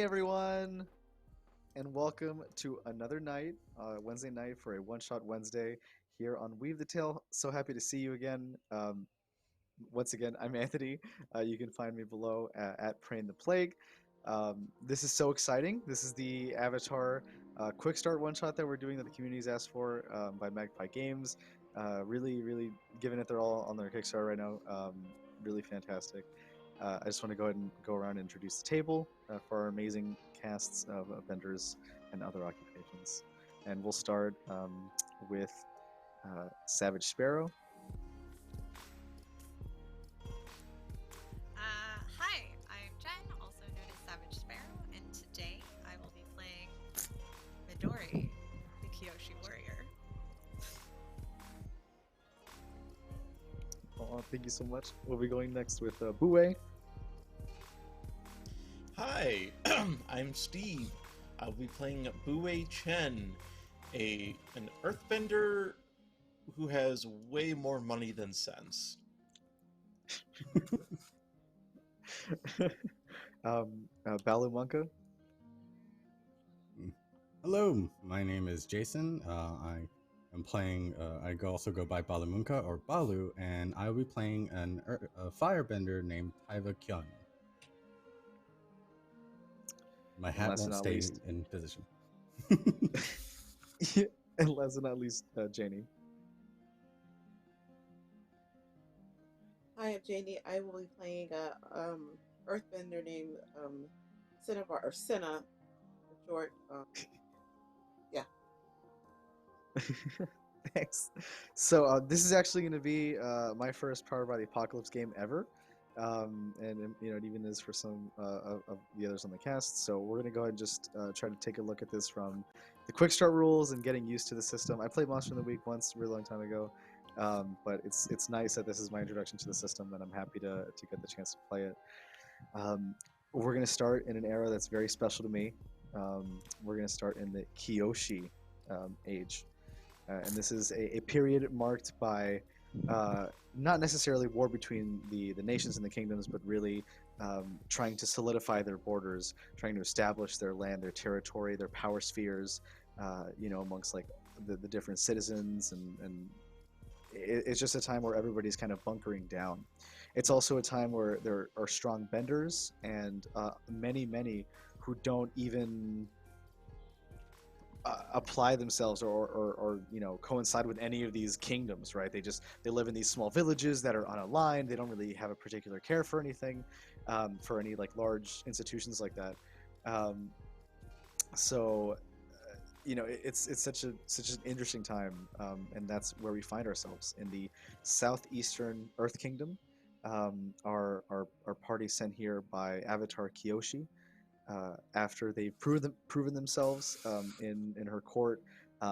everyone, and welcome to another night, Wednesday night for a one-shot Wednesday here on Weave the Tale. So happy to see you again. Once again, I'm Anthony. You can find me below at Prainntheplague. This is so exciting. This is the Avatar quick start one-shot that we're doing that the community's asked for by Magpie Games. Really giving it their all on their Kickstarter right now. Really fantastic. I just want to go ahead and go around and introduce the table for our amazing casts of vendors and other occupations. And we'll start with Savagesparrow. Hi, I'm Chen, also known as Savagesparrow, and today I will be playing Midori, the Kyoshi warrior. Oh, thank you so much. We'll be going next with Buwei. Hi, I'm Steve. I'll be playing Buwei Chen, an earthbender who has way more money than sense. Balumunka. Hello, my name is Jason. I am playing, also go by Balumunka or Balu, and I will be playing a firebender named Tyva Kyun. My hat won't stay in position. And last but not least, Janie. Hi, I'm Janie. I will be playing a earthbender named Cynna, or Cynna for short. Yeah. Thanks. So this is actually going to be my first Powered by the Apocalypse game ever. And you know, it even is for some of the others on the cast. So we're gonna go ahead and just try to take a look at this from the quick start rules and getting used to the system. I played Monster of the Week once a really long time ago, but it's nice that this is my introduction to the system, and I'm happy to get the chance to play it. We're gonna start in an era that's very special to me. We're gonna start in the Kyoshi age, and this is a period marked by not necessarily war between the nations and the kingdoms, but really trying to solidify their borders, trying to establish their land, their territory, their power spheres, you know, amongst like the different citizens, and it's just a time where everybody's kind of bunkering down. It's also a time where there are strong benders and many who don't even apply themselves or you know, coincide with any of these kingdoms, right? They live in these small villages that are unaligned. They don't really have a particular care for anything, for any like large institutions like that. So you know, it's such an interesting time, and that's where we find ourselves in the southeastern Earth Kingdom. Our party sent here by Avatar Kyoshi. After they've proven themselves in her court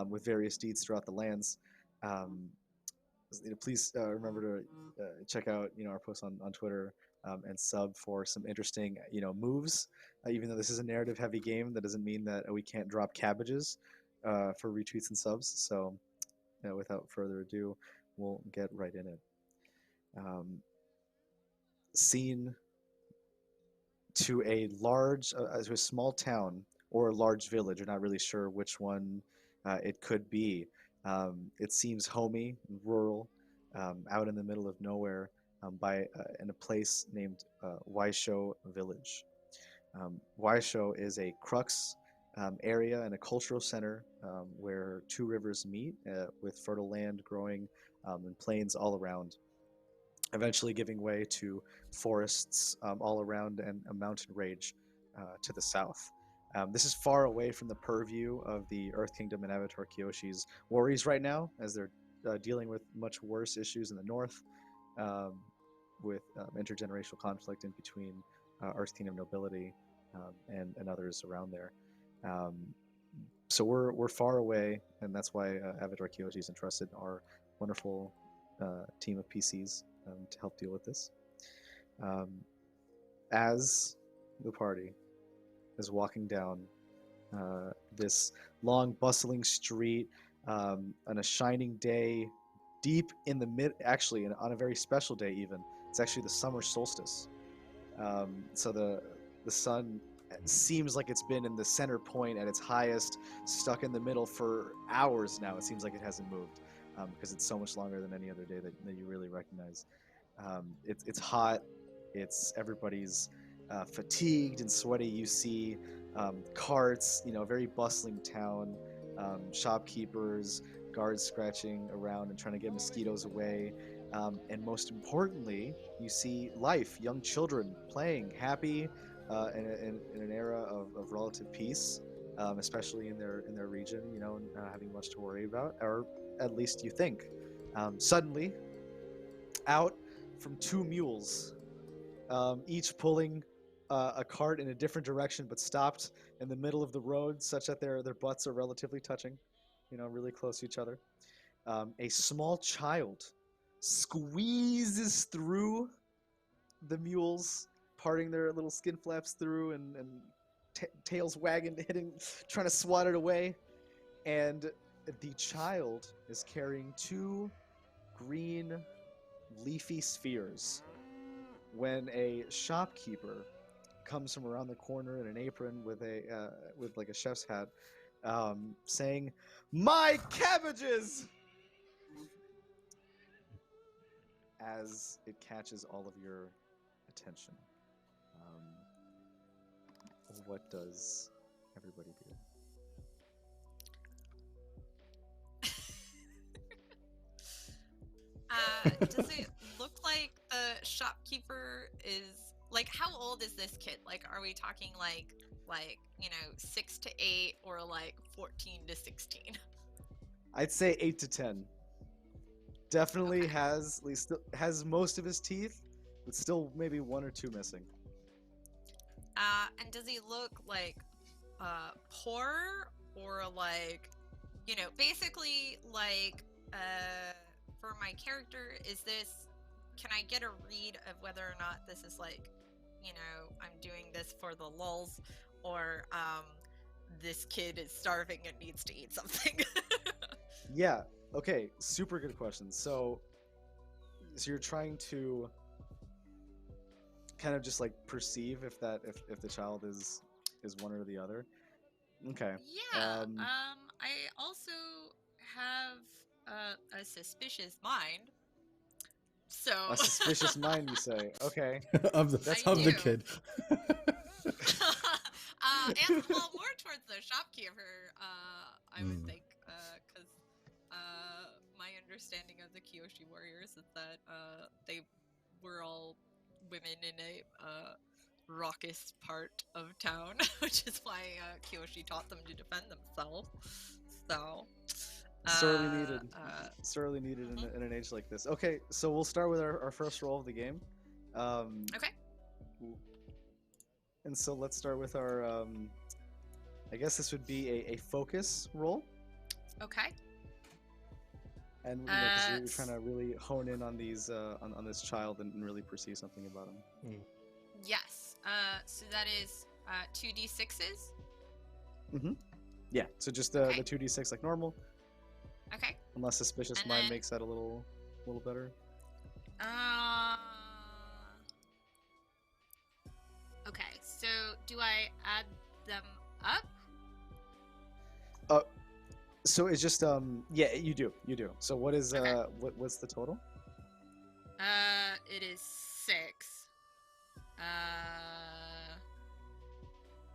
with various deeds throughout the lands. You know, please remember to check out, you know, our posts on Twitter and sub for some interesting, you know, moves. Even though this is a narrative heavy game, that doesn't mean that we can't drop cabbages for retweets and subs. So you know, without further ado, we'll get right in it. Scene to a to a small town or a large village. You're not really sure which one it could be. It seems homey, rural, out in the middle of nowhere, in a place named Waisho Village. Waisho is a crux area and a cultural center where two rivers meet with fertile land growing and plains all around, eventually giving way to forests all around and a mountain range to the south. This is far away from the purview of the Earth Kingdom and Avatar Kyoshi's worries right now, as they're dealing with much worse issues in the north, with intergenerational conflict in between Earth Kingdom nobility and others around there. So we're far away, and that's why Avatar Kyoshi's entrusted our wonderful team of PCs to help deal with this. As the party is walking down this long, bustling street on a shining day, deep in the actually on a very special day even. It's actually the summer solstice. So the sun seems like it's been in the center point at its highest, stuck in the middle for hours now. It seems like it hasn't moved because it's so much longer than any other day that you really recognize. It's hot. Everybody's fatigued and sweaty. You see carts, very bustling town, shopkeepers, guards scratching around and trying to get mosquitoes away. And most importantly, you see life, young children playing, happy, in an era of relative peace, especially in their region, not having much to worry about, or at least you think. Suddenly, out from two mules, each pulling a cart in a different direction, but stopped in the middle of the road, such that their butts are relatively touching, really close to each other. A small child squeezes through the mules, parting their little skin flaps through, and tails wagging, trying to swat it away. And the child is carrying two green leafy spheres when a shopkeeper comes from around the corner in an apron with like a chef's hat, saying, "My cabbages!" As it catches all of your attention. What does everybody do? Does it look like the shopkeeper is like, how old is this kid? Like, are we talking like 6 to 8 or like 14 to 16? I'd say 8 to 10. Definitely Okay. has most of his teeth, but still maybe one or two missing. And does he look like poor or like, basically like for my character, can I get a read of whether or not this is like, I'm doing this for the lulz, or this kid is starving and needs to eat something? Yeah. Okay. Super good question. So you're trying to kind of just like perceive if the child is one or the other. Okay. Yeah. I also have a suspicious mind. So A suspicious mind, you say? Okay. of I the do. kid. And well, more towards the shopkeeper, I would think, because my understanding of the Kyoshi warriors is that they were all women in a raucous part of town, which is why Kyoshi taught them to defend themselves. So Sorely needed. Sorely needed in an age like this. Okay, so we'll start with our first roll of the game. Okay. And so let's start with our, I guess this would be a focus roll. Okay. And because you're trying to really hone in on these, on this child and really perceive something about him. Yes. So that is 2d6s. Mm-hmm. Yeah. So just the 2d6 like normal. Okay. Unless suspicious And mind then, makes that a little better. Okay. So do I add them up? So it's just yeah, you do. So what is Okay. what's the total? It is 6.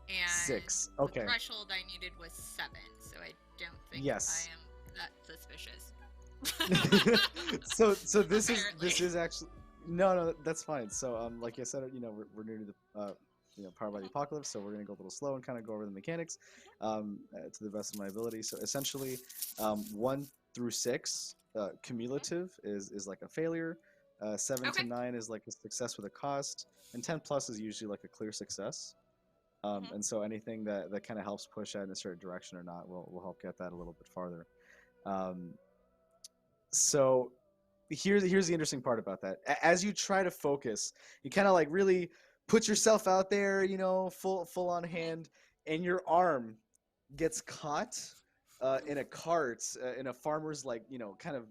And 6. Okay. The threshold I needed was 7, so I don't think Yes. I am that suspicious. so this Apparently. is actually no, that's fine. So like I said, we're new to the Powered by the Apocalypse, so we're gonna go a little slow and kind of go over the mechanics to the best of my ability. So essentially, 1 through 6 cumulative is like a failure. 7 to 9 is like a success with a cost, and 10 plus is usually like a clear success. And so anything that kind of helps push that in a certain direction or not will help get that a little bit farther. So here's the interesting part about that. As you try to focus, you kind of like really put yourself out there, full on hand, and your arm gets caught in a cart, in a farmer's kind of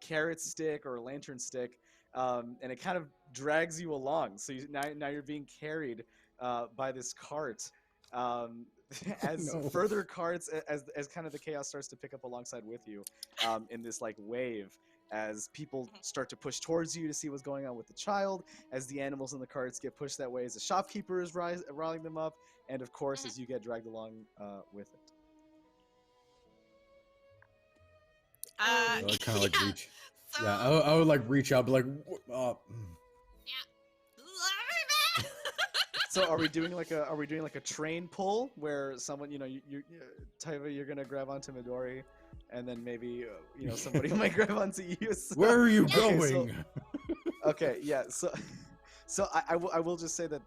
carrot stick or lantern stick, and it kind of drags you along. So now you're being carried by this cart, As No. further carts, as kind of the chaos starts to pick up alongside with you, in this like wave, as people start to push towards you to see what's going on with the child, as the animals in the carts get pushed that way, as the shopkeeper is riling them up, and of course as you get dragged along with it. I would kind of like yeah, reach. so, Yeah, I would like reach out, but like, yeah. So are we doing like a train pull where someone, you Tyva, you're gonna grab onto Midori, and then maybe somebody might grab onto you. So. where are you Okay, going? Okay, yeah. So I will just say that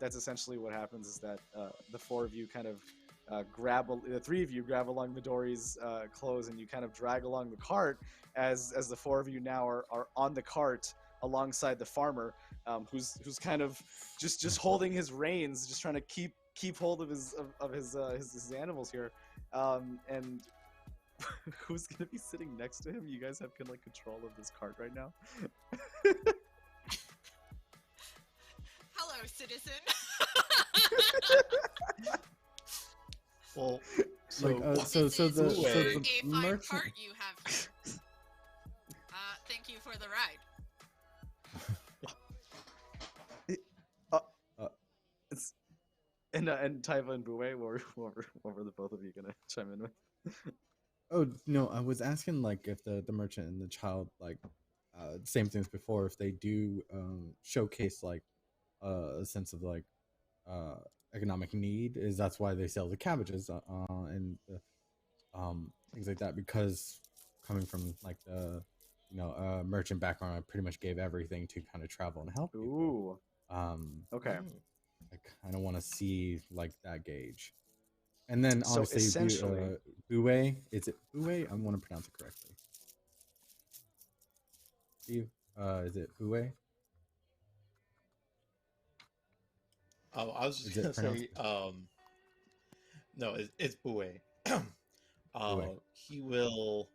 that's essentially what happens is that the four of you kind of the three of you grab along Midori's clothes, and you kind of drag along the cart as the four of you now are on the cart alongside the farmer, who's kind of just holding his reins, just trying to keep hold of his animals here, and who's gonna be sitting next to him? You guys have like control of this cart right now. Hello, citizen. Well, so Like, so This is the Buwei. a fine merchant. cart you have here. Thank you for the ride. And Tyva and Buwei, what were the both of you gonna chime in with? Oh no, I was asking like if the merchant and the child like same things before, if they do showcase like a sense of like economic need, is that's why they sell the cabbages and things like that, because coming from like the merchant background, I pretty much gave everything to kind of travel and help people. Ooh. Okay. I kind of want to see like that gauge. And then So obviously, essentially- Buwei, is it Buwei? I want to pronounce it correctly. Steve, is it Buwei? Oh, I was just Is it gonna say, pronounced- no, it's Buwei. Buwei. He will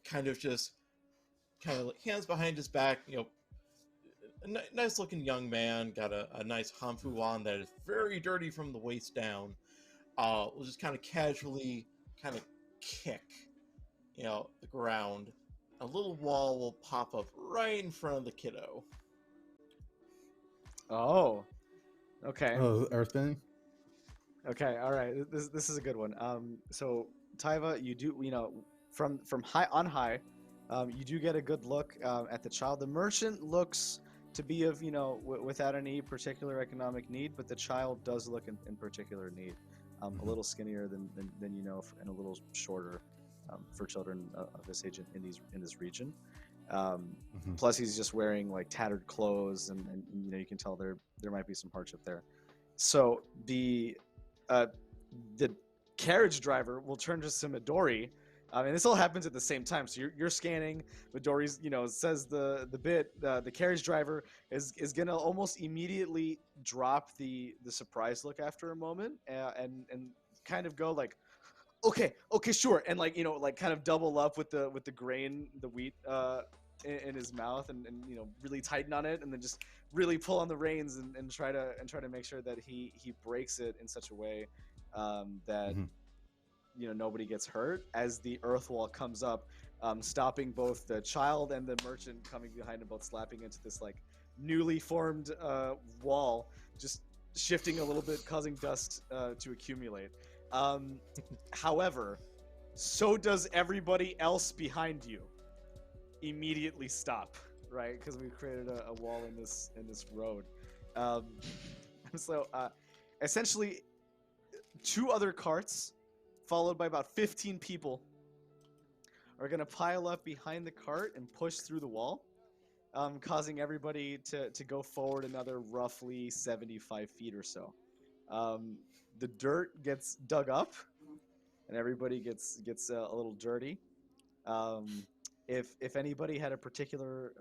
kind of like hands behind his back, a nice looking young man, got a nice hanfu on that is very dirty from the waist down. Will just kind of casually kind of kick, the ground. A little wall will pop up right in front of the kiddo. Oh. Okay. Oh, Earthbending. Okay. All right. This is a good one. So Tyva, you do from high on high, you do get a good look at the child. The merchant looks to be of without any particular economic need, but the child does look in particular need. A little skinnier than and a little shorter for children of this age in this region. Plus, he's just wearing like tattered clothes, and you can tell there might be some hardship there. So the carriage driver will turn to Midori. And this all happens at the same time. So you're scanning. Midori's, says the bit. The carriage driver is gonna almost immediately drop the surprise look after a moment, and kind of go like, okay, sure, and like like kind of double up with the grain, the wheat in his mouth, and really tighten on it, and then just really pull on the reins and try to make sure that he breaks it in such a way that nobody gets hurt as the earth wall comes up, stopping both the child and the merchant coming behind him, both slapping into this like newly formed wall, just shifting a little bit, causing dust to accumulate. However, so does everybody else behind you immediately stop, right? Because we've created a wall in this road. So essentially, two other carts, followed by about 15 people, are going to pile up behind the cart and push through the wall, causing everybody to go forward another roughly 75 feet or so. The dirt gets dug up, and everybody gets a little dirty. If anybody had a particular,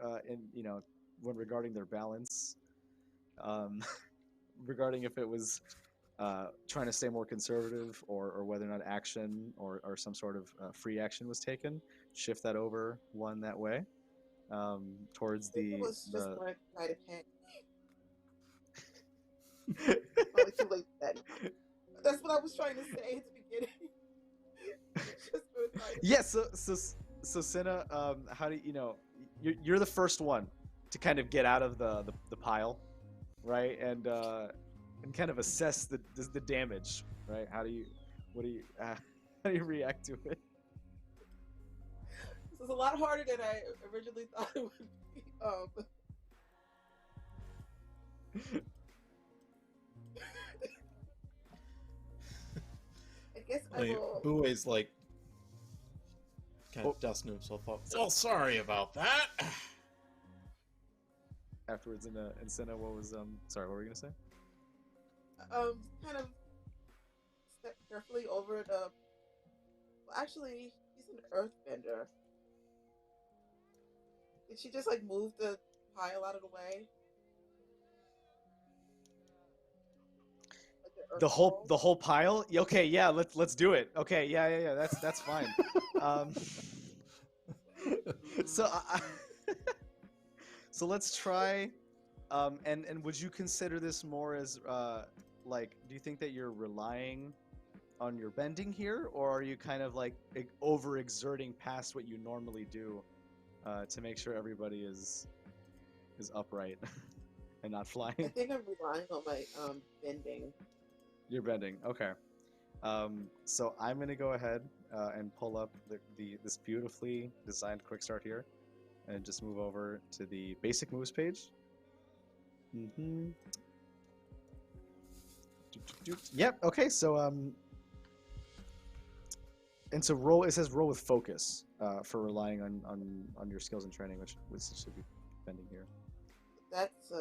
when regarding their balance, regarding if it was trying to stay more conservative, or whether or not action or some sort of free action was taken, shift that over one that way, towards It was just like try to pack. Probably too late for that now. That's what I was trying to say at the beginning. Just so excited. Yeah, so Cynna, how do you know? You're the first one to kind of get out of the pile, right? And kind of assess the damage, right? How do you react to it? This is a lot harder than I originally thought it would be. I guess I will. Buwei's like kind of dusting himself off. Oh, sorry about that. Afterwards, in Cynna, what was sorry, what were you gonna say? Kind of step carefully over the. Well, actually, he's an earthbender. Did she just like move the pile out of the way? Like The whole pile? Okay, yeah, let's do it. Okay, yeah. That's fine. So so let's try. And would you consider this more as like? Do you think that you're relying on your bending here, or are you kind of like overexerting past what you normally do to make sure everybody is upright and not flying? I think I'm relying on my bending. You're bending, okay. So I'm gonna go ahead and pull up this beautifully designed quick start here, and just move over to the basic moves page. Yep. Okay. So and so roll. It says roll with focus for relying on your skills and training, which should be bending here. That's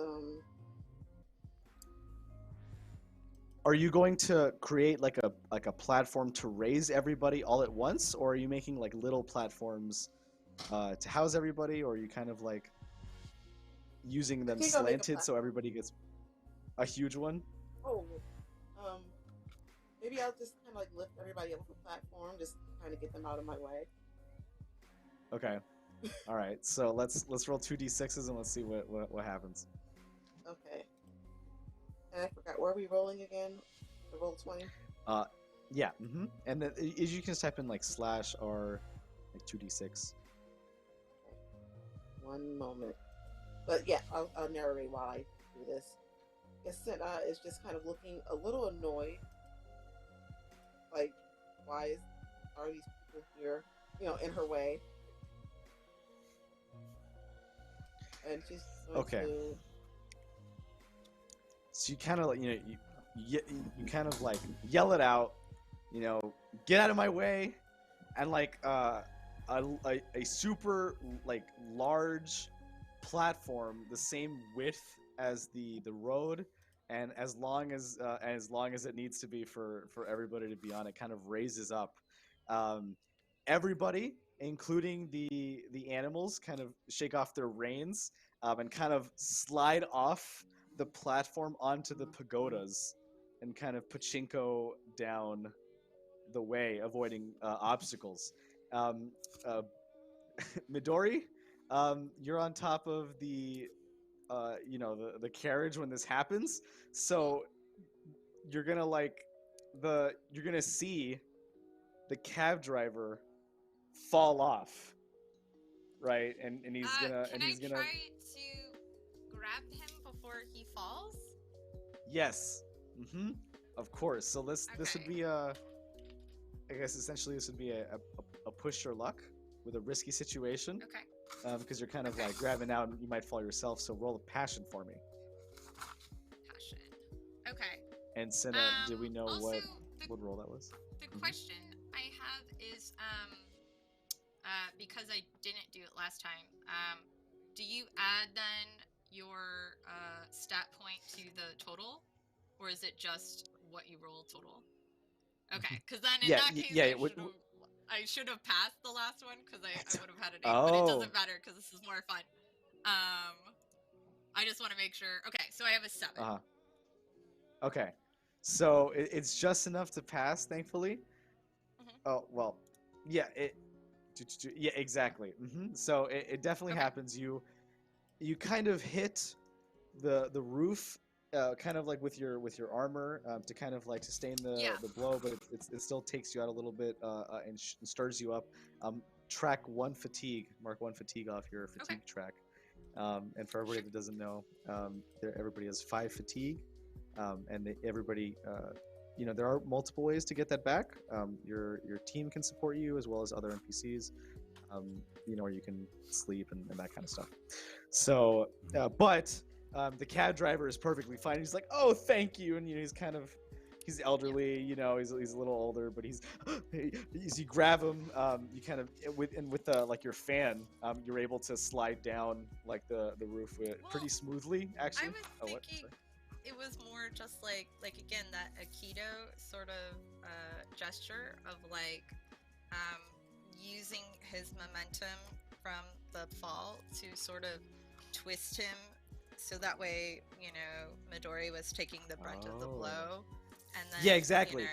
Are you going to create like a platform to raise everybody all at once, or are you making like little platforms to house everybody, or are you kind of like using them slanted so everybody gets a huge one? Oh, maybe I'll just kind of like lift everybody up the platform, just kind of get them out of my way. Okay. All right. So let's roll 2d6s and let's see what happens. Okay. And I forgot, where are we rolling again? The roll 20? Yeah. And then you can just type in like /r like 2d6. Okay. One moment. But yeah, I'll narrate while I do this. Cynna is just kind of looking a little annoyed. Like, why are these people here, in her way? And she's going to... So you kind of you kind of like yell it out, get out of my way, and like a super like large platform, the same width as the road, and as long as it needs to be for everybody to be on it, kind of raises up. Everybody, including the animals, kind of shake off their reins and kind of slide off the platform onto the pagodas and kind of pachinko down the way, avoiding obstacles. Midori, you're on top of the carriage when this happens, so you're gonna see the cab driver fall off, right? And he's gonna Can I try to grab him before he falls? Yes. Of course. So this would be I guess essentially this would be a push your luck with a risky situation. Okay. Because you're kind of like grabbing out and you might fall yourself, so roll a passion for me. Passion. Okay. And Cynna, did we know what role that was? The question I have is because I didn't do it last time, do you add then your stat point to the total, or is it just what you roll total? Okay, because then in that case I should have passed the last one because I would have had an 8, but it doesn't matter because this is more fun. I just want to make sure. Okay, so I have a 7. Okay, so it's just enough to pass, thankfully. Oh well, yeah, yeah, exactly. So it definitely happens. You kind of hit the roof kind of like with your armor to kind of like sustain Yeah. the blow, but it still takes you out a little bit and stirs you up. Track one fatigue. Mark one fatigue off your fatigue track. And for everybody that doesn't know, everybody has 5 fatigue, and everybody, there are multiple ways to get that back. Your team can support you as well as other NPCs, or you can sleep and that kind of stuff. So, but the cab driver is perfectly fine. He's like, "Oh, thank you," and he's elderly, he's a little older, but as you grab him, you kind of with like your fan, you're able to slide down like the roof pretty smoothly, actually. I was thinking it was more just like again that Aikido sort of gesture of like using his momentum from the fall to sort of twist him so that way Midori was taking the brunt of the blow. And then, yeah, exactly.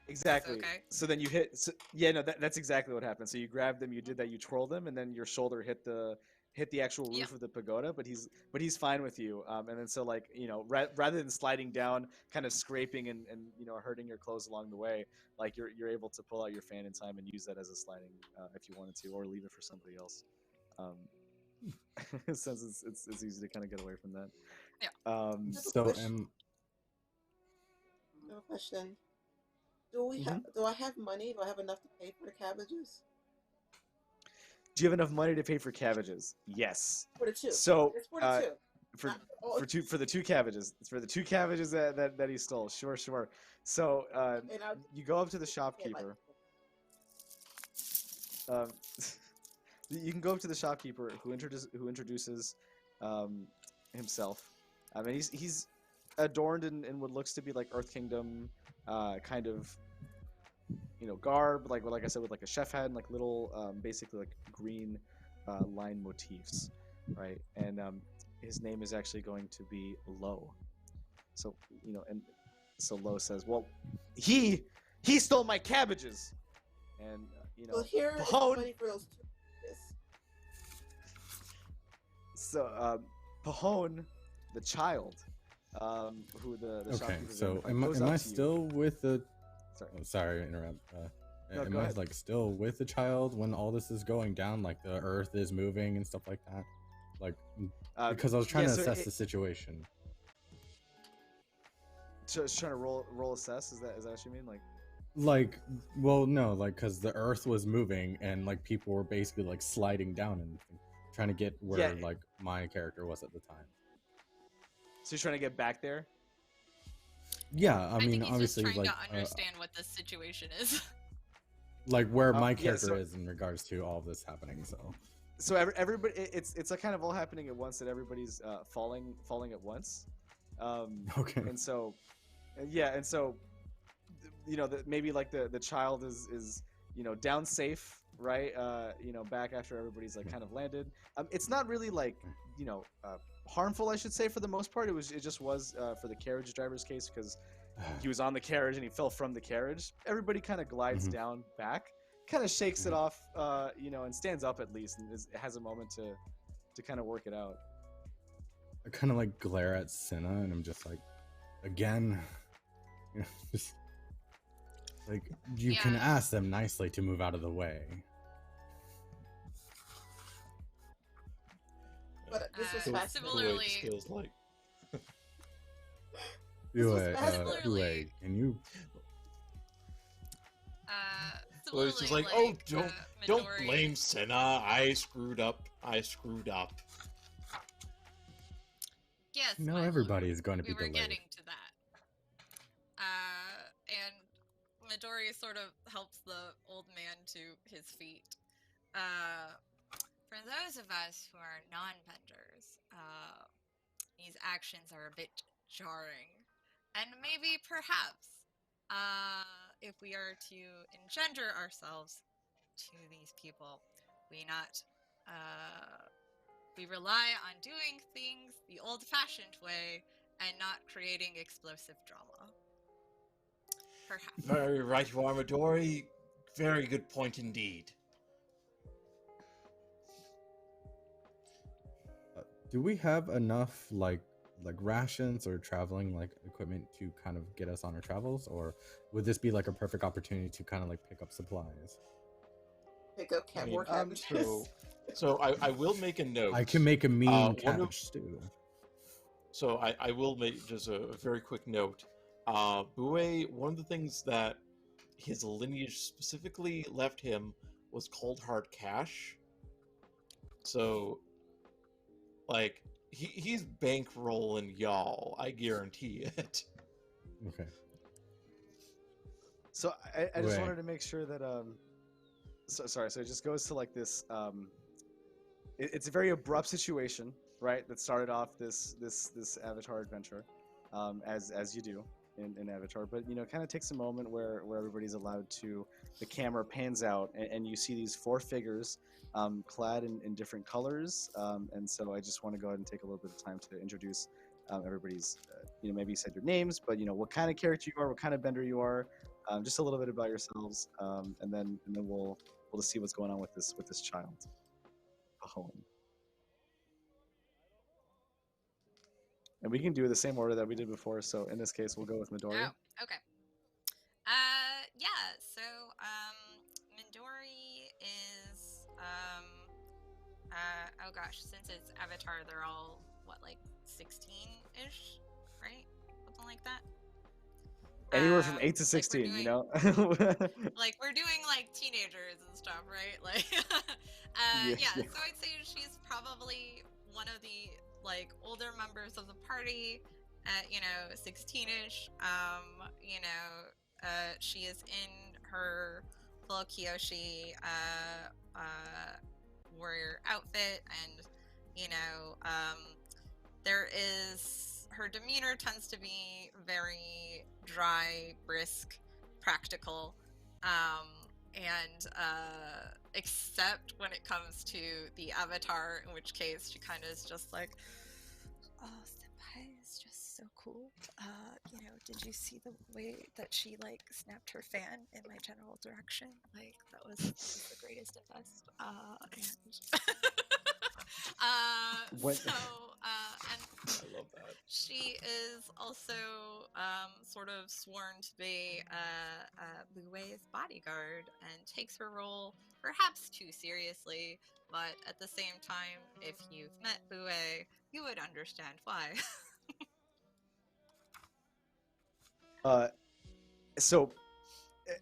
Exactly. Okay. So then you hit. That's exactly what happened. So you grabbed them, you did that, you twirled them, and then your shoulder hit the actual roof of the pagoda. But he's fine with you. And then so rather than sliding down, kind of scraping and hurting your clothes along the way, like you're able to pull out your fan in time and use that as a sliding if you wanted to, or leave it for somebody else. Since it's easy to kind of get away from that. Yeah. So I have a question. Do I have money? Do I have enough to pay for the cabbages? Do you have enough money to pay for cabbages? Yes. For the 2. So it's for the 2. For the 2 cabbages. It's for the 2 cabbages that he stole. Sure. So you go up to the shopkeeper. You can go up to the shopkeeper who introduces himself. I mean, he's adorned in what looks to be like Earth Kingdom kind of garb, like I said, with like a chef hat and like little basically like green line motifs, right? And his name is actually going to be Lo. So and so Lo says, "Well, he stole my cabbages," and Well, here is Pahone, money for those 2. So Pahone, the child, who the okay. shopkeeper So goes am up I to you. still with the? Sorry. Oh, sorry to interrupt. No, am go I ahead. like still with the child when all this is going down? Like the Earth is moving and stuff like that. Like because I was trying to assess the situation. Just trying to roll assess. Is that what you mean? Well, no, because the Earth was moving and like people were basically like sliding down and trying to get where like my character was at the time. So you're trying to get back there? Yeah, I mean, think he's obviously, just trying like to understand what the situation is. like where my character is in regards to all of this happening. So everybody, it's kind of all happening at once. That everybody's falling at once. Okay. And so, maybe like the child is down safe, right? Back after everybody's like kind of landed. It's not really like harmful, I should say, for the most part. It just was for the carriage driver's case, because he was on the carriage and he fell from the carriage. Everybody kind of glides down back, kind of shakes it off, and stands up at least, and has a moment to kind of work it out. I kind of like glare at Cynna and I'm just like, again, just like you can ask them nicely to move out of the way. But this was similarly, feels like. Buwei, can you? Well, it's just like, oh, don't blame Cynna. I screwed up. Yes. No, my everybody lord, is going to be we were delayed. getting to that. And Midori sort of helps the old man to his feet. For those of us who are non-benders, these actions are a bit jarring. And maybe, perhaps, if we are to engender ourselves to these people, we rely on doing things the old-fashioned way and not creating explosive drama. Perhaps. Very right, you are, Midori. Very good point indeed. Do we have enough like like rations or traveling like equipment to kind of get us on our travels, or would this be like a perfect opportunity to kind of like pick up supplies? Pick up I more mean, cabbages. so I will make a note. I can make a mean one of- cabbage stew. So I will make just a very quick note. Buwei, one of the things that his lineage specifically left him was cold hard cash. So, like, he's bankrolling y'all. I guarantee it. Okay. So I just Right. wanted to make sure that sorry, so it just goes to like this it's a very abrupt situation, right? That started off this Avatar adventure, as you do in Avatar, but kind of takes a moment where everybody's allowed to. The camera pans out, and you see these four figures, clad in different colors, and so I just want to go ahead and take a little bit of time to introduce everybody's. Maybe you said your names, but what kind of character you are, what kind of bender you are, just a little bit about yourselves, and then we'll just see what's going on with this child. Home. And we can do the same order that we did before. So in this case, we'll go with Midori. Oh, okay. Yeah. So, Midori is oh gosh, since it's Avatar, they're all what, like 16-ish, right? Something like that. Anywhere from 8 to 16, like we're doing like teenagers and stuff, right? Like, yeah. So I'd say she's probably one of the like older members of the party, at 16-ish. She is in her full Kyoshi warrior outfit, and there is. Her demeanor tends to be very dry, brisk, practical, and except when it comes to the Avatar, in which case she kind of is just like, oh, senpai is just so cool. Did you see the way that she like snapped her fan in my general direction? Like that was the greatest and best. And I love that. she is also sort of sworn to be Buwei's bodyguard and takes her role perhaps too seriously, but at the same time, if you've met Buwei, you would understand why. So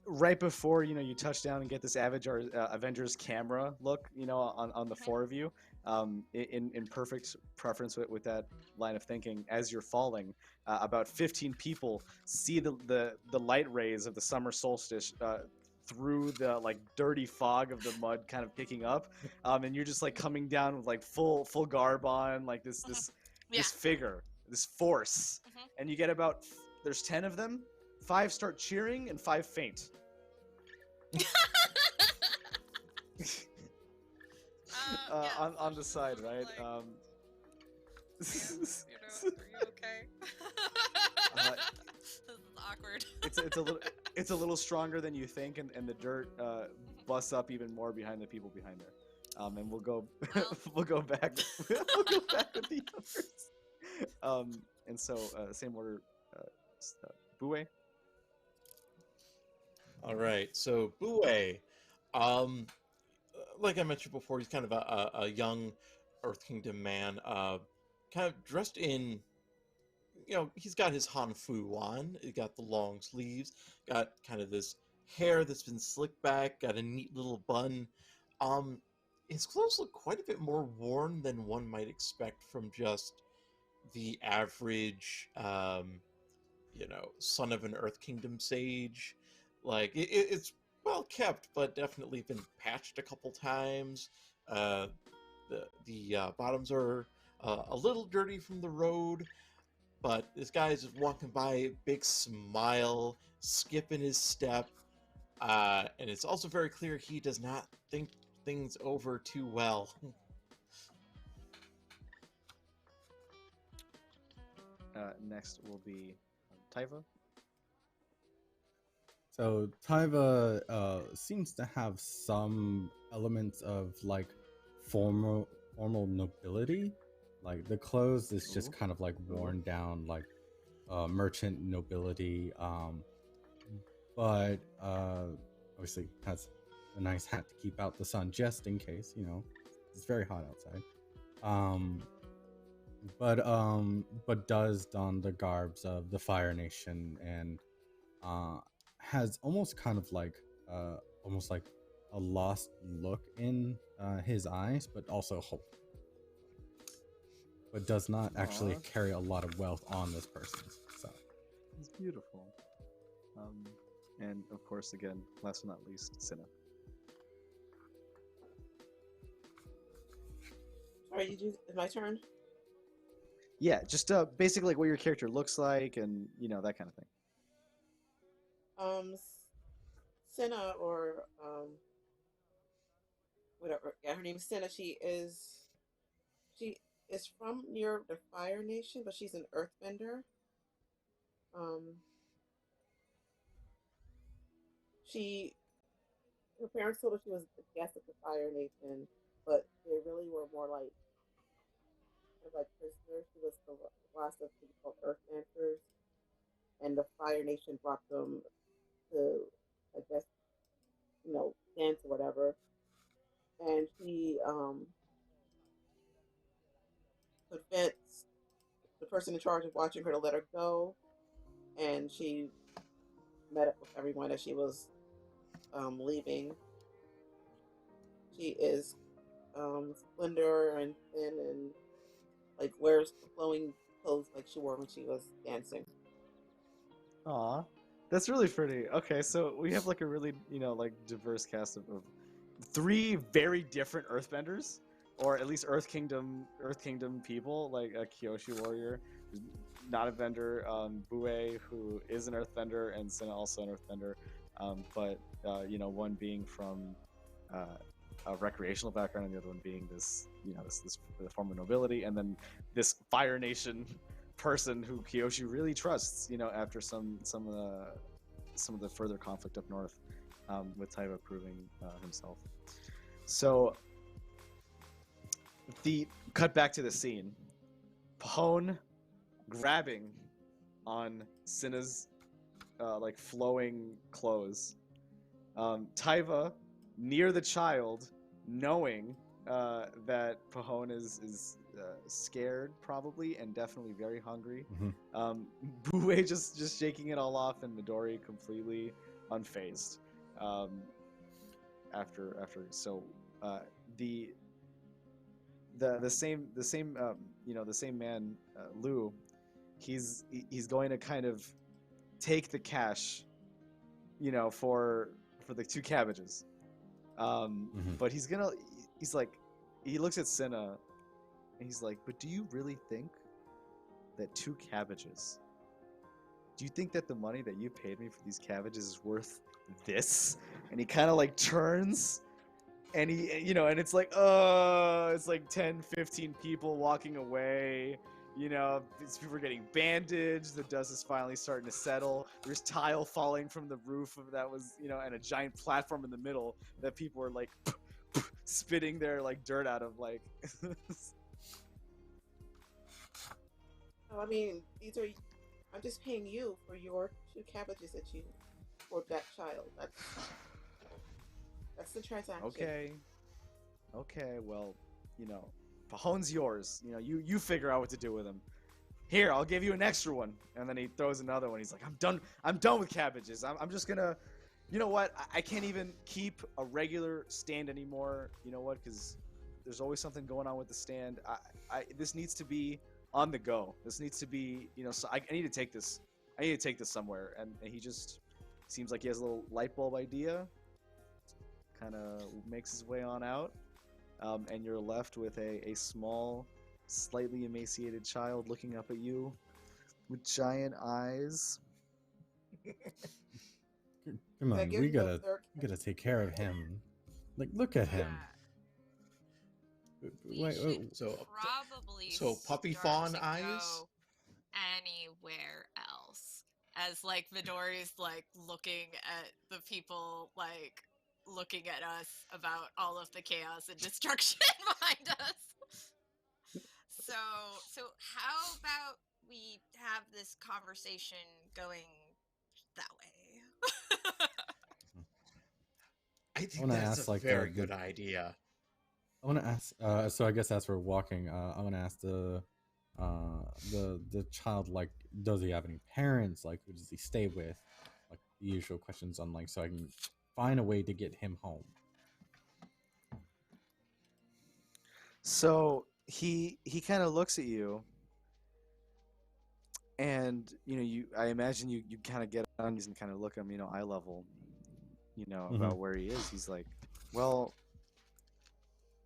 right before you touch down and get this Avengers camera look, on the four of you, in perfect preference with that line of thinking, as you're falling, about 15 people see the light rays of the summer solstice through the like dirty fog of the mud kind of picking up, and you're just like coming down with like full garb on, like this figure, this force, and you get there's 10 of them. 5 start cheering and 5 faint. On the side, right? Like, are you okay? This is awkward. It's a little stronger than you think, and the dirt busts up even more behind the people behind there. And we'll go we'll go back with the others. And so same order, Buwei. All right, so Buwei, like I mentioned before, he's kind of a young Earth Kingdom man, kind of dressed in, he's got his Hanfu on, he's got the long sleeves, got kind of this hair that's been slicked back, got a neat little bun. His clothes look quite a bit more worn than one might expect from just the average, son of an Earth Kingdom sage. Like, it's well kept, but definitely been patched a couple times. The bottoms are a little dirty from the road, but this guy is just walking by, big smile, skip in his step, and it's also very clear he does not think things over too well. Next will be Tyva. So Tyva seems to have some elements of like formal nobility, Like the clothes is just Ooh. kind of like worn down, like merchant nobility. But obviously has a nice hat to keep out the sun just in case, it's very hot outside. But does don the garbs of the Fire Nation, and has almost kind of like almost like a lost look in his eyes, but also hope. But does not actually Aw. carry a lot of wealth on this person. So It's beautiful. And of course, again, last but not least, Cynna. Sorry, is my turn? Yeah, just basically like what your character looks like, and that kind of thing. Cynna, or whatever. Yeah, her name is Cynna. She is from near the Fire Nation, but she's an Earthbender. She Her parents told her she was a guest of the Fire Nation, but they really were more like kind of like prisoners. She was the last of people called Earthdancers, and the Fire Nation brought them to, I guess, dance or whatever. And she convinced the person in charge of watching her to let her go, and she met up with everyone as she was leaving. She is slender and thin, and like wears the flowing clothes like she wore when she was dancing. Aw, that's really pretty. Okay, so we have like a really like diverse cast of three very different Earthbenders, or at least Earth Kingdom people, like a Kyoshi warrior, who's not a bender, Buwei, who is an Earthbender, and Cynna, also an Earthbender, but one being from a recreational background, and the other one being this this form of nobility, and then this Fire Nation person who Kyoshi really trusts, after some of the further conflict up north, with Tyva proving himself. So the cut back to the scene, Pahone grabbing on Cinna's like flowing clothes, Tyva near the child, knowing that Pahone is scared probably, and definitely very hungry. Buwei just shaking it all off, and Midori completely unfazed. After so the same the same man, Lou, he's going to kind of take the cash, for the 2 cabbages. But he looks at Cynna, and he's like, but do you really think that 2 cabbages, do you think that the money that you paid me for these cabbages is worth this? And he kind of like turns, and he, and it's like 10, 15 people walking away. These people are getting bandaged. The dust is finally starting to settle. There's tile falling from the roof that was, and a giant platform in the middle that people were like spitting their like dirt out of, like. I mean, I'm just paying you for your 2 cabbages that you for that child. That's the transaction. Okay, well, Pahone's yours. You figure out what to do with him. Here, I'll give you an extra one. And then he throws another one. He's like, I'm done with cabbages. I'm just gonna, you know what? I can't even keep a regular stand anymore. You know what? Because there's always something going on with the stand. This needs to be on the go. This needs to be, so I need to take this. I need to take this somewhere. And he just seems like he has a little light bulb idea. Kind of makes his way on out. And you're left with a small, slightly emaciated child looking up at you with giant eyes. Come on, we gotta take care of him. Like, look at him. So puppy fawn eyes? Anywhere else. As like Midori's like looking at the people, like looking at us about all of the chaos and destruction behind us. So how about we have this conversation going that way? I think wanna that's ask, a like, very good idea. I want to ask. So I guess as we're walking, I want to ask the child, like, does he have any parents? Like, who does he stay with? Like the usual questions on, like, so I can find a way to get him home. So he kind of looks at you, and I imagine you kind of get on his and kind of look at him, eye level, about where he is. He's like, well,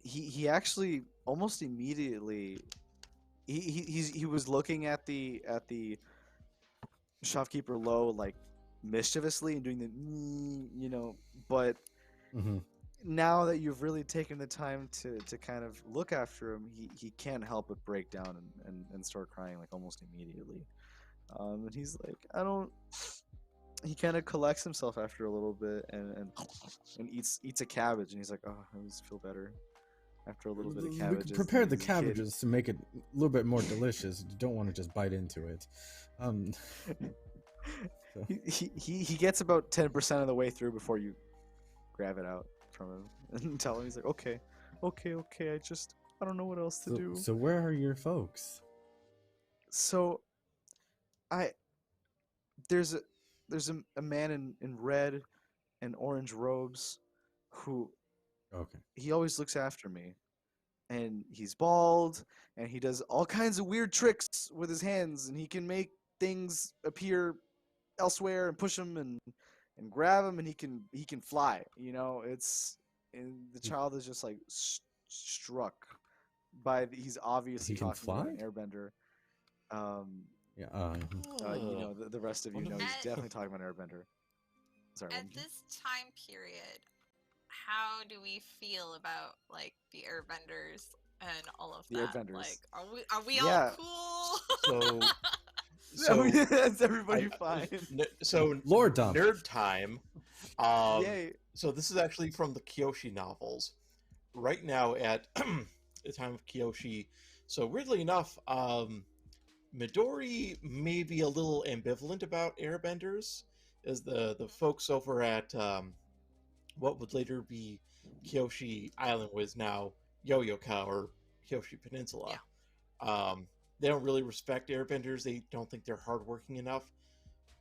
he actually almost immediately he was looking at the shopkeeper low, like, mischievously and doing the but Mm-hmm. now that you've really taken the time to kind of look after him, he can't help but break down and start crying, like, almost immediately. And he's like, I don't. He kind of collects himself after a little bit and eats a cabbage, and he's like, oh, I just feel better after a little bit of We cabbages. could prepare the He's a kid. cabbages to make it a little bit more delicious. You don't want to just bite into it. So. He gets about 10% of the way through before you grab it out from him and tell him. He's like, okay, I don't know what else to do. So where are your folks? So there's a man in red and orange robes who, Okay. he always looks after me, and he's bald, and he does all kinds of weird tricks with his hands, and he can make things appear elsewhere and push them and grab him, and he can fly. And the child is just like struck by he's obviously He can talking about fly? an airbender. Yeah. The rest of you know he's definitely talking about an airbender. Sorry. At this time period, how do we feel about, like, the airbenders and all of The that? airbenders. Like, are we Yeah. all cool? So That's everybody fine. So Lord dump. nerd time. Yay. So this is actually from the Kyoshi novels. Right now at the time of Kyoshi. So weirdly enough, Midori may be a little ambivalent about airbenders, as the folks over at what would later be Kyoshi Island, was now Yoyoka or Kyoshi Peninsula. Yeah. They don't really respect airbenders. They don't think they're hardworking enough.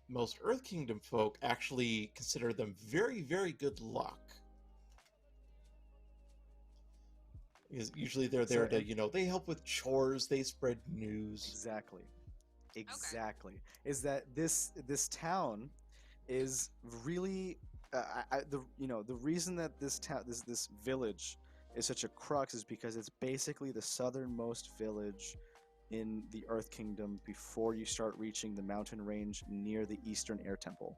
Most Earth Kingdom folk actually consider them very, very good luck. Because usually they're there to, they help with chores, they spread news. Exactly. Is that this town is really the reason that this town, this village is such a crux is because it's basically the southernmost village in the Earth Kingdom before you start reaching the mountain range near the Eastern Air Temple.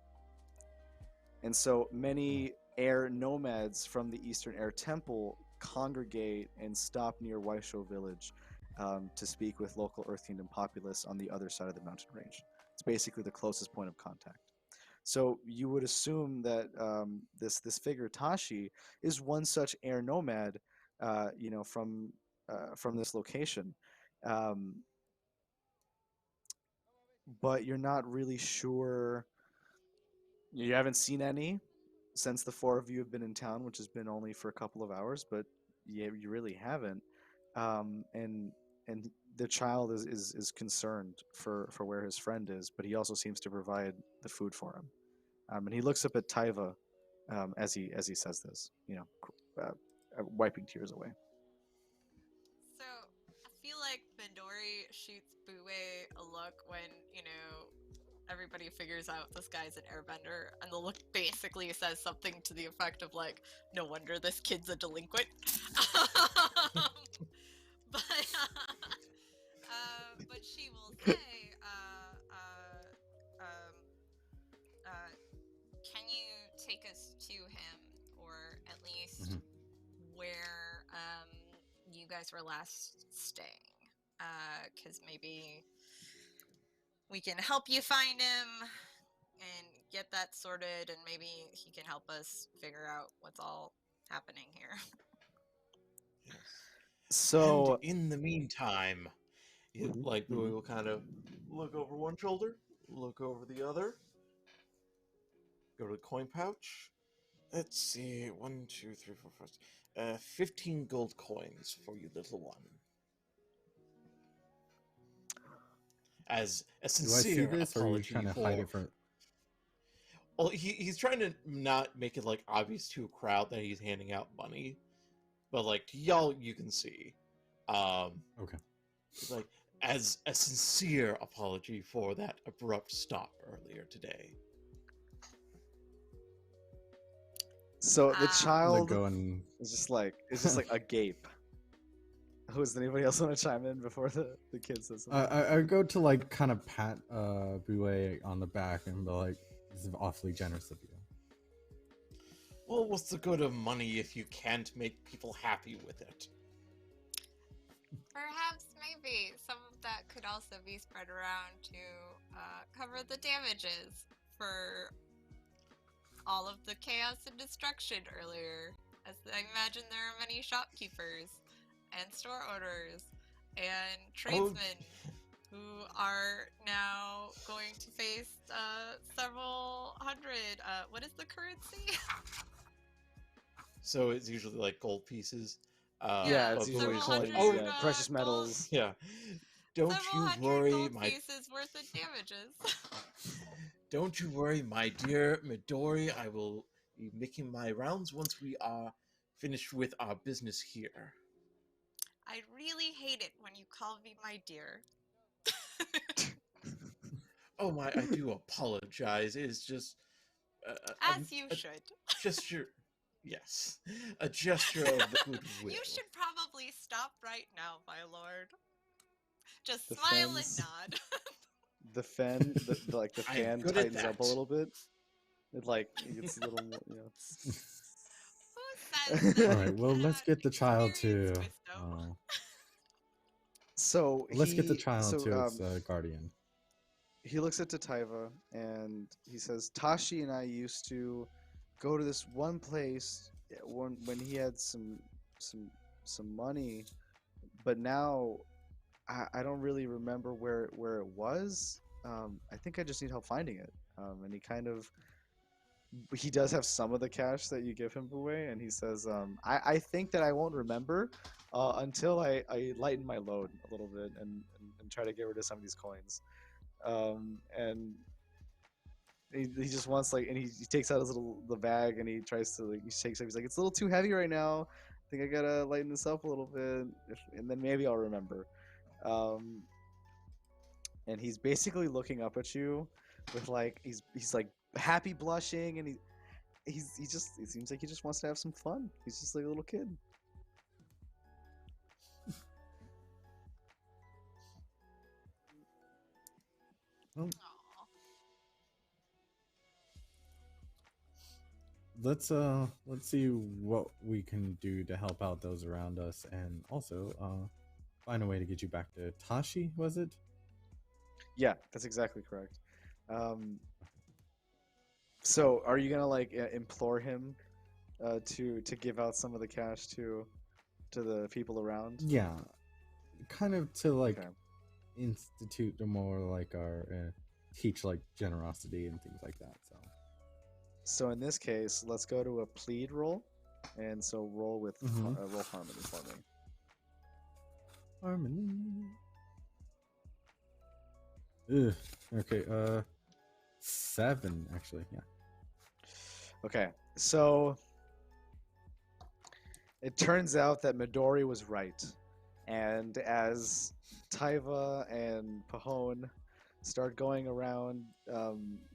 And so many air nomads from the Eastern Air Temple congregate and stop near Waisho village to speak with local Earth Kingdom populace on the other side of the mountain range. It's basically the closest point of contact. So you would assume that this figure Tashi is one such air nomad, from this location, but you're not really sure. You haven't seen any since the four of you have been in town, which has been only for a couple of hours, but you really haven't. And the child is concerned for where his friend is, but he also seems to provide the food for him. And he looks up at Tyva as he says this, wiping tears away. So I feel like Midori shoots Buwei a look when, everybody figures out this guy's an airbender, and the look basically says something to the effect of, like, no wonder this kid's a delinquent. But she will say, can you take us to him, or at least where you guys were last staying? Because maybe we can help you find him and get that sorted, and maybe he can help us figure out what's all happening here. Yes. So And in the meantime, Like Buwei will kind of look over one shoulder, look over the other, go to the coin pouch. Let's see, 1, 2, 3, 4, 5, 15 gold coins for you, little one. As a Do I see sincere this, or are you apology trying to for. hide it from? Well, he's trying to not make it like obvious to a crowd that he's handing out money, but like to y'all, you can see. Okay. It's like as a sincere apology for that abrupt stop earlier today. So the Let child go and is just like agape. Oh, does anybody else want to chime in before the kid says something? I go to like kind of pat Buwei on the back and be like, "This is awfully generous of you." Well, what's the good of money if you can't make people happy with it? Perhaps maybe some of that could also be spread around to cover the damages for all of the chaos and destruction earlier. As I imagine there are many shopkeepers and store owners and tradesmen who are now going to face several hundred. What is the currency? So it's usually like gold pieces. Yeah, it's but usually Buwei's several like, hundred yeah, precious gold- metals. yeah. Don't several you hundred worry, gold my pieces worth of damages. don't you worry, my dear Midori. I will be making my rounds once we are finished with our business here. I really hate it when you call me my dear. Oh my, I do apologize. It's just As you should. gesture. Yes, a gesture of goodwill. You should probably stop right now, my lord. Just The smile and fence. nod. The fan, the I am fan good at tightens up a that. little bit. It like it gets a little more, Who says that All you right. Well, let's cannot get the child to. experience wisdom? So Let's get the child to its um, guardian. he looks at Tyva and he says, "Tashi and I used to go to this one place when he had some money, but now I don't really remember where it was. I think I just need help finding it." And he does have some of the cash that you give him away, and he says, I think that I won't remember until I lighten my load a little bit and try to get rid of some of these coins." And he just wants like, and he takes out his the bag and he tries to like, he shakes it. He's like, "It's a little too heavy right now. I think I gotta lighten this up a little bit, and then maybe I'll remember." Um, and he's basically looking up at you with like he's like happy blushing, and he just, it seems like he just wants to have some fun. He's just like a little kid. Well, Aw. let's see what we can do to help out those around us, and also find a way to get you back to Tashi. Was it? Yeah, that's exactly correct. So are you gonna like implore him to give out some of the cash to the people around? Yeah, kind of to like Okay. institute a more like our teach like generosity and things like that. So in this case, let's go to a plead roll, and so roll with Mhm. roll harmony for me. Harmony. Ugh. Okay. 7 actually. Yeah. Okay, so it turns out that Midori was right, and as Tyva and Pahone start going around,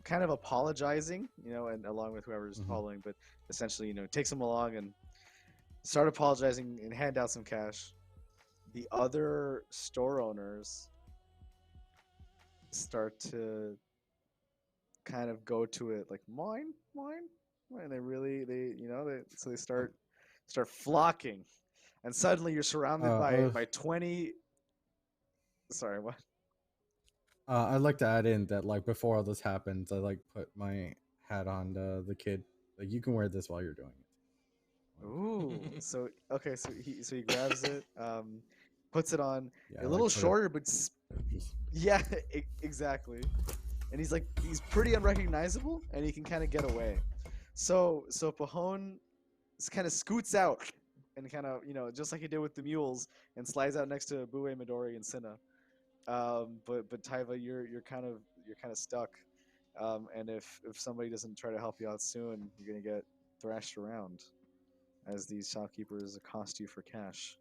kind of apologizing, and along with whoever's Mhm. following, but essentially, takes them along and start apologizing and hand out some cash. The other store owners start to kind of go to it like mine, and so they start flocking, and suddenly you're surrounded by 20. Sorry, what? I'd like to add in that like before all this happens, I like put my hat on the kid. Like you can wear this while you're doing it. Ooh, so okay, so he grabs it. puts it on. Yeah, A like, little put it- shorter, but just- yeah, exactly. And he's pretty unrecognizable, and he can kind of get away. So Pahone kind of scoots out and kind of, just like he did with the mules, and slides out next to Buwei, Midori, and Cynna. But Tyva, you're kind of stuck. And if somebody doesn't try to help you out soon, you're gonna get thrashed around as these shopkeepers accost you for cash.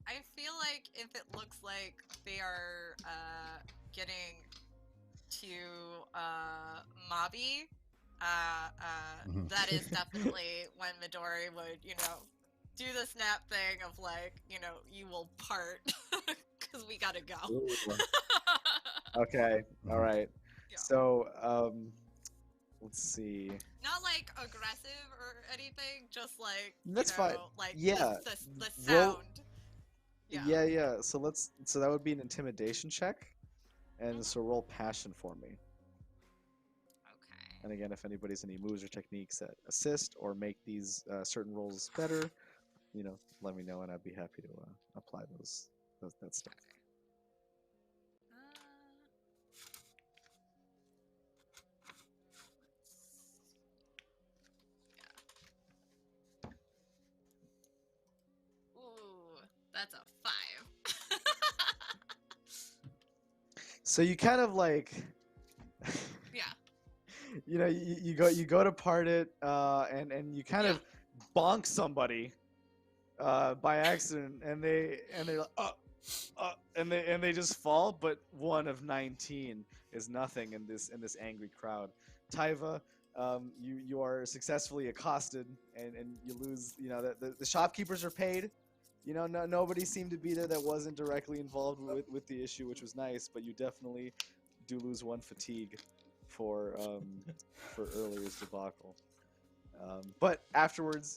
I feel like if it looks like they are getting to Mabi, that is definitely when Midori would, do the snap thing of like, you will part because we gotta go. Okay, all right. Yeah. So let's see. Not like aggressive or anything, just like That's fine. like Yeah. the Roll- sound. Yeah. So that would be an intimidation check, and so roll passion for me. Okay. And again, if anybody's any moves or techniques that assist or make these certain rolls better, let me know, and I'd be happy to apply that stuff. Ooh, that's a 5. So you kind of like, Yeah. you go to part it, and you kind of bonk somebody by accident, and they're like, and they just fall. But 1 of 19 is nothing in this angry crowd. Tyva, you are successfully accosted, and you lose. The shopkeepers are paid. Nobody seemed to be there that wasn't directly involved with the issue, which was nice. But you definitely do lose 1 fatigue for earlier's debacle. But afterwards,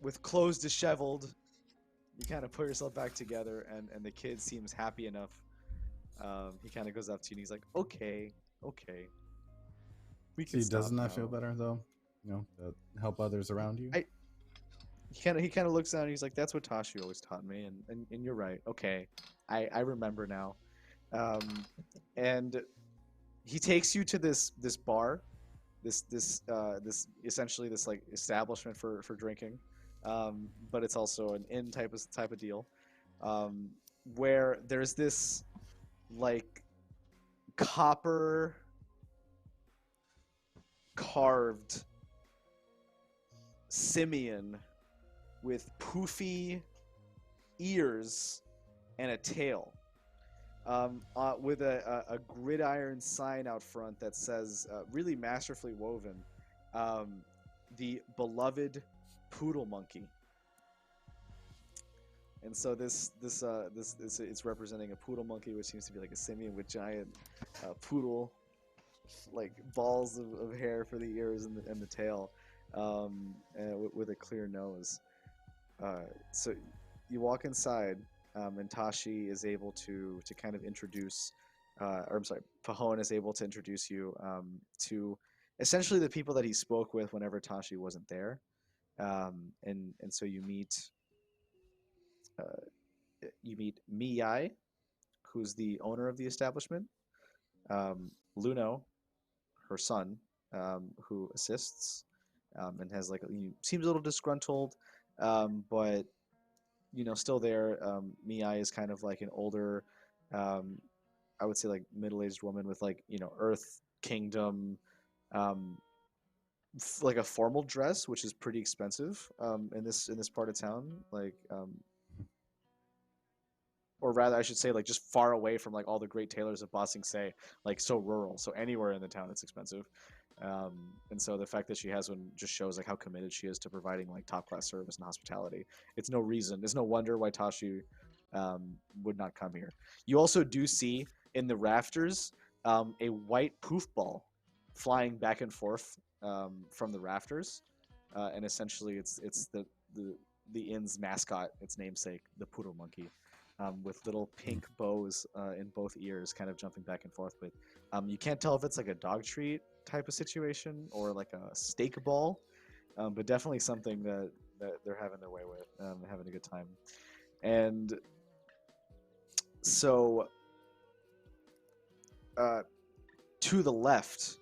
with clothes disheveled, you kind of put yourself back together, and the kid seems happy enough. He kind of goes up to you and he's like, "Okay, we can See, stop doesn't that now." feel better though? To help others around you. He kind of looks down and he's like, "That's what Tashi always taught me, and you're right. Okay, I remember now." And he takes you to this bar, this essentially this like establishment for drinking, but it's also an inn type of deal, where there's this like copper carved simian with poofy ears and a tail, with a gridiron sign out front that says, really masterfully woven, the beloved poodle monkey. And so this it's representing a poodle monkey, which seems to be like a simian with giant poodle like balls of hair for the ears and the tail, and with a clear nose. So you walk inside, and Tashi is able to kind of introduce, or I'm sorry, Pahone is able to introduce you to essentially the people that he spoke with whenever Tashi wasn't there, and so you meet Miyai, who's the owner of the establishment, Luno, her son, who assists, and has he seems a little disgruntled, but still there. Miyai is kind of like an older, I would say like middle-aged woman with Earth Kingdom, like a formal dress, which is pretty expensive in this part of town, or rather I should say just far away from all the great tailors of Ba Sing Se, so rural. So anywhere in the town it's expensive. And so the fact that she has one just shows how committed she is to providing top class service and hospitality. It's no wonder why Tashi would not come here. You also do see in the rafters a white poof ball flying back and forth from the rafters, and essentially it's the inn's mascot, its namesake, the poodle monkey, with little pink bows in both ears, kind of jumping back and forth with. You can't tell if it's like a dog treat type of situation or like a steak ball, but definitely something that they're having their way with, having a good time. And so to the left,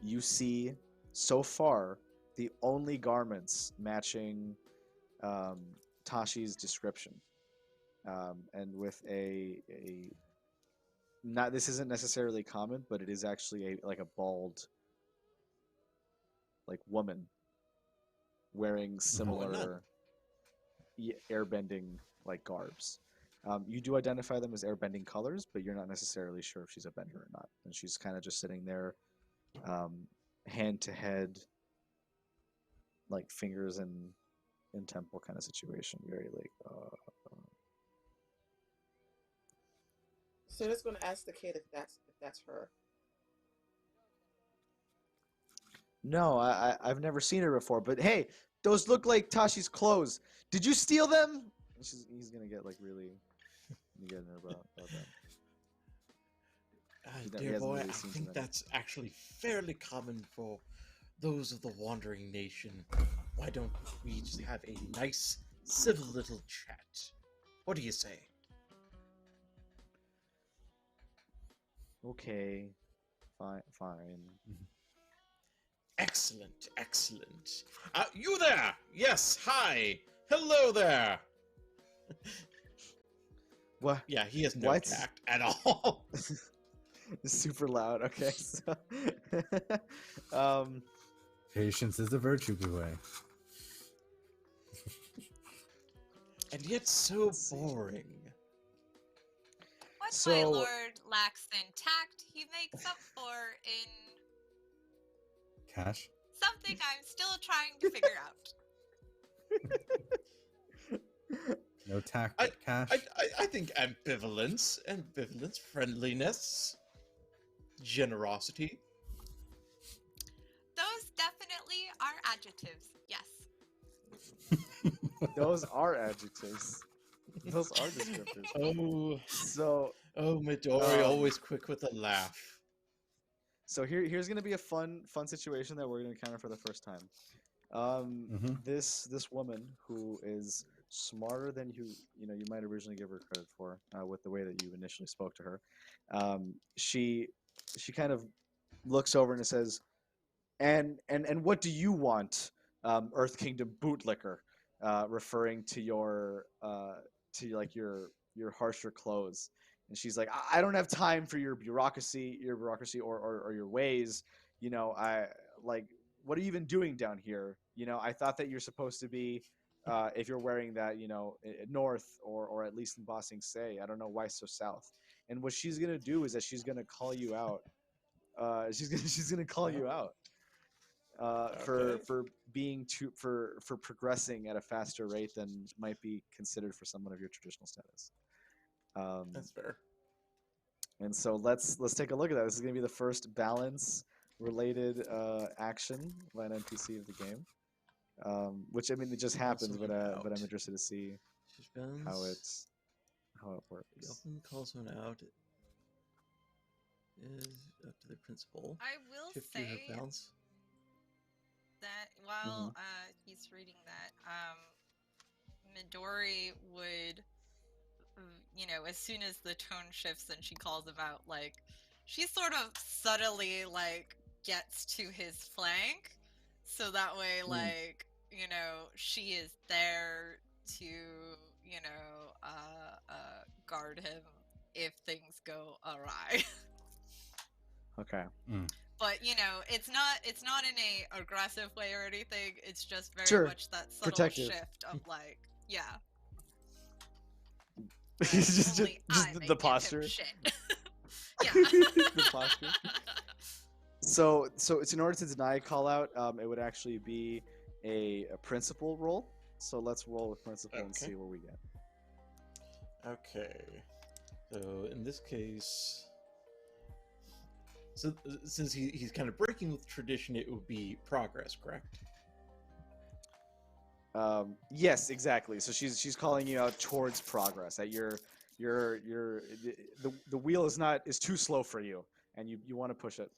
you see so far the only garments matching Tashi's description, and with a not, this isn't necessarily common, but it is actually like a bald like woman wearing similar airbending like garbs. You do identify them as airbending colors, but you're not necessarily sure if she's a bender or not. And she's kind of just sitting there, hand to head, like fingers in temple kind of situation. Very like. So just going to ask the kid if that's her. No, I've never seen her before. But hey, those look like Tashi's clothes. Did you steal them? He's gonna get like really get in about that. Dear boy, I think that's actually fairly common for those of the Wandering Nation. Why don't we just have a nice, civil little chat? What do you say? Okay, fine. Excellent, excellent. You there? Yes, hi. Hello there. What? Yeah, he has no tact at all. Super loud. Okay. So, Patience is a virtue, Buwei. And yet so boring. What my lord lacks in tact, he makes up for in Cash? something I'm still trying to figure out. No tact, but cash? I think ambivalence, friendliness, generosity. Those definitely are adjectives, yes. Those are adjectives. Those are descriptors. Oh, Midori, always quick with a laugh. So here's gonna be a fun situation that we're gonna encounter for the first time. This woman who is smarter than you might originally give her credit for, with the way that you initially spoke to her. She kind of looks over and says, and what do you want, Earth Kingdom bootlicker, referring to your harsher clothes. And she's like, I don't have time for your bureaucracy or your ways. I like, what are you even doing down here? I thought that you're supposed to be, if you're wearing that, north or at least in Ba Sing Se. I don't know why so south. And what she's gonna do is that she's gonna call you out. She's gonna call you out for being for progressing at a faster rate than might be considered for someone of your traditional status. That's fair. And so let's take a look at that. This is gonna be the first balance related action by an NPC of the game. Which I mean, it just happens, but I'm interested to see how it works. He often calls one out. Is up to the principal. I will say that while he's reading that, Midori would, as soon as the tone shifts and she calls him out, like, she sort of subtly, like, gets to his flank, so that way, like, she is there to, guard him if things go awry. Okay. But it's not in a aggressive way or anything. It's just very much that subtle protective shift of like, yeah. just the posture. Yeah. The posture. So it's in order to deny a call out, it would actually be a principal roll. So let's roll with principal and see what we get. Okay. So in this case, since he's kind of breaking with tradition, it would be progress, correct? Yes, exactly. So she's calling you out towards progress. That the wheel is too slow for you, and you want to push it.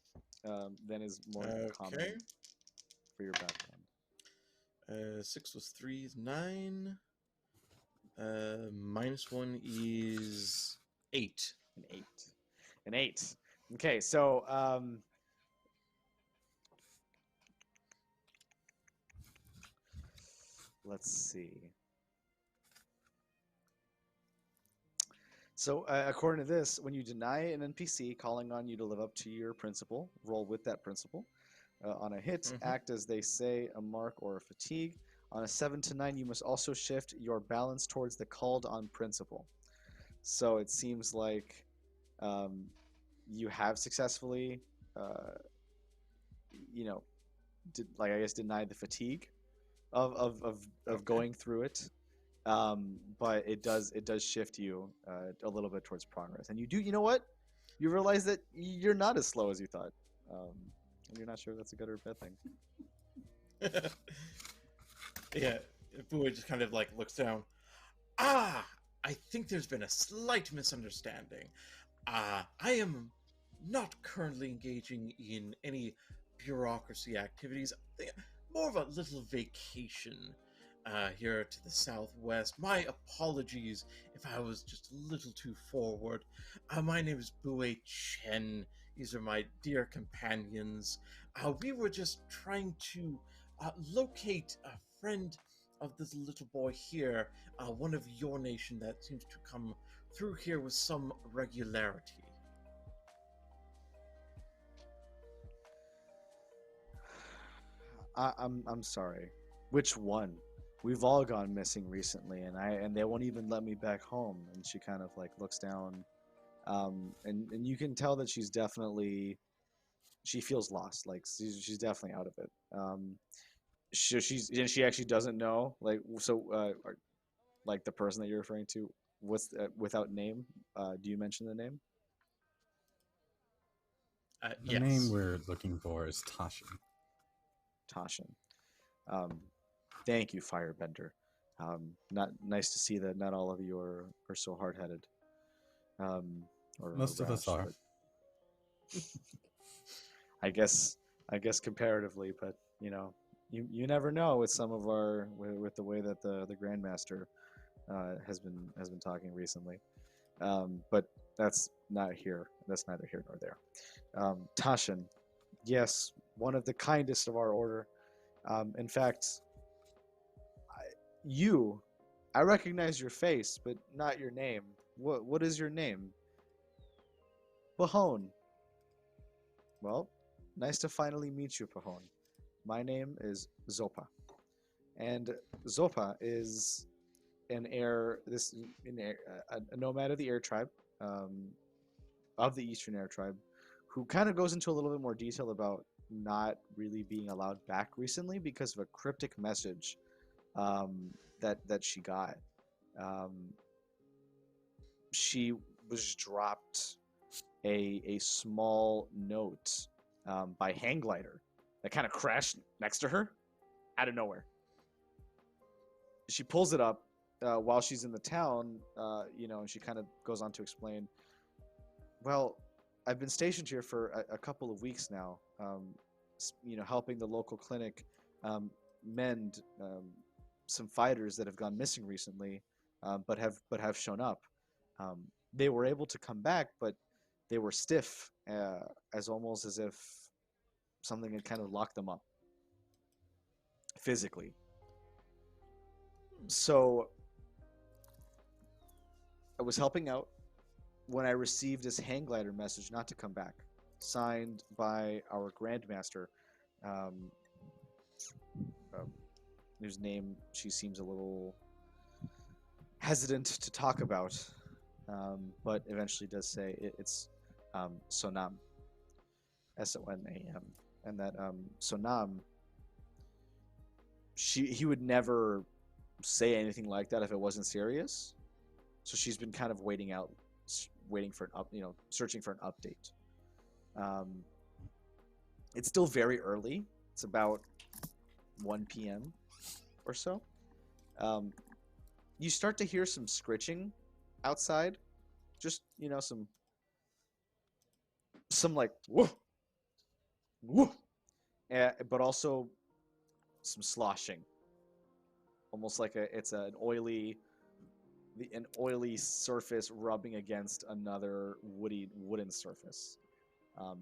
Then is more common for your background. 6 was 3 is 9. -1 is 8. An 8. An 8. Okay, so let's see. So, according to this, when you deny an NPC calling on you to live up to your principle, roll with that principle. On a hit, act as they say, a mark, or a fatigue. On a 7 to 9, you must also shift your balance towards the called on principle. So it seems like you have successfully, I guess, denied the fatigue of going through it. But it does shift you a little bit towards progress, and you know what? You realize that you're not as slow as you thought, and you're not sure if that's a good or a bad thing. Yeah, Buwei just kind of like looks down. I think there's been a slight misunderstanding. I am not currently engaging in any bureaucracy activities. More of a little vacation here to the southwest. My apologies if I was just a little too forward. My name is Buwei Chen. These are my dear companions. We were just trying to locate a friend of this little boy here, one of your nation that seems to come through here with some regularity. I'm sorry. Which one? We've all gone missing recently, and they won't even let me back home. And she kind of like looks down, and you can tell that she feels lost. Like she's definitely out of it. She actually doesn't know. Like like the person that you're referring to, without name? Do you mention the name? The Yes. name we're looking for is Tashin. Tashin. Thank you, Firebender. Not nice to see that not all of you are so hard-headed. Most of us are. I guess comparatively, but you never know with some of our with the way that the Grandmaster has been talking recently. But that's not here. That's neither here nor there. Tashin, yes, one of the kindest of our order. In fact, I recognize your face, but not your name. What is your name? Pahone. Well, nice to finally meet you, Pahone. My name is Zopa, and Zopa is a nomad of the Air Tribe, of the Eastern Air Tribe, who kind of goes into a little bit more detail about not really being allowed back recently because of a cryptic message that she got. She was dropped a small note by hang glider that kind of crashed next to her out of nowhere. She pulls it up while she's in the town, and she kind of goes on to explain, well, I've been stationed here for a couple of weeks now, helping the local clinic mend some fighters that have gone missing recently, but have shown up. They were able to come back, but they were stiff, almost as if something had kind of locked them up physically. So I was helping out when I received this hang glider message not to come back, signed by our Grandmaster, whose name she seems a little hesitant to talk about, but eventually does say it's Sonam, Sonam, and that Sonam, he would never say anything like that if it wasn't serious. So she's been kind of waiting for searching for an update. It's still very early. It's about 1 p.m. or so. You start to hear some scritching outside. Just, some like woof, woof, but also some sloshing almost like an oily surface rubbing against another wooden surface.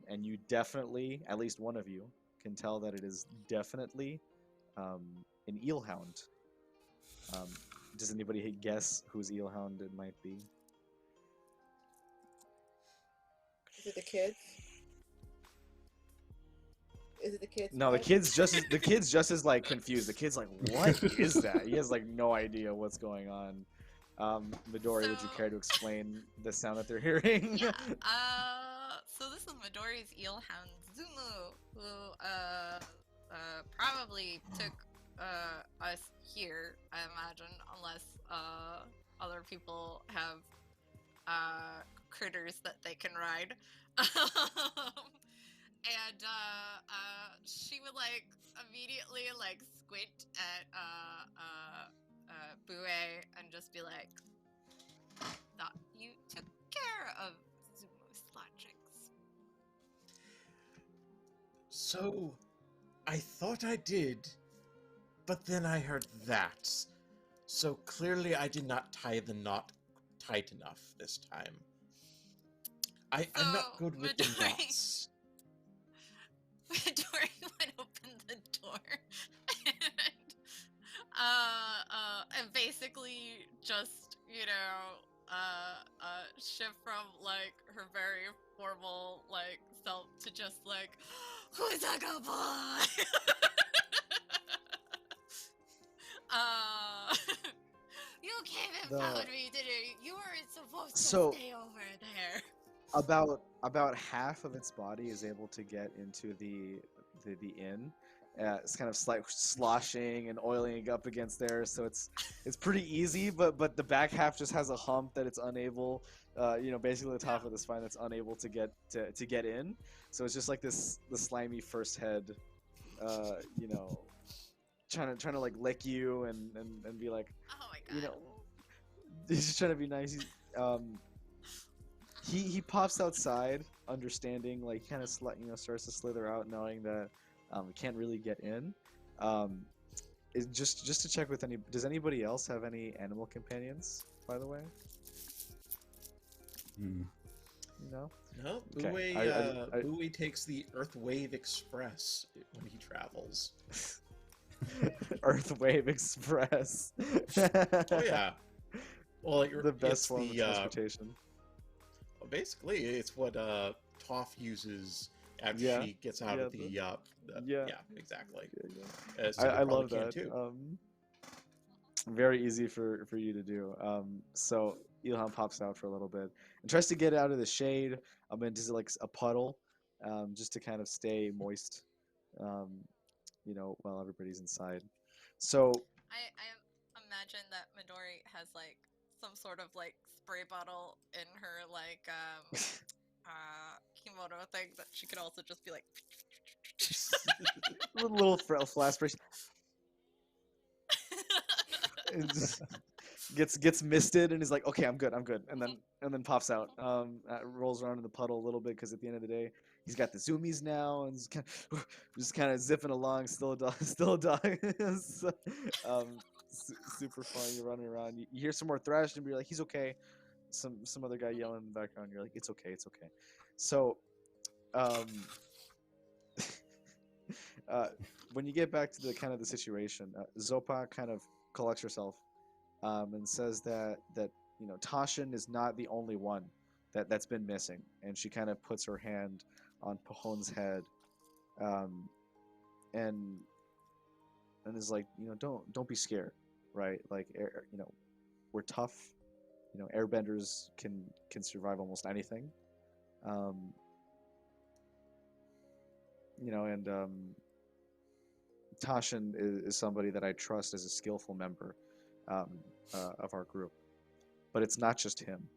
And you definitely, at least one of you, can tell that it is definitely an eelhound. Does anybody guess whose eelhound it might be? Is it the kids? Is it the kids? No, the kid's just as like confused. The kid's like, "What is that?" He has like no idea what's going on. Midori, would you care to explain the sound that they're hearing? Yeah. So this is Midori's eelhound Zumu, who probably took us here, I imagine, unless other people have critters that they can ride. And she would like immediately like squint at Buwei and just be like, "Thought you took care of Zumu's logics." So, I thought I did, but then I heard that. So clearly I did not tie the knot tight enough this time. I'm not good with the knots. Midori would open the door and basically just, shift from like her very formal like self to just like, "Who's a good boy?" You came and found me, didn't you? You weren't supposed to stay over there. About half of its body is able to get into the inn. It's kind of sloshing and oiling up against there, so it's pretty easy. But the back half just has a hump that it's unable, basically the top of the spine that's unable to get in. So it's just like the slimy first head, trying to like lick you and be like, oh my god, he's just trying to be nice. He pops outside, understanding, like, kind of starts to slither out, knowing that he can't really get in. Just to check with does anybody else have any animal companions, by the way? No. No, Okay. Buwei takes the Earthwave Express when he travels. Earthwave Express. Oh yeah. Well, like, the best form of transportation. Basically, it's what Toph uses after she gets out of the exactly. So I love that. Too. Very easy for you to do. So Ilhan pops out for a little bit and tries to get out of the shade into like a puddle, just to kind of stay moist, while everybody's inside. So I imagine that Midori has like some sort of like spray bottle in her like kimono thing that she could also just be like little flash spray. It just gets misted and he's like, "Okay, I'm good," and then pops out. Rolls around in the puddle a little bit because at the end of the day, he's got the zoomies now and he's just kind of zipping along, still a dog. So, super fun. You're running around. You hear some more thrashing, but you're like, "He's okay." Some other guy yelling in the background. You're like, "It's okay, it's okay." So, when you get back to the situation, Zopa kind of collects herself, and says that Tashin is not the only one that's been missing, and she kind of puts her hand on Pahon's head, and is like, don't be scared, right? Like, we're tough. Airbenders can survive almost anything. And Tashin is somebody that I trust as a skillful member of our group. But it's not just him.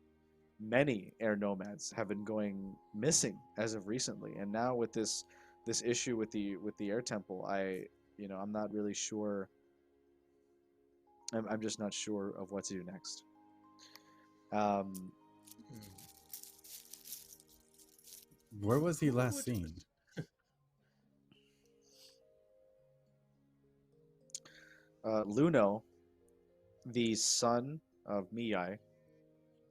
Many air nomads have been going missing as of recently, and now with this issue with the air temple, I'm not really sure. I'm just not sure of what to do next. Where was he last seen? Luno the son of Miyai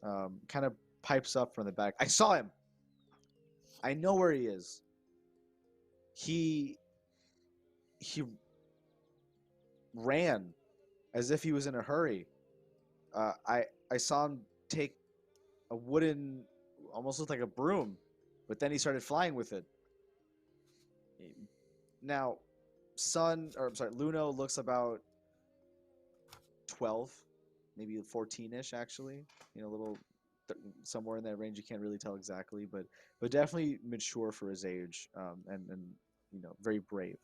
kind of pipes up from the back. I saw him. I know where he is. He ran as if he was in a hurry. I saw him take a wooden, almost looked like a broom, but then he started flying with it. Now, Luno looks about 12, maybe 14-ish actually. A little somewhere in that range. You can't really tell exactly, but definitely mature for his age, and very brave.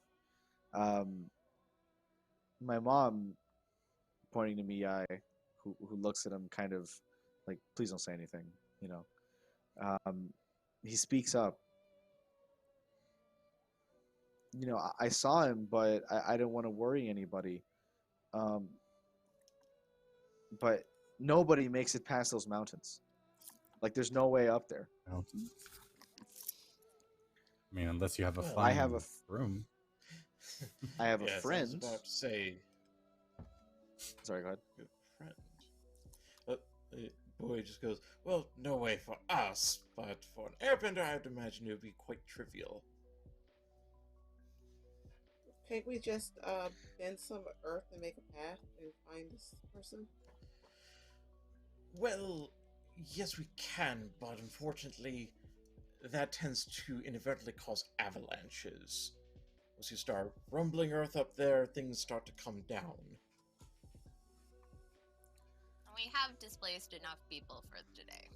My mom, pointing to Miyai, who looks at him kind of like, please don't say anything. He speaks up. I saw him, but I didn't want to worry anybody. But nobody makes it past those mountains. Like, there's no way up there. Mountains. I mean, unless you have a Well, flying broom. I have a Yes, I was friend. about to say, Sorry, go ahead. good friend. Buwei just goes, well, no way for us, but for an airbender, I'd imagine it would be quite trivial. Can't we just bend some earth and make a path and find this person? Well, yes, we can, but unfortunately, that tends to inadvertently cause avalanches. Once you start rumbling earth up there, things start to come down. We have displaced enough people for today.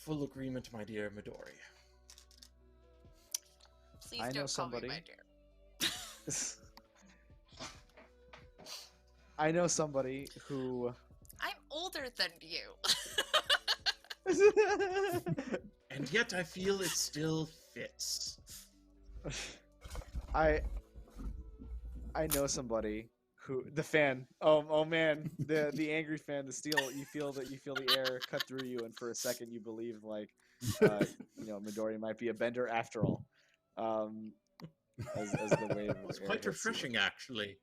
Full agreement, my dear Midori. Please I know don't call somebody. me my dear. I know somebody who. I'm older than you. And yet I feel it still fits. I know somebody who, the fan. Oh man, the angry fan, the steel. You feel the air cut through you, and for a second you believe like Midori might be a bender after all. As the wave. It's quite refreshing, actually.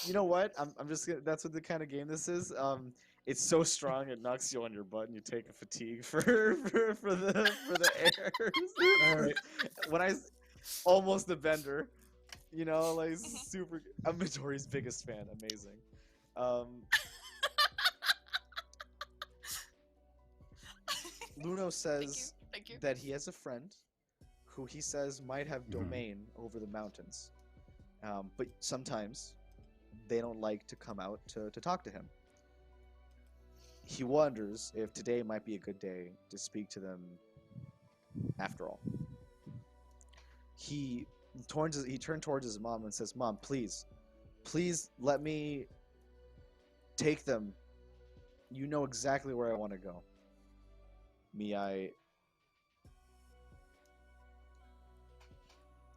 You know what? I'm just gonna. That's what the kind of game this is. It's so strong it knocks you on your butt, and you take a fatigue for the air. All right. When I almost the bender, like super. I'm Midori's biggest fan. Amazing. Luno says Thank you. that he has a friend who he says might have domain over the mountains, but sometimes they don't like to come out to talk to him. He wonders if today might be a good day to speak to them after all. He turned towards his mom and says, Mom, please let me take them. You know exactly where I want to go. Miyai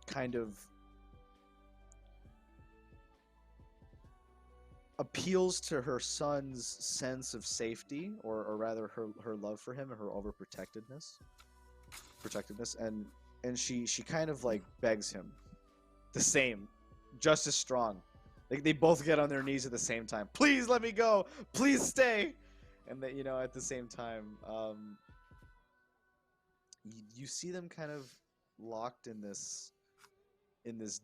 kind of appeals to her son's sense of safety, or rather her love for him and her overprotectiveness, and she kind of like begs him the same, just as strong. Like they both get on their knees at the same time. Please let me go. Please stay. And that at the same time, you see them kind of locked in this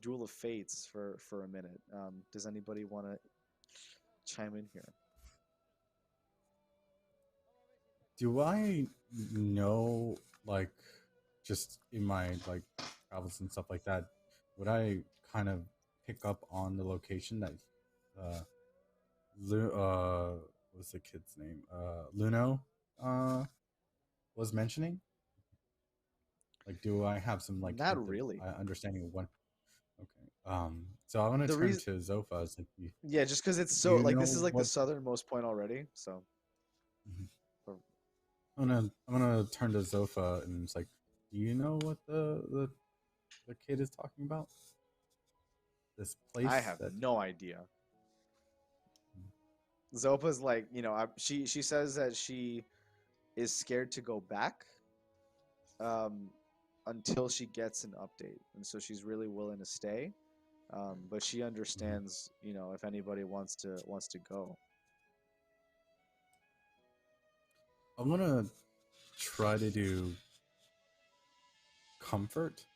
duel of fates for a minute. Does anybody want to chime in here? Do I know, like, just in my like travels and stuff like that, would I kind of pick up on the location that what's the kid's name? Luno was mentioning? Like, do I have some like Not really. understanding of what? Okay. So I want to turn to Zofa. Like, yeah, just because it's so like this is like the southernmost point already. So I'm gonna turn to Zofa and it's like, do you know what the kid is talking about? This place? I have no idea. Zopa's like, she says that she is scared to go back. until she gets an update, and so she's really willing to stay. But she understands, if anybody wants to go. I'm gonna try to do comfort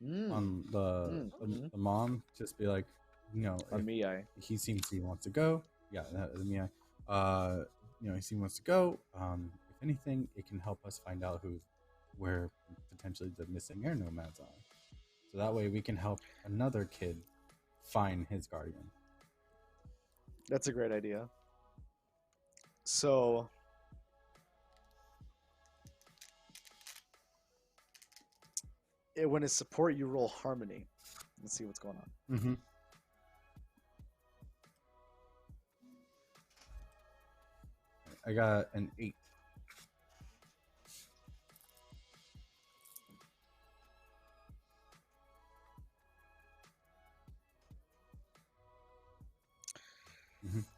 on the mom. Just be like, On if Miyai. he seems he wants to go. Yeah, Miyai. He seems he wants to go. If anything, it can help us find out where potentially the missing air nomads are. So that way we can help another kid find his guardian. That's a great idea. So when it's support, you roll harmony. Let's see what's going on. Mm-hmm. I got an 8.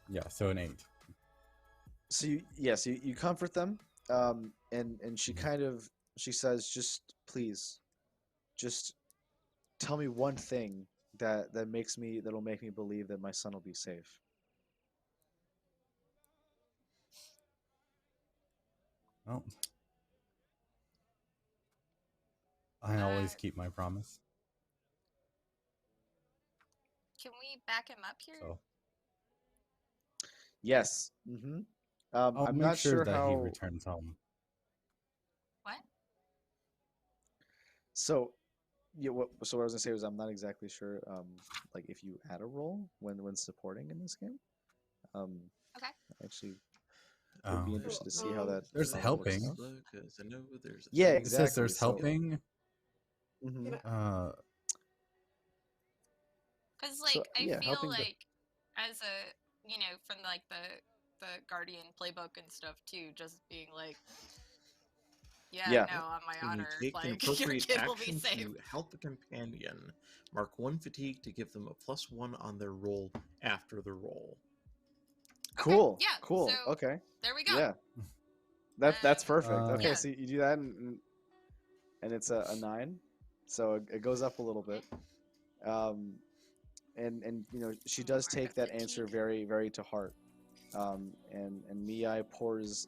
Yeah, so an 8. So you comfort them, and she says, just please, just tell me one thing that'll make me believe that my son will be safe. Well, I always keep my promise. Can we back him up here? So yes. Mm-hmm. I'll I'm make not sure sure that how he returns home. What? So what I was gonna say was I'm not exactly sure like if you add a role when supporting in this game. Okay. Actually, would be interested to see how that. There's how that helping. works out. Because I know there's Yeah, It says exactly. there's helping. Mhm. Because So, I yeah, feel helping the- like as a from like the Guardian playbook and stuff too, just being like, Yeah. no, on my When honor, you take an like your appropriate kid will be action safe. to help a companion, mark 1 fatigue to give them a +1 on their roll after the roll. Cool. Yeah. Cool. So Okay. there we go. Yeah. That's perfect. Okay, Yeah. so you do that, and it's a 9, so it goes up a little bit. And she does take that answer very, very to heart. And Miyai pours.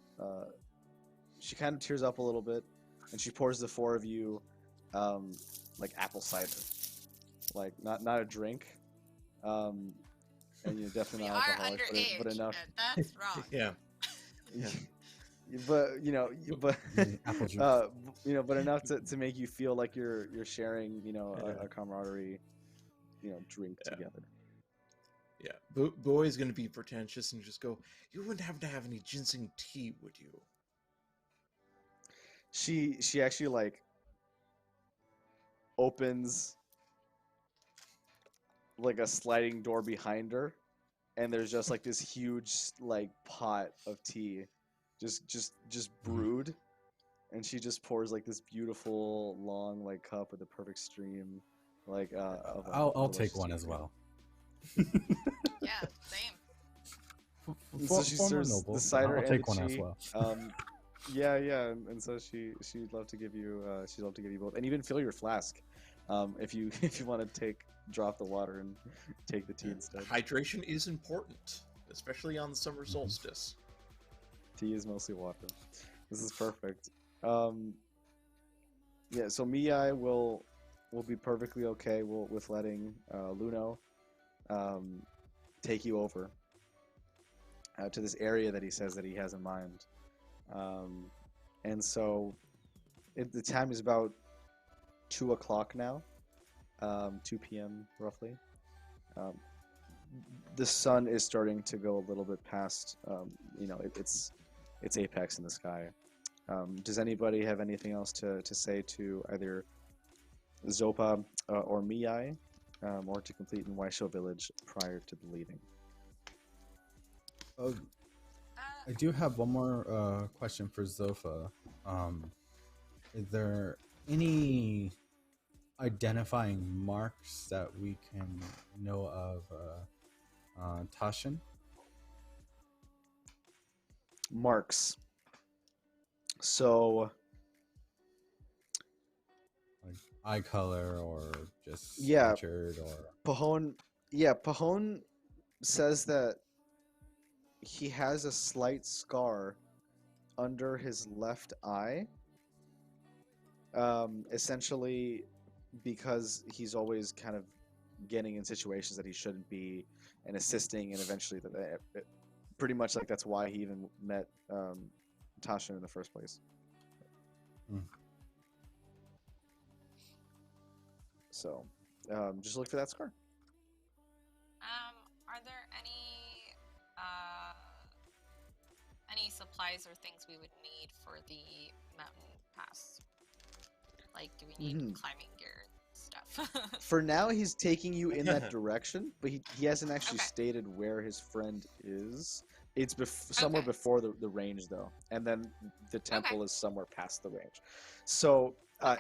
She kind of tears up a little bit, and she pours the 4 of you, like apple cider, like not a drink, and definitely We not are alcoholic, underage, but enough. and that's wrong. Yeah. But Apple juice. but enough to make you feel like you're sharing a camaraderie drink together. Yeah. Buwei's going to be pretentious and just go, you wouldn't happen to have any ginseng tea, would you? She actually like opens like a sliding door behind her, and there's just like this huge like pot of tea just brewed, and she just pours like this beautiful long like cup with a perfect stream like of I'll take delicious one tea as for you. well. Yeah, same. And so she Former serves noble, the cider I'll and take the one as tea. well. Yeah, and so she'd love to give you both, and even fill your flask, if you want to drop the water and take the tea instead. Hydration is important, especially on the summer solstice. Tea is mostly water. This is perfect. Yeah, so Miyai will be perfectly okay with letting Luno take you over to this area that he says that he has in mind. And so the time is about 2 o'clock now, 2 p.m. roughly. The sun is starting to go a little bit past, its apex in the sky. Does anybody have anything else to say to either Zopa or Miyai, or to complete in Waisho Village prior to the leaving? I do have one more question for Zofa. Is there any identifying marks that we can know of Tashin? Marks. So like eye color or just Yeah. featured or Pahon says that he has a slight scar under his left eye. Essentially because he's always kind of getting in situations that he shouldn't be and assisting, and eventually pretty much like that's why he even met Tasha in the first place. Mm. So just look for that scar. Are there any supplies or things we would need for the mountain pass? Like, do we need climbing gear stuff? For now, he's taking you in that direction, but he hasn't actually Okay. stated where his friend is. It's somewhere before the range, though, and then the temple is somewhere past the range. So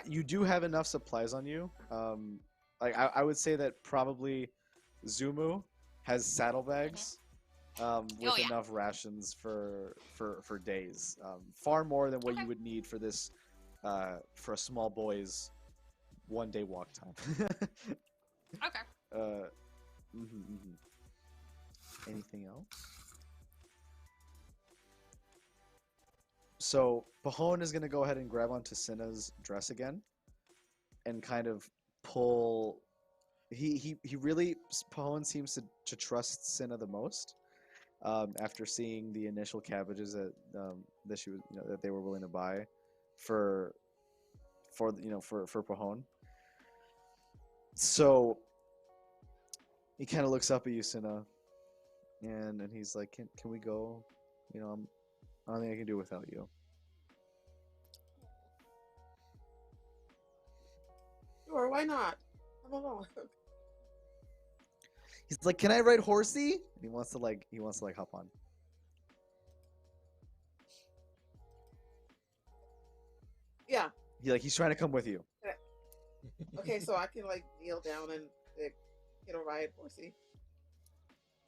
you do have enough supplies on you. Like I would say that probably Zumu has saddlebags with enough rations for days, far more than what you would need for this for a small boy's 1 day walk time. Okay. Anything else? So Pahon is gonna go ahead and grab onto Cinna's dress again, and kind of pull. He really Pahon seems to trust Cynna the most. After seeing the initial cabbages that she was, that they were willing to buy for Pahon. So he kind of looks up at you, Cynna, and he's like, "Can we go? I don't think I can do it without you." Sure, why not? Come along. He's like, "Can I ride horsey?" And he wants to hop on. Yeah. He's trying to come with you. Okay, so I can like kneel down and ride horsey.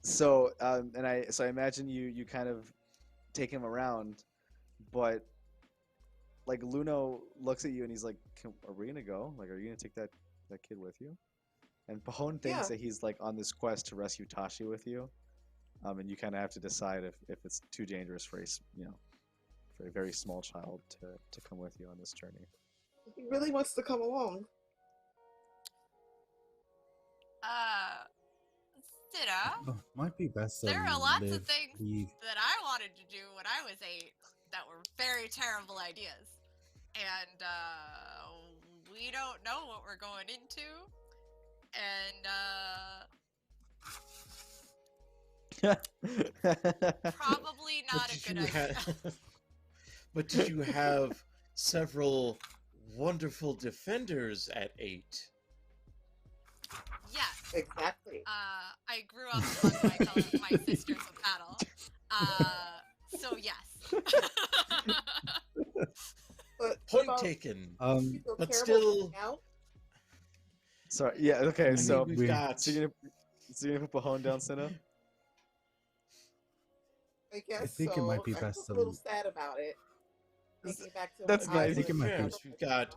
So I imagine you kind of take him around, but like Luno looks at you and he's like, "Are we gonna go? Like, are you gonna take that kid with you?" And Pahon thinks that he's like on this quest to rescue Tashi with you, and you kind of have to decide if it's too dangerous for a very small child to come with you on this journey. He really wants to come along. Cynna, might be best. There are lots of things leave. that I wanted to do when I was 8 that were very terrible ideas, and we don't know what we're going into, and probably not a good idea. But did you have several wonderful defenders at 8? Yes. Exactly. I grew up among my sisters of battle. So yes. Point taken. But still. Sorry. Yeah. Okay. So we've got. So you're gonna put Pahon down, Cynna? I guess I think so. it might be best I'm a little sad about it. Back to That's nice. I think it might be. We've got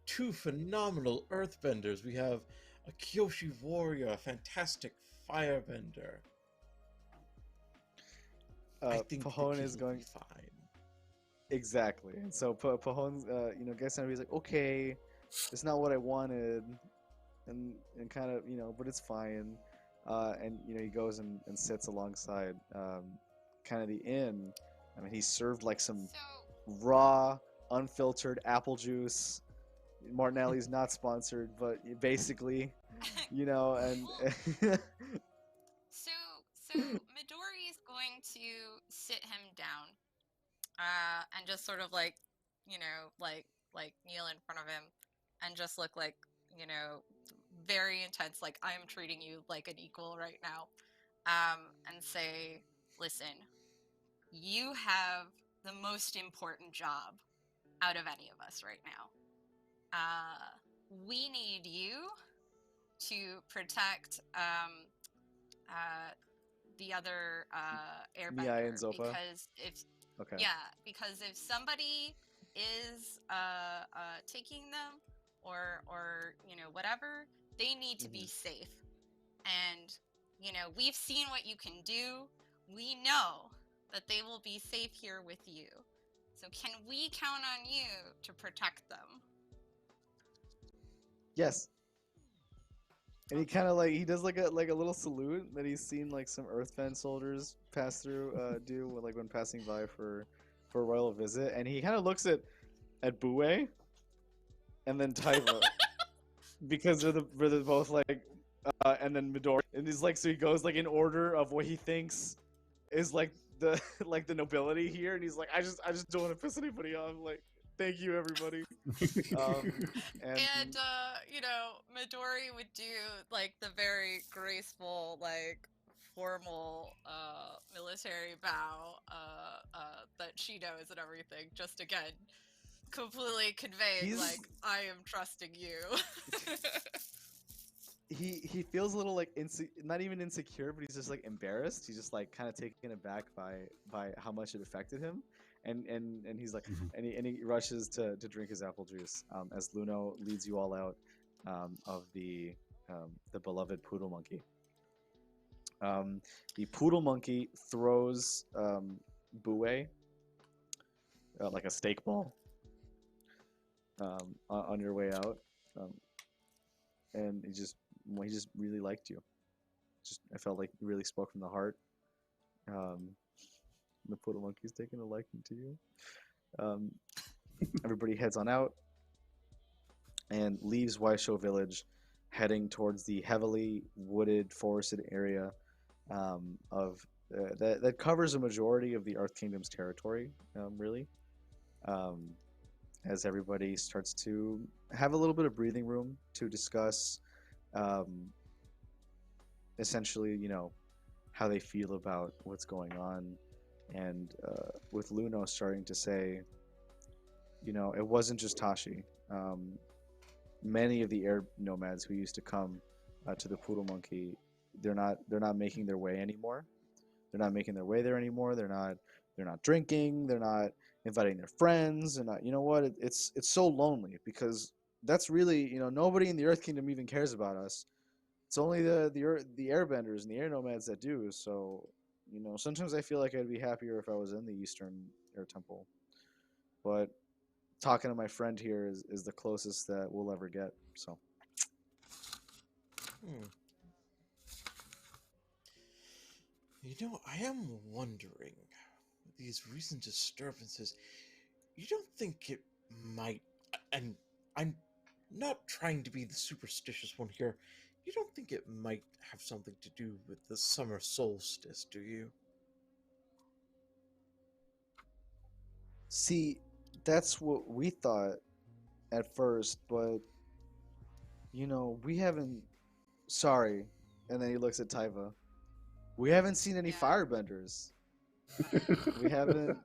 2 phenomenal earthbenders. We have a Kyoshi warrior, a fantastic firebender. I think Pahon is going fine. Exactly. And so Pahon's gets down. He's like, "Okay, it's not what I wanted," and kind of but it's fine. And he goes and sits alongside kind of the inn. I mean, he's served like some raw, unfiltered apple juice. Martinelli's not sponsored, but basically, and So Midori is going to sit him down, and just sort of like kneel in front of him, and just look like very intense, like I am treating you like an equal right now, and say, "Listen, you have the most important job out of any of us right now. We need you to protect the other airbender, because if somebody is taking them, or whatever, they need to be safe. And we've seen what you can do. We know that they will be safe here with you. So can we count on you to protect them? Yes. And he kind of he does like a little salute that he's seen like some Earthfen soldiers pass through do when passing by for a royal visit, and he kind of looks at Buwei and then Tyva because they're both and then Midori, and he's so he goes in order of what he thinks is the the nobility here, and he's I just don't want to piss anybody off. Thank you, everybody. And Midori would do the very graceful, formal military bow that she knows and everything. Just again, completely conveying I am trusting you. He feels a little not even insecure, but he's just embarrassed. He's just kind of taken aback by how much it affected him, and he's and he rushes to drink his apple juice as Luno leads you all out of the beloved poodle monkey. The poodle monkey throws Buwei like a steak ball on your way out, and he just really liked you. I felt like he really spoke from the heart. The poodle monkey's taking a liking to you. Everybody heads on out and leaves Waisho Village, heading towards the heavily wooded, forested area of that covers a majority of the Earth Kingdom's territory, really. As everybody starts to have a little bit of breathing room to discuss essentially, how they feel about what's going on. And with Luno starting to say, it wasn't just Tashi. Many of the air nomads who used to come to the poodle monkey, they're not making their way anymore. They're not making their way there anymore. They're not drinking. They're not inviting their friends. They're not. You know what? It's so lonely because that's really nobody in the Earth Kingdom even cares about us. It's only the airbenders and the air nomads that do. So sometimes I feel like I'd be happier if I was in the Eastern Air Temple. But talking to my friend here is the closest that we'll ever get. So. I am wondering, these recent disturbances, you don't think it might, and I'm not trying to be the superstitious one here, you don't think it might have something to do with the summer solstice, do you? See, that's what we thought at first, but we haven't. Sorry, and then he looks at Tyva. We haven't seen any firebenders. We haven't.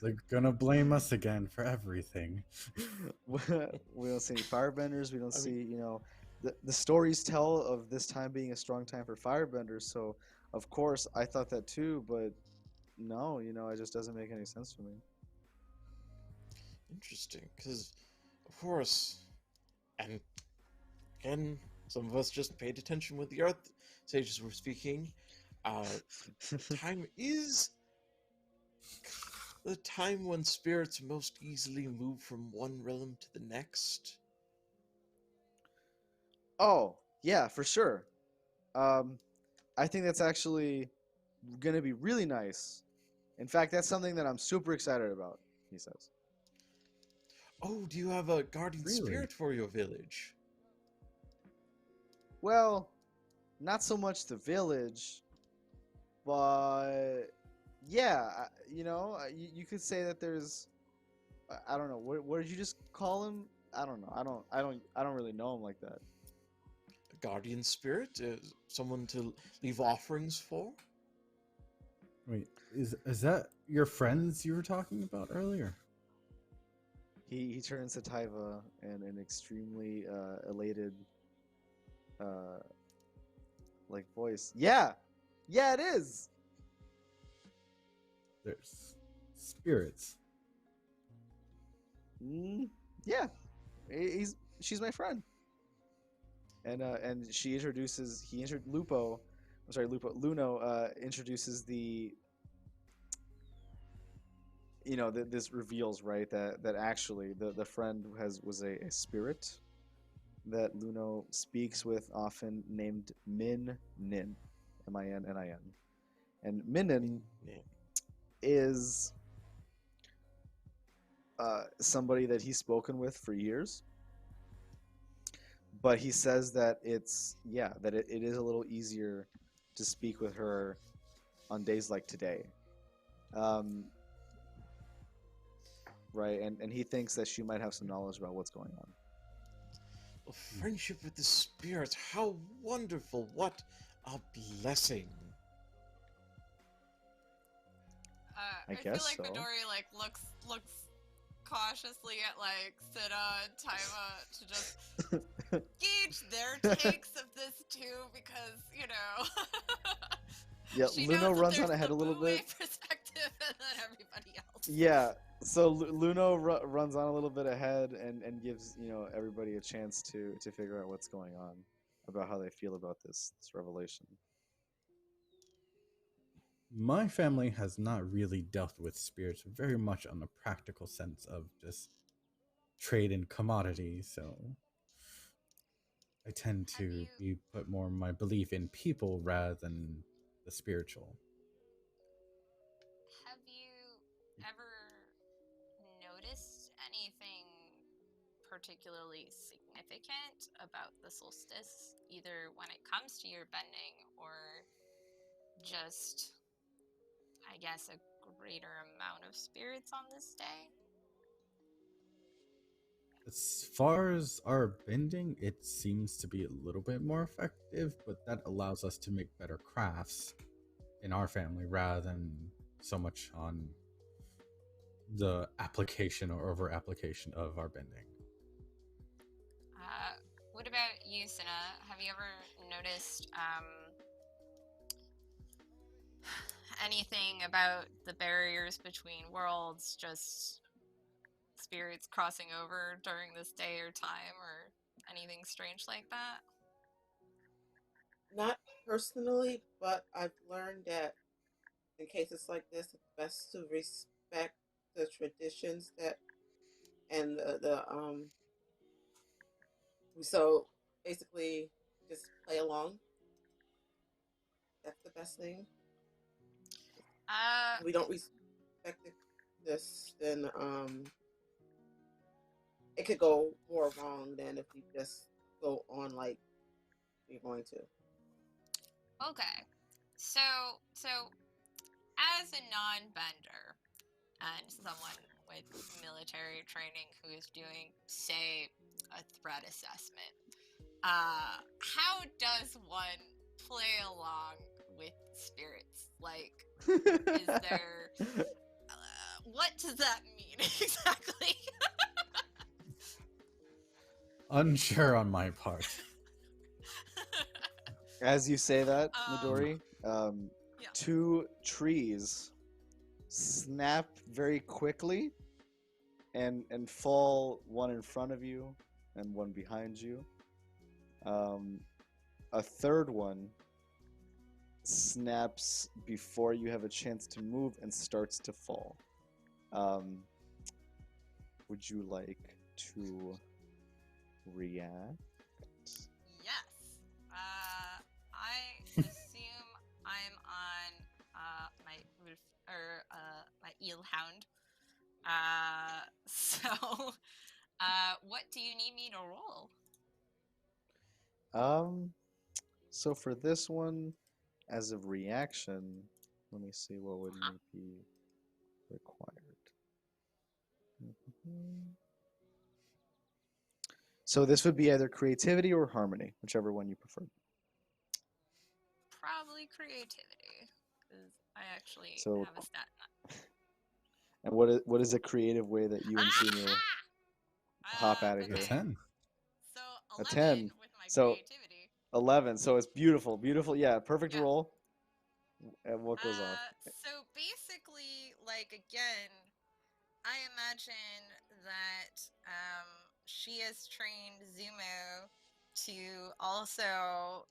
They're gonna blame us again for everything. We don't see any firebenders. We don't see, the stories tell of this time being a strong time for firebenders. So, of course, I thought that too. But no, it just doesn't make any sense for me. Interesting, because, of course, and again, some of us just paid attention when the Earth sages were speaking. Time is the time when spirits most easily move from one realm to the next. Oh, yeah, for sure. I think that's actually going to be really nice. In fact, that's something that I'm super excited about, he says. Oh, do you have a guardian spirit for your village? Well, not so much the village, but yeah, you could say that there's, I don't know, what did you just call him? I don't know. I don't really know him like that. A guardian spirit, someone to leave offerings for. Wait, is that your friends you were talking about earlier? He turns to Tyva and an extremely elated voice. Yeah, it is. There's spirits. Yeah, he's she's my friend. And she introduces Lupo, I'm sorry, Luno introduces this reveals, right, that actually the friend was a spirit that Luno speaks with often, named Min Nin, Minnin. And Minnin is somebody that he's spoken with for years, but he says that it is a little easier to speak with her on days like today. Right, and he thinks that she might have some knowledge about what's going on. A friendship with the spirits, how wonderful! What a blessing! I feel guess like so. Midori like looks cautiously at like Cynna and Tyva to just gauge their takes of this too, because Yeah, she Luno knows that runs on there's ahead the a little Buwei bit. perspective and then everybody else. Yeah, so Luno runs on a little bit ahead and gives everybody a chance to figure out what's going on, about how they feel about this revelation. My family has not really dealt with spirits very much on the practical sense of just trade and commodities, so I tend to put more of my belief in people rather than the spiritual. Have you ever noticed anything particularly significant about the solstice, either when it comes to your bending or just, I guess, a greater amount of spirits on this day? As far as our bending, it seems to be a little bit more effective, but that allows us to make better crafts in our family rather than so much on the application or over application of our bending. What about you, Cynna? Have you ever noticed anything about the barriers between worlds, just spirits crossing over during this day or time, or anything strange like that? Not personally, but I've learned that in cases like this, it's best to respect the traditions that and the. So basically, just play along. That's the best thing. If we don't respect this, then it could go more wrong than if we just go on like we're going to. Okay. So as a non-bender and someone with military training who is doing, say, a threat assessment, how does one play along with spirits? Like, is there... what does that mean exactly? Unsure on my part. As you say that, Midori, two trees snap very quickly and fall, one in front of you and one behind you. A third one snaps before you have a chance to move and starts to fall. Would you like to react? Yes. I assume I'm on my roof, or my eel hound. So what do you need me to roll? So for this one, as a reaction, let me see what would be required. So this would be either creativity or harmony, whichever one you prefer. Probably creativity, because I actually have a stat nut. And what is a creative way that you and Cynna will hop out of here? A 10. So 11 A 10. with my So creativity. 11. So it's beautiful. Beautiful. Yeah, perfect roll. And what goes off? So basically, like, again, I imagine that she has trained Zumo to also,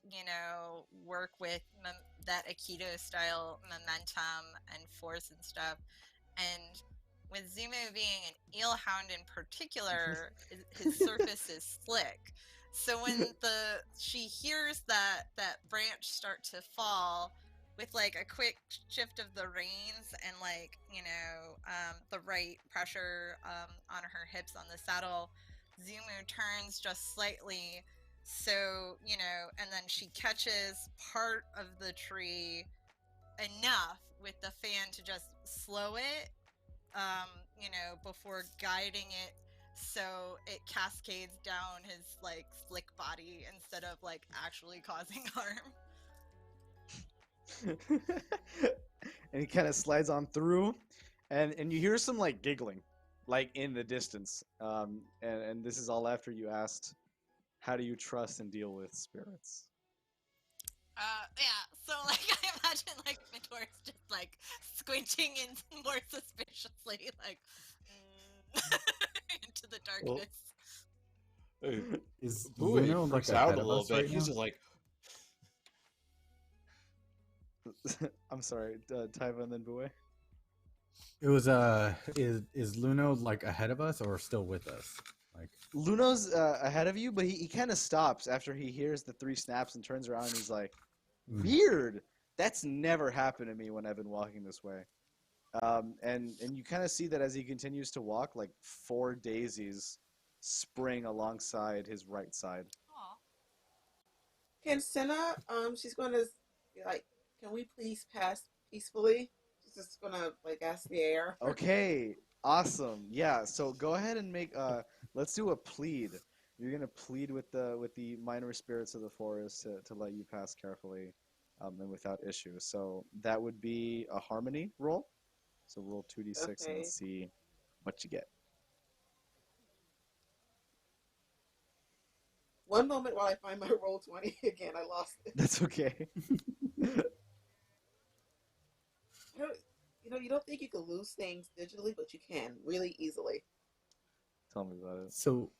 work with that Aikido style momentum and force and stuff. And with Zumo being an eelhound in particular, his surface is slick. So when she hears that branch start to fall, with like a quick shift of the reins and the right pressure on her hips on the saddle, Zumo turns just slightly. So, and then she catches part of the tree enough with the fan to just slow it, before guiding it so it cascades down his like slick body instead of like actually causing harm. And he kind of slides on through, and you hear some like giggling, like in the distance. And this is all after you asked, how do you trust and deal with spirits? Yeah, so like I imagine like Midori's just like squinting in more suspiciously, like into the darkness. Is Buwei Luno like freaks out ahead a of little us bit. right He's now? just like, I'm sorry, Tyva and then Buwei. It was is Luno like ahead of us or still with us? Like Luno's ahead of you, but he kind of stops after he hears the 3 snaps and turns around and he's like, weird. That's never happened to me when I've been walking this way. And you kind of see that as he continues to walk, like 4 daisies spring alongside his right side. Aw. Can Cynna, she's gonna be like, can we please pass peacefully? She's just gonna like ask the air. Okay, awesome. Yeah, so go ahead and make let's do a plead. You're gonna plead with the minor spirits of the forest to let you pass carefully, and without issue. So that would be a harmony roll. So roll 2d6 and Okay. let's see what you get. One moment while I find my roll 20 again. I lost it. That's okay. You don't think you could lose things digitally, but you can really easily. Tell me about it. so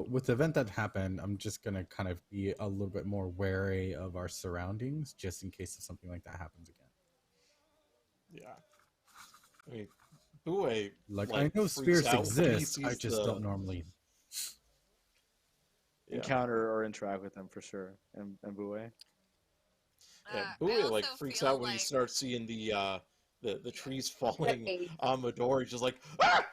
with the event that happened, I'm just gonna kind of be a little bit more wary of our surroundings, just in case if something like that happens again. yeah. I mean, Buwei Like I know freaks spirits out when he exist, I sees just don't normally. Yeah. Encounter or interact with them for sure. And Buwei? Yeah, I Buwei like also freaks feel out when he like- starts seeing the trees falling Hey. on Midori, just like ah!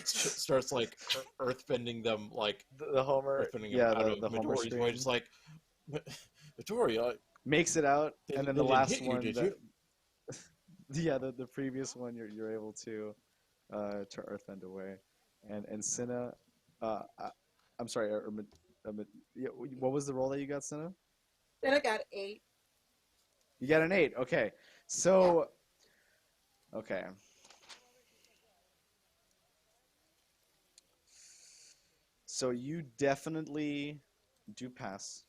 Starts like earth bending them, like The Homer, earth bending yeah, them out the of Homer Midori's way, scream. just like Midori, Makes it out, They- and then they the didn't last hit you, one, did you? yeah, the previous one, you're able to earthbend away, and Cynna, I'm sorry, yeah, what was the roll that you got, Cynna? Then I got 8. You got an 8. Okay, so okay. So you definitely do pass.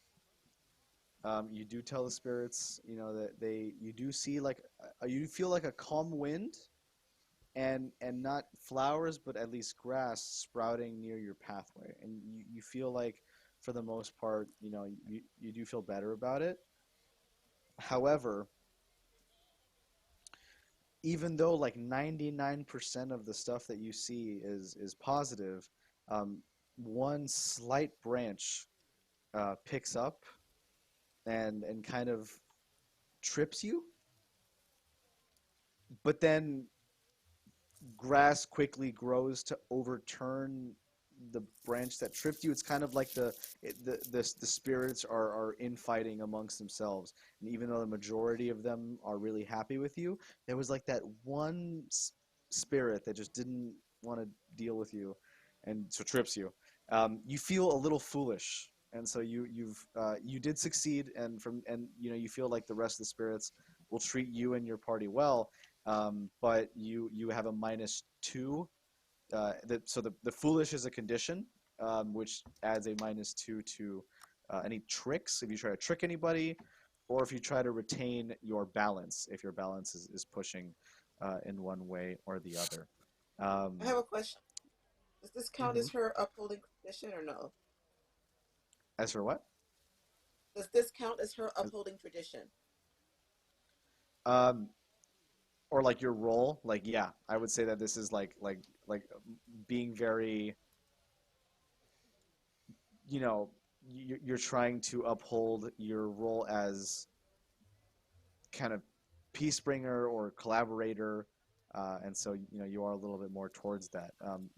You do tell the spirits, that you do see like you feel like a calm wind, and not flowers, but at least grass sprouting near your pathway, and you feel like, for the most part, you do feel better about it. However, even though like 99% of the stuff that you see is positive, one slight branch picks up and kind of trips you, but then grass quickly grows to overturn the branch that tripped you. It's kind of like the spirits are infighting amongst themselves, and even though the majority of them are really happy with you, there was like that one spirit that just didn't want to deal with you, and so trips you. You feel a little foolish, and so you did succeed, and you feel like the rest of the spirits will treat you and your party well, but you have a -2. So the foolish is a condition, which adds a -2 to any tricks if you try to trick anybody, or if you try to retain your balance, if your balance is pushing in one way or the other. I have a question. Does this count as her upholding tradition or no? As for what? Does this count as her upholding tradition? Or like your role? Like, yeah, I would say that this is like being very, you know, you're trying to uphold your role as kind of peace bringer or collaborator, and so you are a little bit more towards that.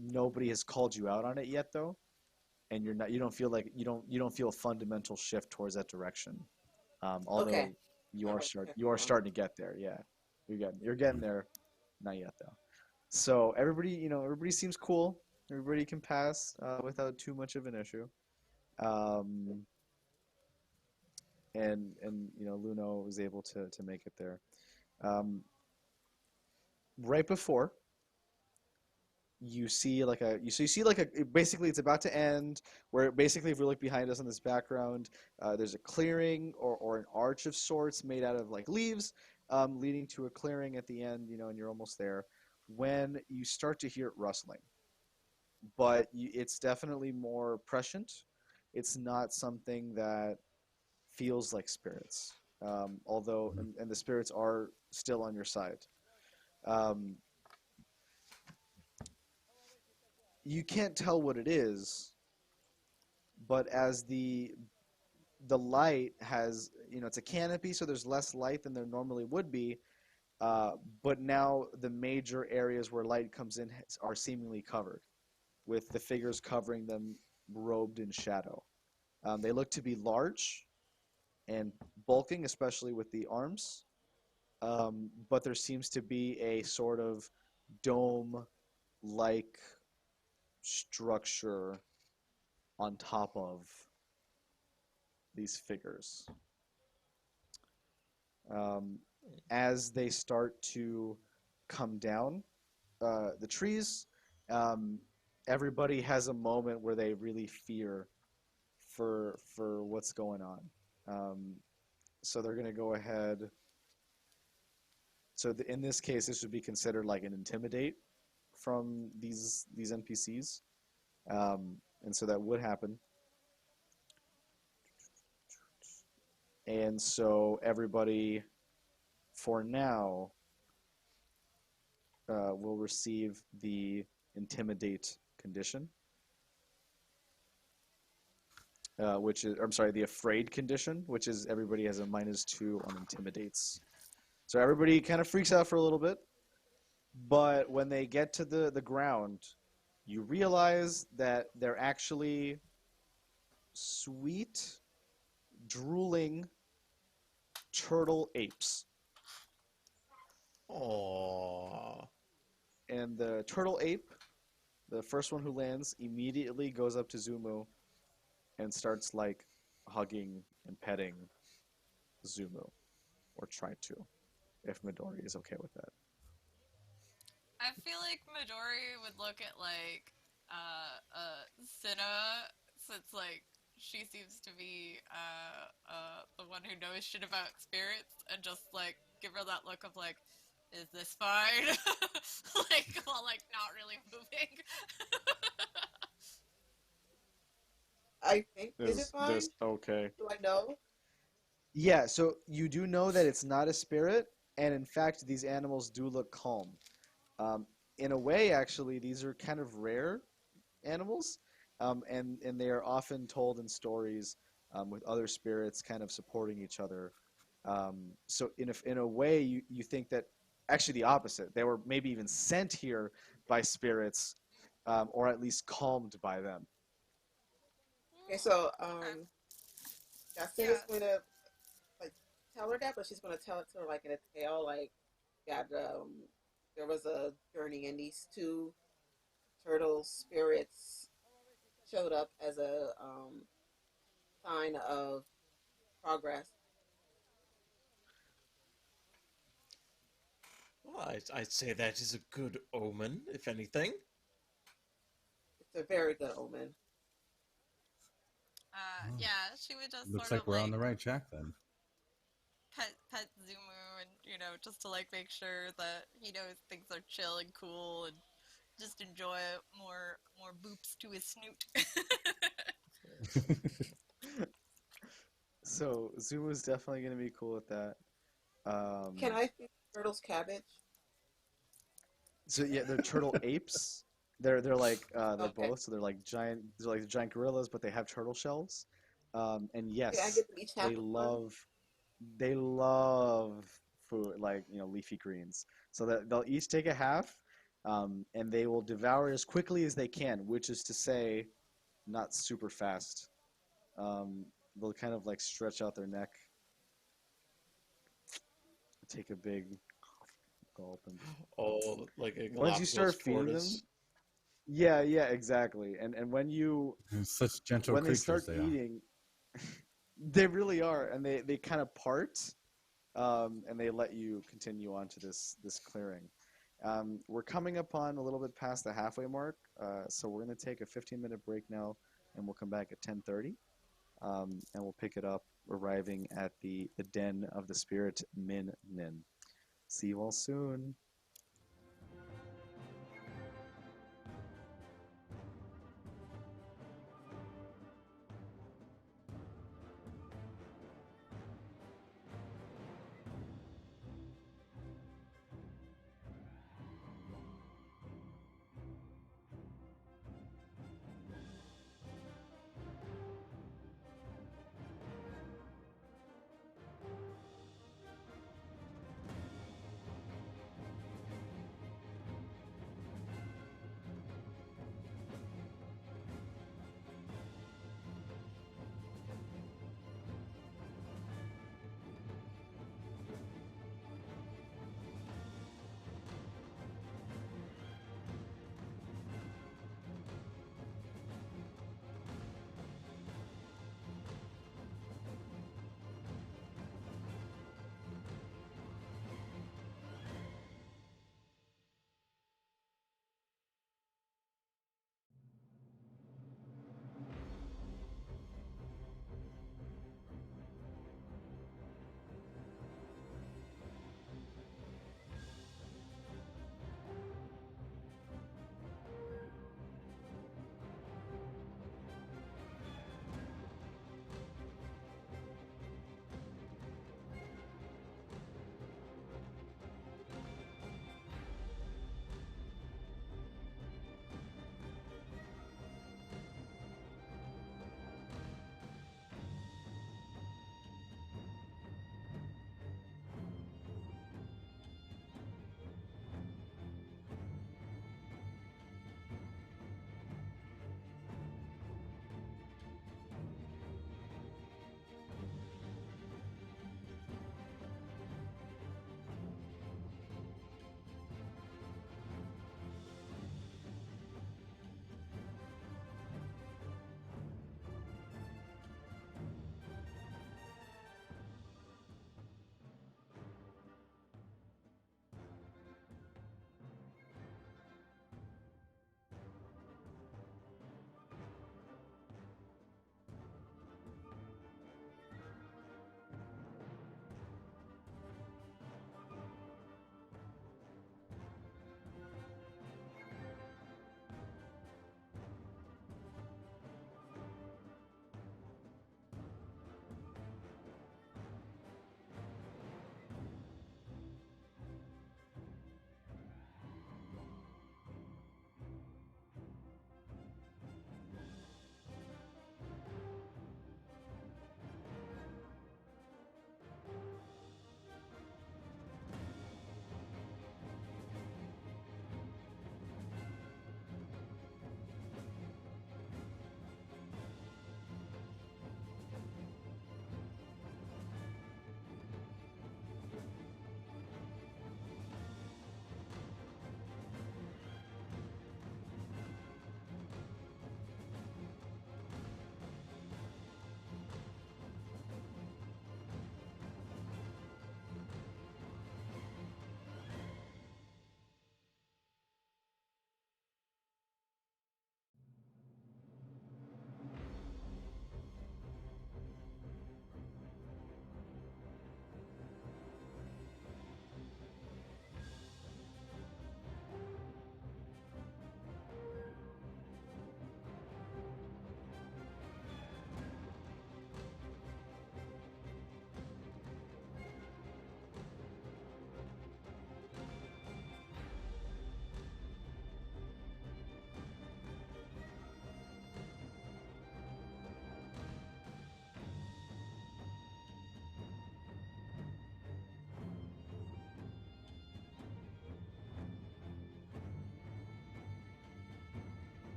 Nobody has called you out on it yet, though, and you don't feel like you don't feel a fundamental shift towards that direction. Although Okay. you are starting to get there. Yeah, you're getting there. Not yet though. So everybody seems cool. Everybody can pass without too much of an issue. Um, and Luno was able to make it there. Right before you see basically it's about to end, where basically if we look behind us in this background, there's a clearing or an arch of sorts made out of like leaves, leading to a clearing at the end, and you're almost there when you start to hear it rustling. But it's definitely more prescient. It's not something that feels like spirits, although and the spirits are still on your side. Um, you can't tell what it is, but as the light has, it's a canopy, so there's less light than there normally would be. But now the major areas where light comes in are seemingly covered, with the figures covering them, robed in shadow. They look to be large and bulking, especially with the arms. But there seems to be a sort of dome-like structure on top of these figures. As they start to come down the trees, everybody has a moment where they really fear for what's going on. So they're going to go ahead. So in this case, this would be considered like an intimidate from these NPCs. And so that would happen. And so everybody, for now, will receive the intimidate condition. The afraid condition, which is everybody has a -2 on intimidates. So everybody kind of freaks out for a little bit. But when they get to the ground, you realize that they're actually sweet, drooling turtle apes. Aww. And the turtle ape, the first one who lands, immediately goes up to Zumu and starts like hugging and petting Zumu, or try to, if Midori is okay with that. I feel like Midori would look at like Cynna, since like she seems to be the one who knows shit about spirits, and just like give her that look of like, is this fine? Like while like not really moving. I think is it fine? Okay. Do I know? Yeah, so you do know that it's not a spirit, and in fact, these animals do look calm. In a way, actually, these are kind of rare animals, and they are often told in stories with other spirits kind of supporting each other. So in a way, you think that actually the opposite. They were maybe even sent here by spirits, or at least calmed by them. Okay, so Yacena's going to like tell her that, but she's going to tell it to her like in a tale, like that there was a journey and these two turtle spirits showed up as a sign of progress. Well, I'd say that is a good omen, if anything. It's a very good omen. Yeah, she would just Looks sort like of we're like on the right track then. pet Zumu, and just to like make sure that he knows things are chill and cool, and just enjoy more boops to his snoot. So Zumu's definitely gonna be cool with that. Can I feed turtles cabbage? So yeah, they're turtle apes. They're like they're Okay. both. So they're like giant gorillas, but they have turtle shells. And Okay, I yes, get to each half they of one. love food like leafy greens. So that they'll each take a half, and they will devour it as quickly as they can, which is to say, not super fast. Um, they'll kind of like stretch out their neck, take a big gulp, and Oh, like a once you Galapagos start feeding them, tortoise. yeah, exactly. And Such gentle when they creatures start they are. eating, they really are, and they kind of part, and they let you continue on to this clearing. We're coming up on a little bit past the halfway mark, so we're going to take a 15-minute break now, and we'll come back at 10:30, and we'll pick it up, arriving at the den of the spirit Min Nin. See you all soon.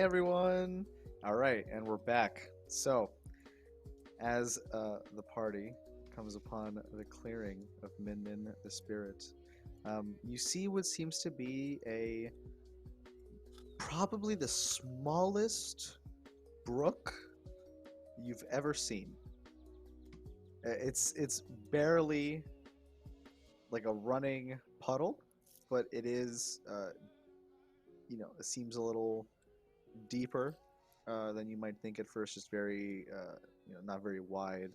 everyone. All right, and we're back. So, as the party comes upon the clearing of Min the spirit, you see what seems to be probably the smallest brook you've ever seen. It's barely like a running puddle, but it is it seems a little deeper than you might think at first. Just very not very wide,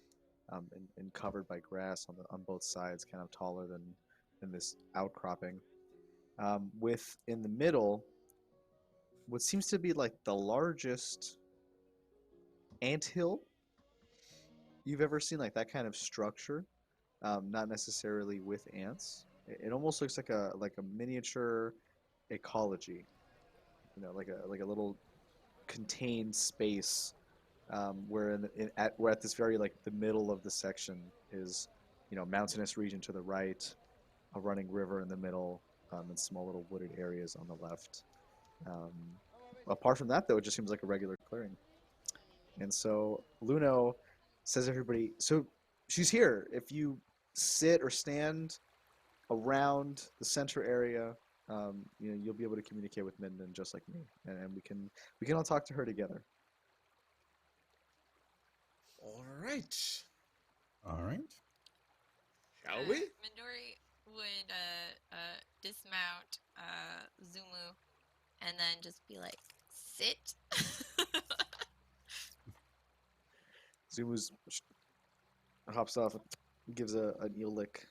and covered by grass on both sides, kind of taller than this outcropping. With in the middle, what seems to be like the largest anthill you've ever seen, like that kind of structure. Not necessarily with ants. It almost looks like a miniature ecology. Like a little contained space, where we're at this very like the middle of the section is mountainous region to the right, a running river in the middle, and small little wooded areas on the left. Um, Apart from that, though, it just seems like a regular clearing. And so Luno says, everybody, so she's here. If you sit or stand around the center area, you'll be able to communicate with Minden just like me, and we can all talk to her together. All right. All right. Shall we? Midori would dismount Zumu and then just be like, sit. Zumu's hops off and gives an eel lick,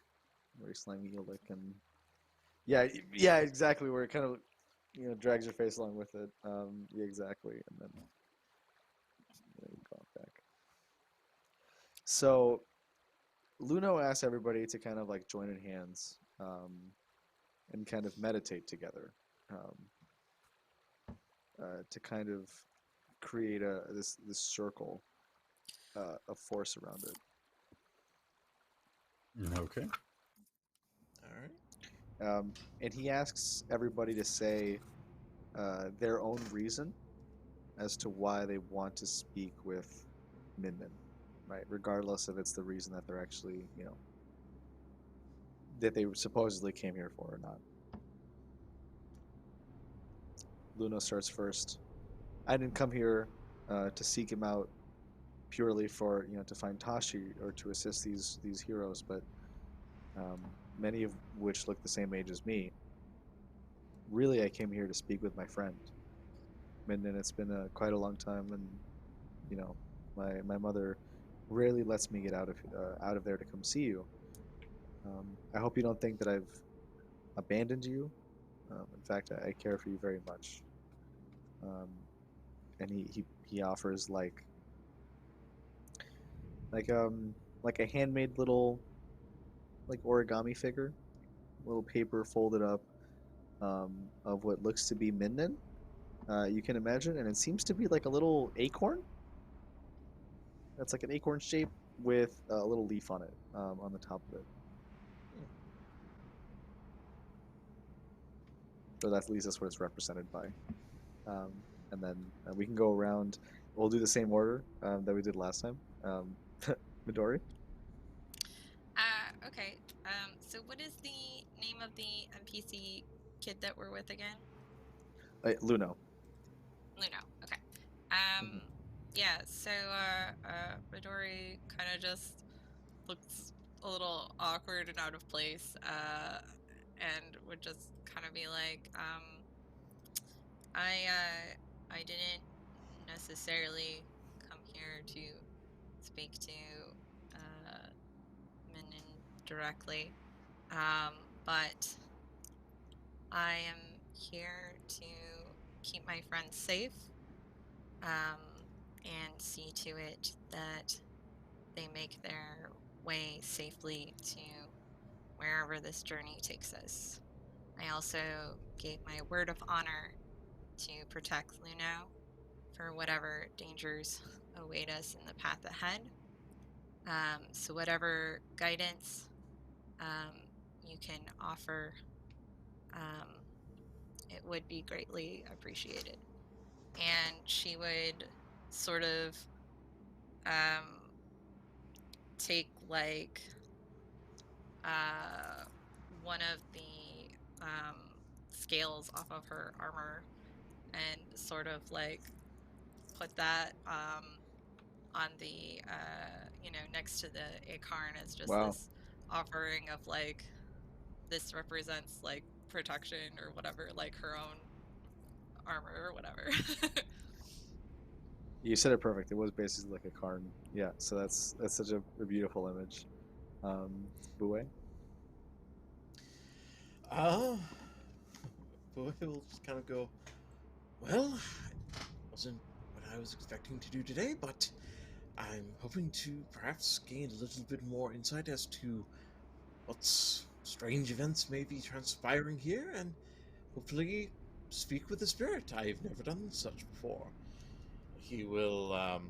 a very slimy eel lick, and yeah, exactly. Where it kind of drags your face along with it. Yeah, exactly, and then you go back. So Luno asks everybody to kind of like join in hands, and kind of meditate together, to kind of create this circle of force around it. Okay. All right. And he asks everybody to say their own reason as to why they want to speak with Min, right? Regardless if it's the reason that they're actually, that they supposedly came here for or not. Luno starts first. I didn't come here to seek him out purely for to find Tashi or to assist these heroes, but many of which look the same age as me. Really, I came here to speak with my friend Minden. It's been quite a long time, and my mother rarely lets me get out of there to come see you. I hope you don't think that I've abandoned you. In fact, I care for you very much. And he offers like a handmade little like origami figure, little paper folded up, of what looks to be Minden. You can imagine, and it seems to be like a little acorn. That's like an acorn shape with a little leaf on it, on the top of it. So at least that's what it's represented by. And then we can go around. We'll do the same order that we did last time. Midori? Okay. So what is the name of the NPC kid that we're with again? Luno. Luno. Okay. Mhm. Yeah. So Midori kind of just looks a little awkward and out of place, and would just kind of be like, I didn't necessarily come here to speak to Min directly, but I am here to keep my friends safe, and see to it that they make their way safely to wherever this journey takes us. I also gave my word of honor to protect Luno for whatever dangers await us in the path ahead. So whatever guidance you can offer, it would be greatly appreciated. and she would sort of take like one of the scales off of her armor and sort of like put that on the next to the Akarn as just Wow. this offering of like this represents like protection or whatever, like her own armor or whatever. You said it perfect. It was basically like a Karn. Yeah, so that's such a beautiful image. Buwei? Uh, but he'll just kind of go, well, wasn't what I was expecting to do today, but I'm hoping to perhaps gain a little bit more insight as to what strange events may be transpiring here, and hopefully speak with the spirit. I've never done such before. He will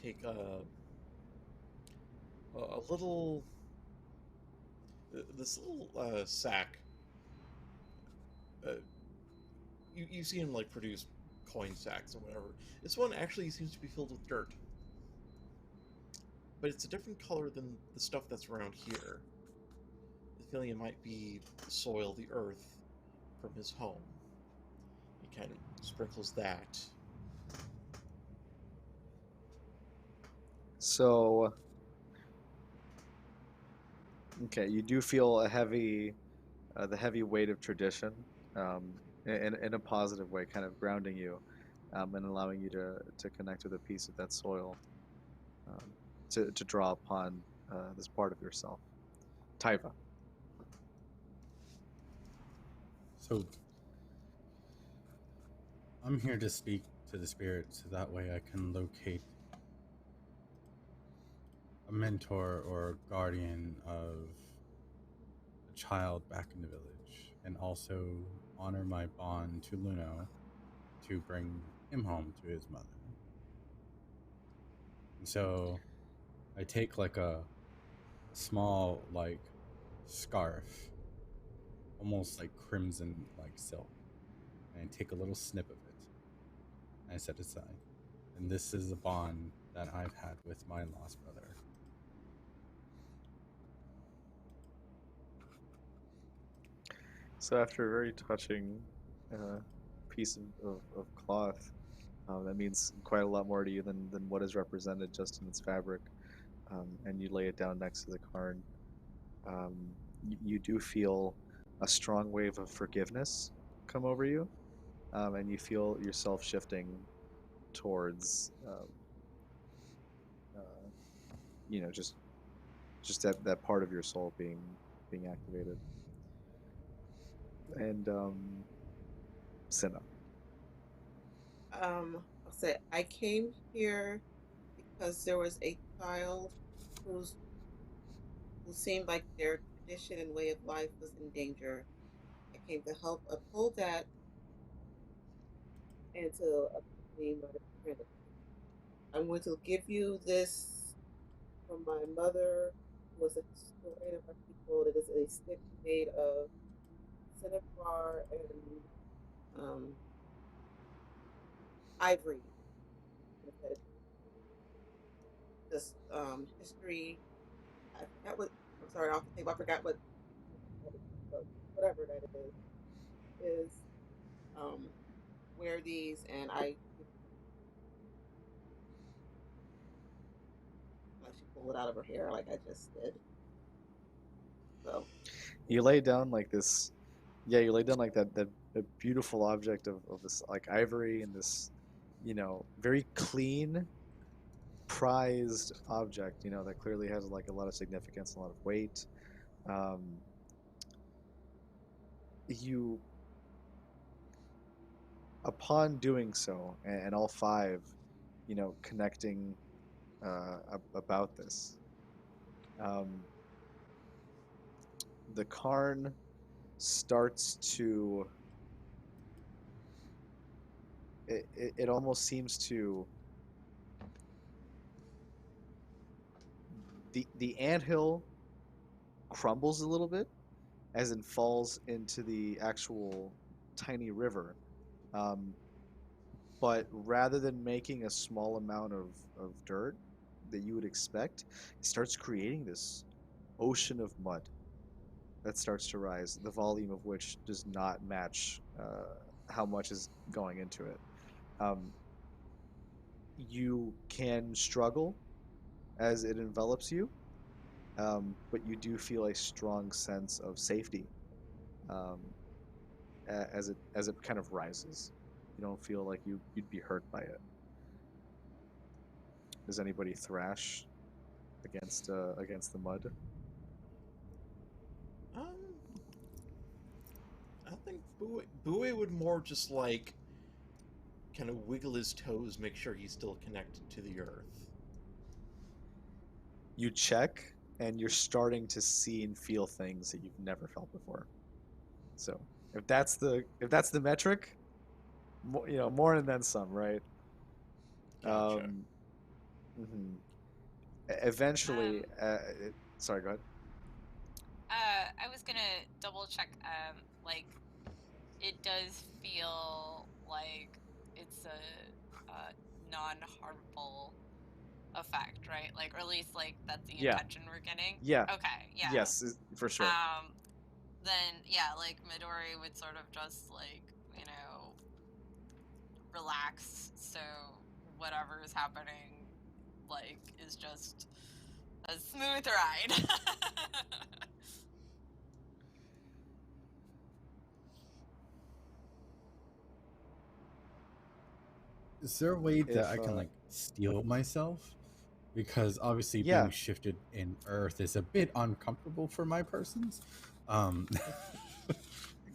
take a little this little sack. Uh, you see him like produce coin sacks or whatever. This one actually seems to be filled with dirt, but it's a different color than the stuff that's around here. The feeling it might be the soil, the earth from his home. He kind of sprinkles that. So, okay, you do feel the heavy weight of tradition, in a positive way, kind of grounding you, and allowing you to connect with a piece of that soil, um, to draw upon this part of yourself. Tyva. So I'm here to speak to the spirit so that way I can locate a mentor or guardian of a child back in the village, and also honor my bond to Luno to bring him home to his mother. And so I take like a small like scarf, almost like crimson like silk, and I take a little snip of it and I set it aside. And this is the bond that I've had with my lost brother. So after a very touching piece of cloth, that means quite a lot more to you than what is represented just in its fabric, and you lay it down next to the cairn. Um, you do feel a strong wave of forgiveness come over you, and you feel yourself shifting towards, uh, just that part of your soul being activated. And Cynna. I'll say I came here because there was a child who's who seemed like their tradition and way of life was in danger. I came to help uphold that and to accompany my friend. I'm going to give you this from my mother, who was a historian of our people. It is a stick made of cinnabar and ivory. This history. I forgot what. I'm sorry, off the table. I forgot what. Whatever that is um, wear these, and I like she pulled it out of her hair, like I just did. So You lay down like this, yeah, you lay down like that beautiful object of this like ivory and this, very clean, prized object, that clearly has like a lot of significance, a lot of weight. Um, you, upon doing so, and all five, connecting about this, um, the Karn starts to. It almost seems to the anthill crumbles a little bit as it falls into the actual tiny river Um, but rather than making a small amount of dirt that you would expect, it starts creating this ocean of mud that starts to rise, the volume of which does not match how much is going into it. Um, you can struggle as it envelops you, but you do feel a strong sense of safety um, as it kind of rises. You don't feel like you'd be hurt by it. Does anybody thrash against the mud? Um, I think Buwei would more just like kind of wiggle his toes, make sure he's still connected to the earth. You check, and you're starting to see and feel things that you've never felt before. So if that's the metric, more and then some, right? Gotcha. Mhm. Eventually, sorry, go ahead. I was gonna double check. Like, it does feel like it's a non-harmful effect, right? Like, or at least like that's the Yeah. intention we're getting. Yeah. Okay. Yeah. Yes, for sure. Then yeah, like Midori would sort of just like, relax, so whatever is happening like is just a smooth ride. Is there a way that I If can like steel myself? Because obviously Yeah. being shifted in Earth is a bit uncomfortable for my persons.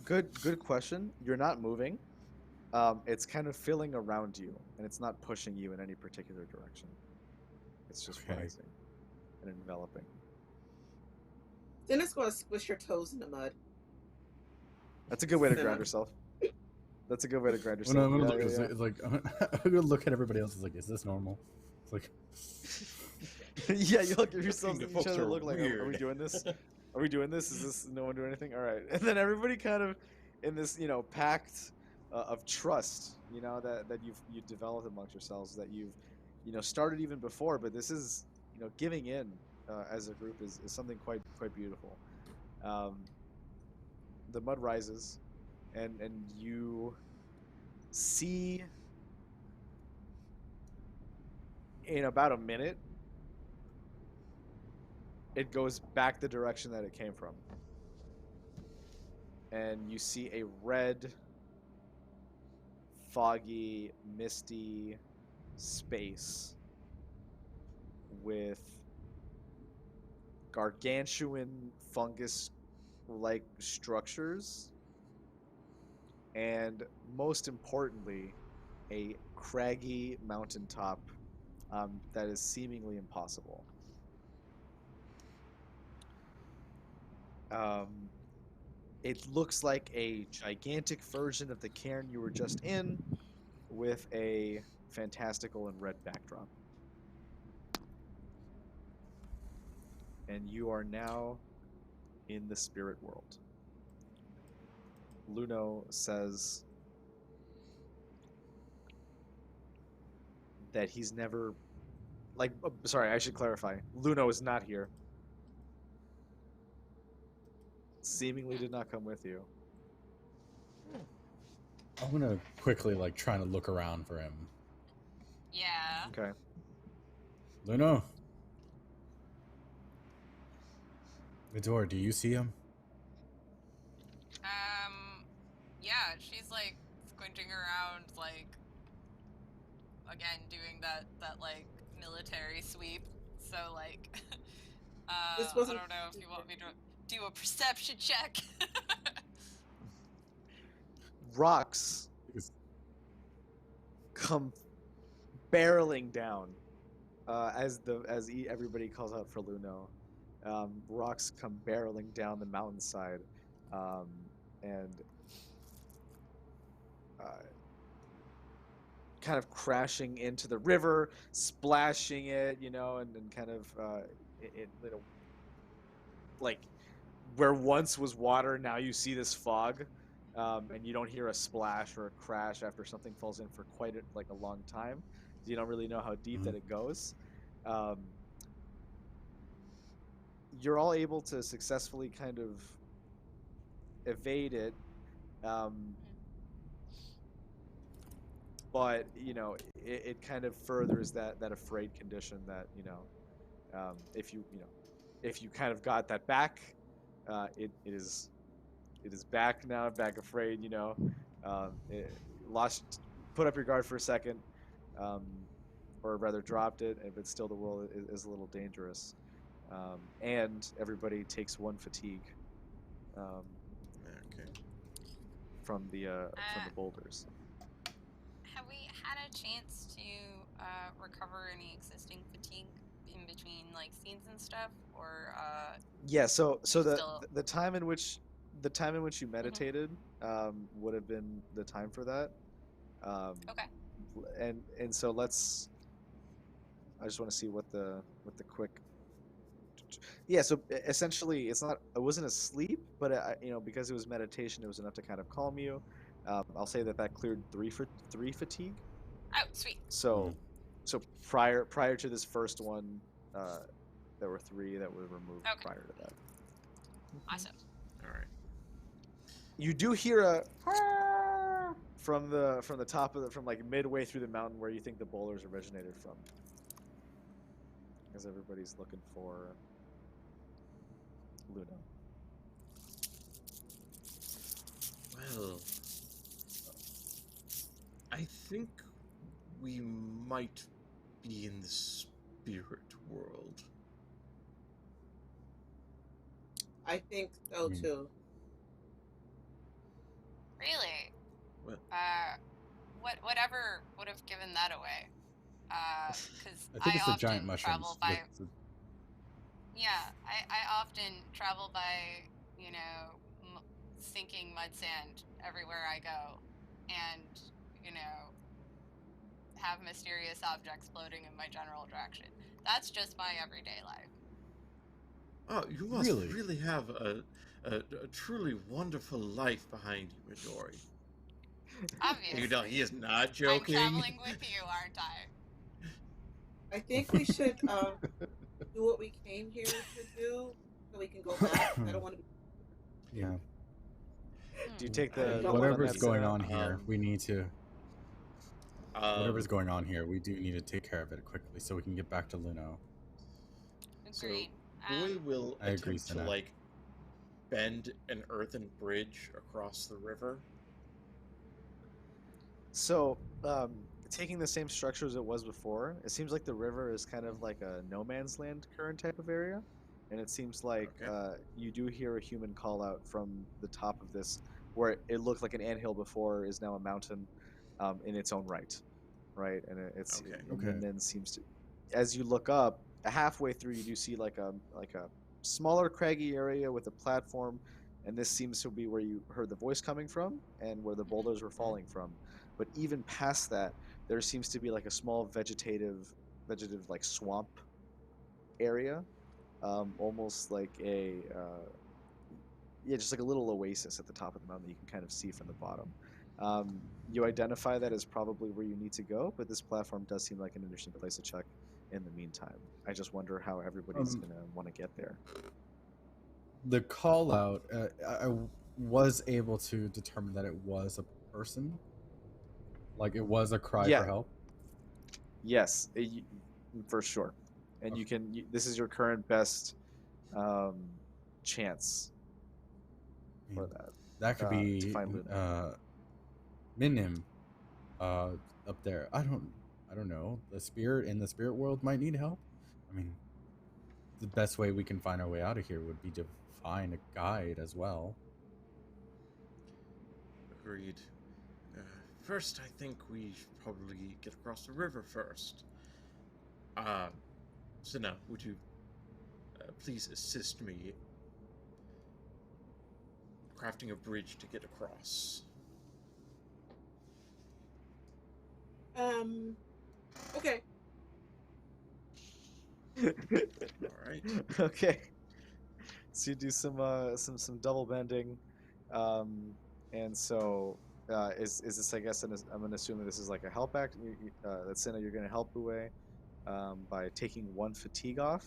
Good question. You're not moving. It's kind of filling around you, and it's not pushing you in any particular direction. It's just Okay. rising and enveloping. Then it's going to squish your toes in the mud. That's a good way to Cynna. ground yourself. That's a good way to ground When yourself. I'm gonna Yeah, look, yeah, it's like I'm gonna look at everybody else. It's like, is this normal? It's like, yeah, you look at yourselves The and each folks other are look like, are we weird. doing this? Are we doing this? Is this no one doing anything? All right. And then everybody kind of in this, pact of trust, that you've developed amongst yourselves, that you've, started even before. But this is, giving in as a group is something quite beautiful. The mud rises, and you see in about a minute it goes back the direction that it came from. And you see a red, foggy, misty space with gargantuan fungus-like structures, and most importantly, a craggy mountaintop that is seemingly impossible. It looks like a gigantic version of the cairn you were just in, with a fantastical and red backdrop. And you are now in the spirit world. Luno says that he's never... sorry, I should clarify. Luno is not here. Seemingly did not come with you. I'm gonna quickly trying to look around for him. Yeah. Okay. Luno, Midori, do you see him? Yeah, she's like squinting around, like again doing that like military sweep. So like, This I wasn't- don't know if you want me to do a perception check. Rocks come barreling down as everybody calls out for Luno. Rocks come barreling down the mountainside, and kind of crashing into the river, splashing it, and kind of like where once was water, now you see this fog and you don't hear a splash or a crash after something falls in for quite a long time. You don't really know how deep that it goes. You're all able to successfully kind of evade it, but it kind of furthers that afraid condition that if you kind of got that back, it is back now, back afraid. Lost, put up your guard for a second, or rather dropped it, but still the world is a little dangerous, and everybody takes 1 fatigue Okay. from the boulders. Have we had a chance to recover any existing fatigue in between like scenes and stuff, or Yeah, so still... the time in which you meditated would have been the time for that. Okay. And so I just want to see what the quick. Yeah, so essentially it wasn't a sleep, but because it was meditation, it was enough to kind of calm you. I'll say that cleared 3 fatigue. Oh, sweet. So prior to this first one, there were 3 that were removed prior to that. Awesome. All right. You do hear a from the top of from like midway through the mountain where you think the boulders originated from, as everybody's looking for Luna. Well, I think we might be in the spirit world. I think so too. Really? Well, whatever would have given that away? Because I think it's the often giant mushrooms. travel by. Yeah, I often travel by, sinking mud sand everywhere I go, and have mysterious objects floating in my general direction. That's just my everyday life. Oh, you must really have a truly wonderful life behind you, Midori. Obviously. He is not joking. I'm traveling with you, aren't I? I think we should do what we came here to do, so we can go back. I don't want to be... Yeah. Do you take the whatever's going on here? We need to. Whatever's Um, going on here, we do need to take care of it quickly so we can get back to Luno. Agreed. Buwei will I agree, attempt to Cynna. bend an earthen bridge across the river. So, taking the same structure as it was before, it seems like the river is kind of like a no man's land current type of area, and it seems like you do hear a human call out from the top of this, where it looked like an anthill before is now a mountain, in its own right, and it's and then seems to, as you look up, halfway through you do see like a smaller craggy area with a platform, and this seems to be where you heard the voice coming from and where the boulders were falling from. But even past that, there seems to be like a small vegetative like swamp area, almost like just like a little oasis at the top of the mountain that you can kind of see from the bottom. You identify that as probably where you need to go, but this platform does seem like an interesting place to check in the meantime. I just wonder how everybody's going to want to get there. The call out, I was able to determine that it was a person. Like it was a cry for help. Yes, for sure. And you can. This is your current best chance for that. That could be to find Minim up there. I don't know. The spirit in the spirit world might need help. I mean, the best way we can find our way out of here would be to find a guide as well. Agreed. First, I think we should probably get across the river first. Cynna, would you please assist me crafting a bridge to get across? Okay. All right. Okay. So you do some double bending. And so is this, I guess, I'm going to assume that this is like a help act. That Cynna, you're going to help Buwei by taking 1 fatigue off.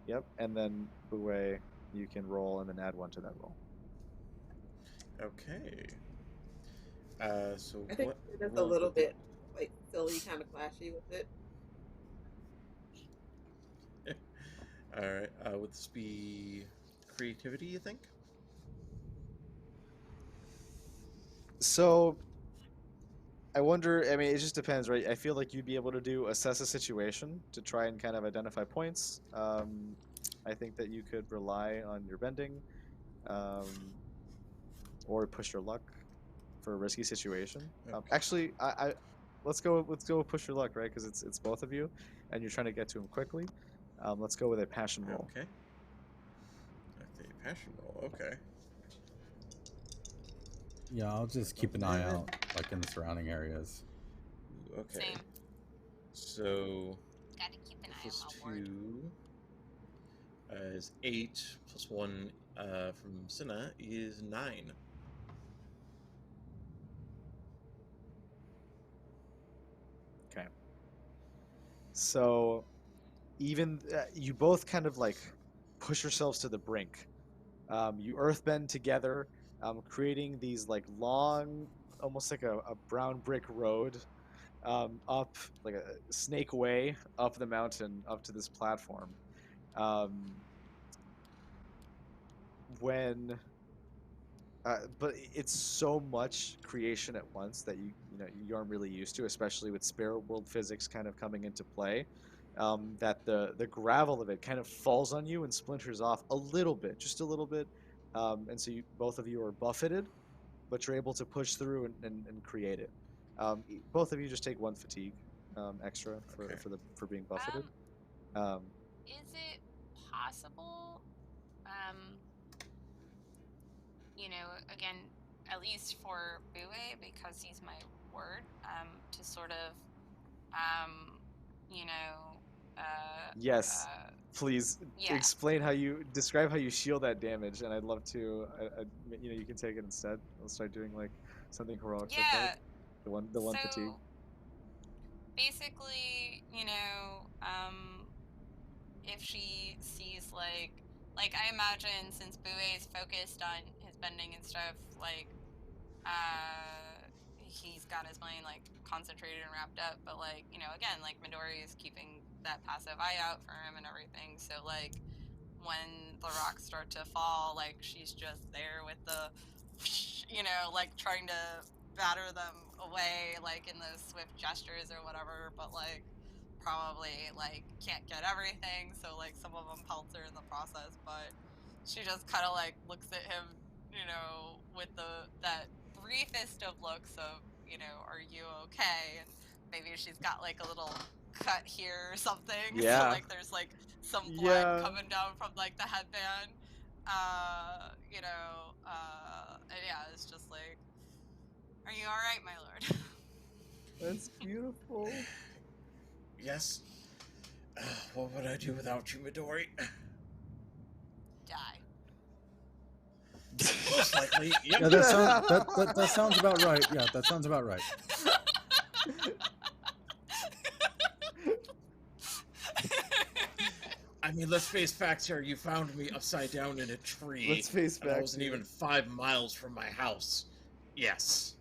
Yep. And then Buwei, you can roll and then add 1 to that roll. Okay. So I think what it's a role little would the- bit like silly, kind of flashy with it. All right. Would this be creativity, you think? So I wonder, I mean, it just depends, right? I feel like you'd be able to do assess a situation to try and kind of identify points. I think that you could rely on your bending, or push your luck for a risky situation. Okay. Actually, I let's go with push your luck, right? Because it's both of you, and you're trying to get to him quickly. Let's go with a passion roll. Okay. Okay, passion roll. Okay. Yeah, I'll just keep an eye out, like in the surrounding areas. Okay. Same. So Gotta keep an eye plus on my word. 2 is 8, plus 1 from Cynna is 9. Okay. So even you both kind of like push yourselves to the brink. You earthbend together, creating these like long, almost like a brown brick road up, like a snake way up the mountain, up to this platform. When but it's so much creation at once that you aren't really used to, especially with Spirit World physics kind of coming into play. That the gravel of it kind of falls on you and splinters off a little bit, just a little bit, and so both of you are buffeted, but you're able to push through and create it. Both of you just take 1 fatigue extra Okay. for being buffeted. Is it possible, again, at least for Buwei, because he's my word, to sort of, Yes. Please yeah. explain describe how you shield that damage, and I'd love to. You can take it instead. Let's start doing like something heroic like Yeah. that. The one fatigue. Basically, if she sees like I imagine since Buwei is focused on his bending and stuff, like he's got his mind like concentrated and wrapped up, but like, again, like Midori is keeping that passive eye out for him and everything, so like when the rocks start to fall, like she's just there with the like trying to batter them away, like in those swift gestures or whatever, but like probably like can't get everything, so like some of them pelts her in the process, but she just kind of like looks at him, with that briefest of looks of, are you okay? And maybe she's got like a little cut here or something, Yeah. so like there's like some blood coming down from like the headband, and yeah, it's just like, are you all right, my lord? That's beautiful. Yes. What would I do without you, Midori? Die. Most likely. Yep. Yeah, that sounds about right. Yeah, that sounds about right. I mean, let's face facts here. You found me upside down in a tree. Let's face and I facts wasn't here. even 5 miles from my house. Yes.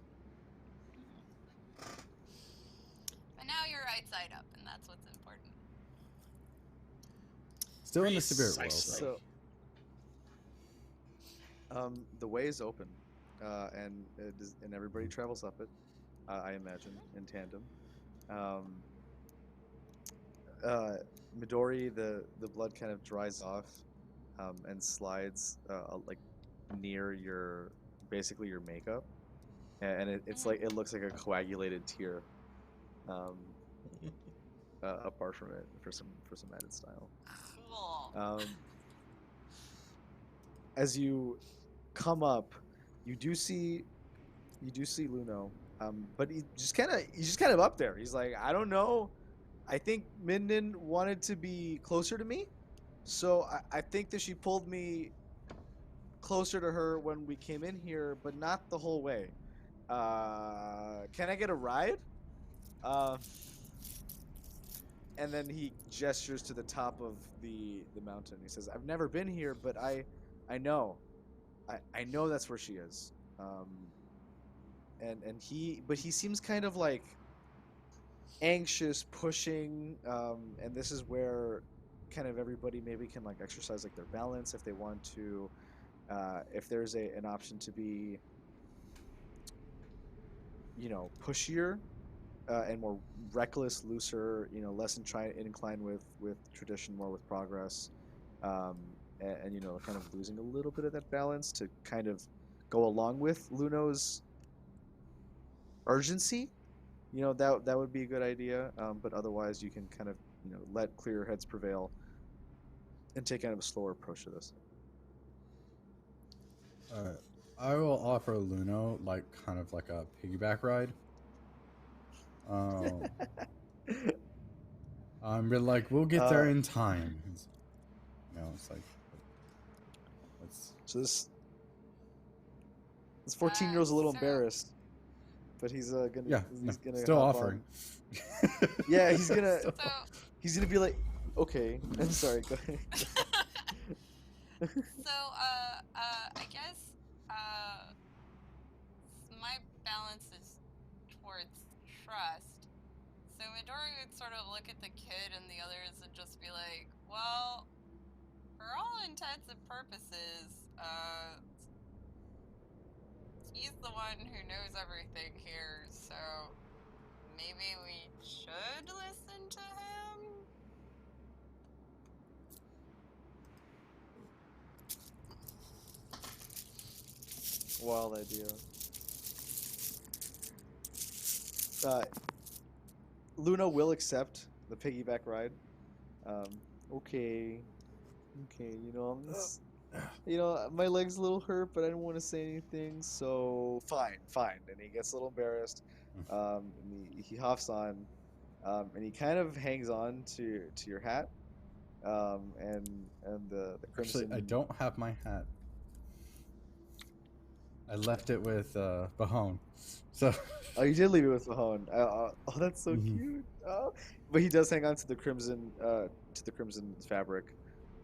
But now you're right side up, and that's what's important. Still in the spirit world. Precisely. So, the way is open, and everybody travels up it. I imagine in tandem. Midori, the blood kind of dries off, and slides like near basically your makeup, and it's like it looks like a coagulated tear. Apart from it, for some added style. Cool. As you come up, you do see Luno, but he's just kind of up there. He's like, I don't know. I think Minden wanted to be closer to me, so I think that she pulled me closer to her when we came in here, but not the whole way. Can I get a ride? And then he gestures to the top of the mountain. He says, "I've never been here, but I know, I know that's where she is." And he seems kind of like anxious, pushing, and this is where kind of everybody maybe can like exercise like their balance if they want to. If there's an option to be, pushier and more reckless, looser, less inclined with tradition, more with progress, and kind of losing a little bit of that balance to kind of go along with Luno's urgency. That would be a good idea. But otherwise, you can kind of let clearer heads prevail and take kind of a slower approach to this. I will offer Luno like kind of like a piggyback ride. But like we'll get there in time. It's like so this 14-year-old's a little embarrassed, but he's gonna still offering. Yeah, he's gonna be like, okay. I'm sorry. Go ahead. So, I guess, my balance is towards trust. So Midori would sort of look at the kid and the others and just be like, well, for all intents and purposes, he's the one who knows everything here, so maybe we should listen to him? Wild idea. Luna will accept the piggyback ride. Okay, my leg's a little hurt, but I don't want to say anything, so fine. And he gets a little embarrassed. And he hops on, and he kind of hangs on to your hat, and the crimson. Actually, I don't have my hat. I left it with Bahone. So. Oh, you did leave it with Mahone. Oh, that's so cute. Oh, but he does hang on to the crimson fabric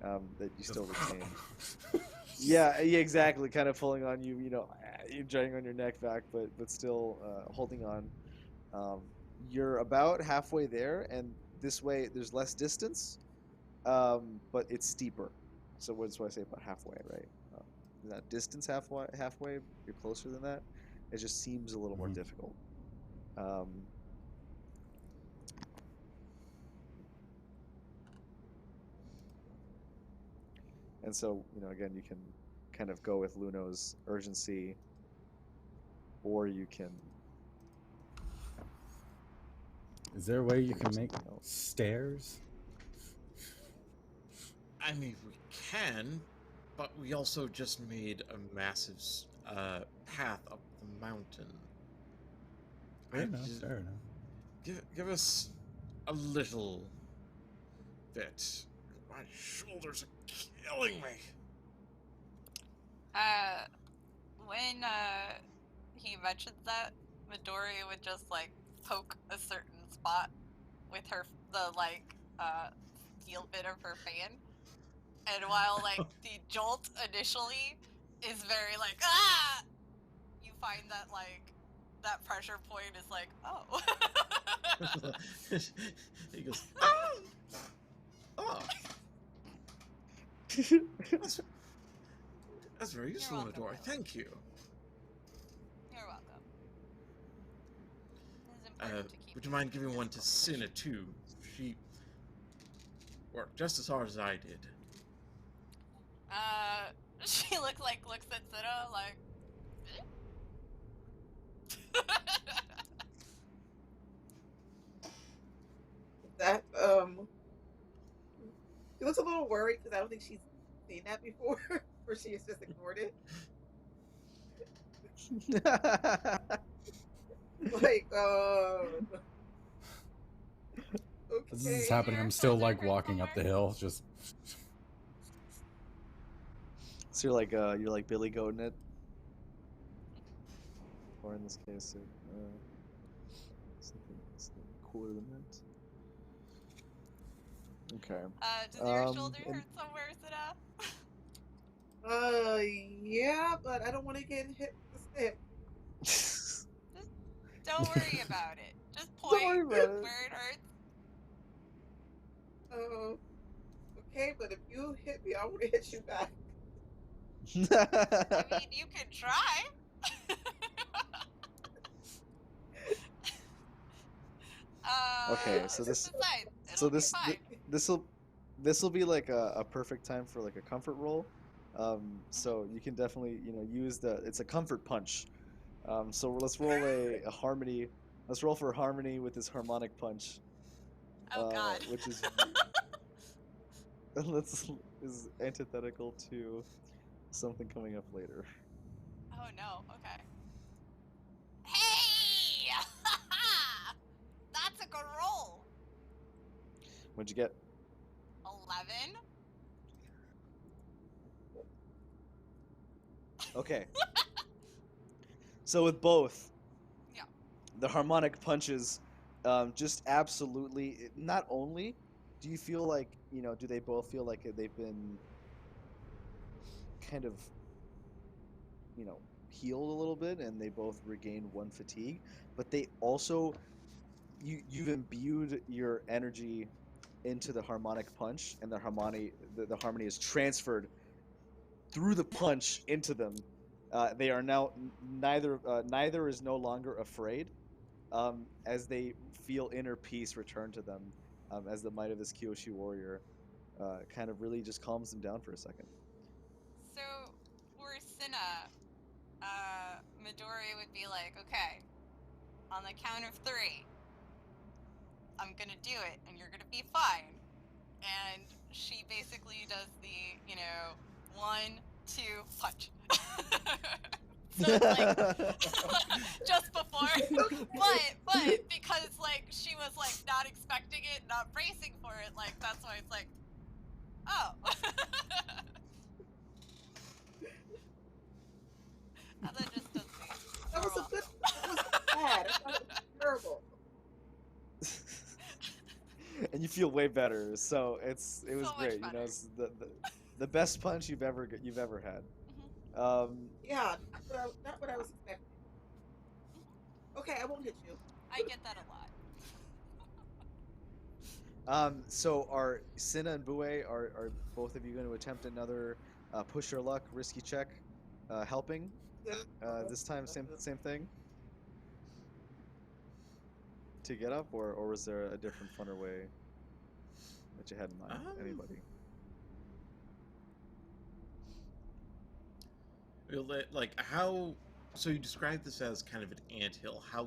that you still retain. yeah, exactly. Kind of pulling on you. You're dragging on your neck back, but still holding on. You're about halfway there, and this way there's less distance, but it's steeper. So what's why I say about halfway, right? Not distance halfway. You're closer than that. It just seems a little more difficult. And so, again, you can kind of go with Luno's urgency, or you can. Is there a way you can make stairs? I mean, we can, but we also just made a massive path up the mountain. Fair enough. Give us a little bit. My shoulders are killing me. When he mentioned that, Midori would just like poke a certain spot with the steel bit of her fan. And while like the jolt initially is very like you find that like that pressure point is like He goes oh. That's very useful, Midori. Thank you. You're welcome. It's important to keep. Would you mind giving one to Cynna too? She worked just as hard as I did. She looks at Cynna like. That she looks a little worried because I don't think she's seen that before, or she has just ignored it. Like, okay. This is happening. I'm still like walking up the hill, just. So you're like Billy Goating it, or in this case, something cooler than that. Okay. Does your shoulder and- hurt somewhere, Cynna? Yeah, but I don't want to get hit with the stick. Don't worry about it. Just Don't point worry about it. where it hurts. Okay, but if you hit me, I want to hit you back. I mean, you could try. Okay, so this- It's fine. so It'll be fine. this will be like a perfect time for like a comfort roll. So you can definitely use it's a comfort punch. So let's roll a harmony. Let's roll for harmony with this harmonic punch. Oh God. Which is is antithetical to something coming up later. Oh no. Okay. Hey! That's a good roll. What'd you get? 11. Okay. So with both, Yeah. the harmonic punches, just absolutely. Not only do you feel like do they both feel like they've been kind of healed a little bit, and they both regained one fatigue, but they also you've imbued your energy into the harmonic punch, and the harmony is transferred through the punch into them. They are now neither is no longer afraid, as they feel inner peace return to them, as the might of this Kyoshi warrior kind of really just calms them down for a second. So for Cynna, Midori would be like, okay, on the count of 3, I'm gonna do it, and you're gonna be fine. And she basically does the, 1, 2, punch. So it's like just before, but because like she was like not expecting it, not bracing for it, like that's why it's like, oh. And then just does the That was a normal. good. That was bad. I thought it was terrible. And you feel way better, so it was So much great. better. It's the best punch you've ever had. Yeah, not what I was expecting. Okay, I won't hit you. I get that a lot. So are Cynna and Buwei, are both of you going to attempt another push your luck risky check, helping? This time same thing. To get up, or was there a different funner way that you had in mind? Anybody? Like how? So you described this as kind of an anthill. How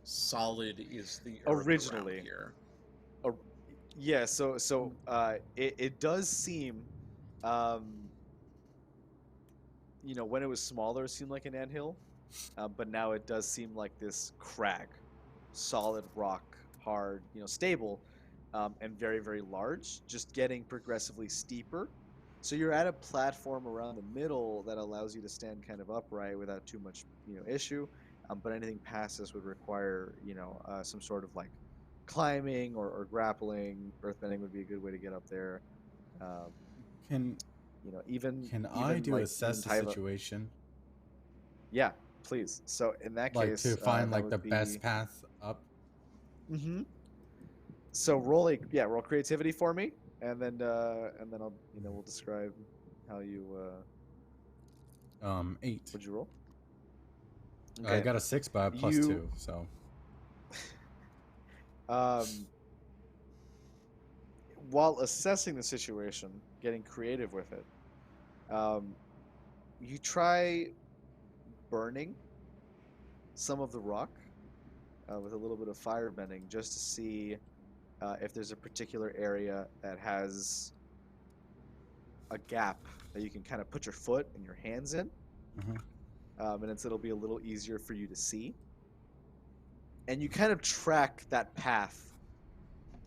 solid is the earth Originally around here? Yeah. So it does seem, when it was smaller, it seemed like an anthill, but now it does seem like this crag, solid rock, hard, stable, and very very large, just getting progressively steeper. So you're at a platform around the middle that allows you to stand kind of upright without too much issue, but anything past this would require some sort of like climbing or grappling. Earthbending would be a good way to get up there. Can Even I do like, assess the even Tyva- situation, Yeah, please. So in that like case, to find that like the would best be- path up? Mm-hmm. So roll creativity for me, and then I'll we'll describe how you 8. What'd you roll? I got a 6, but I have plus You- 2, so While assessing the situation, getting creative with it, you try burning some of the rock with a little bit of fire bending, just to see if there's a particular area that has a gap that you can kind of put your foot and your hands in, and it'll be a little easier for you to see. And you kind of track that path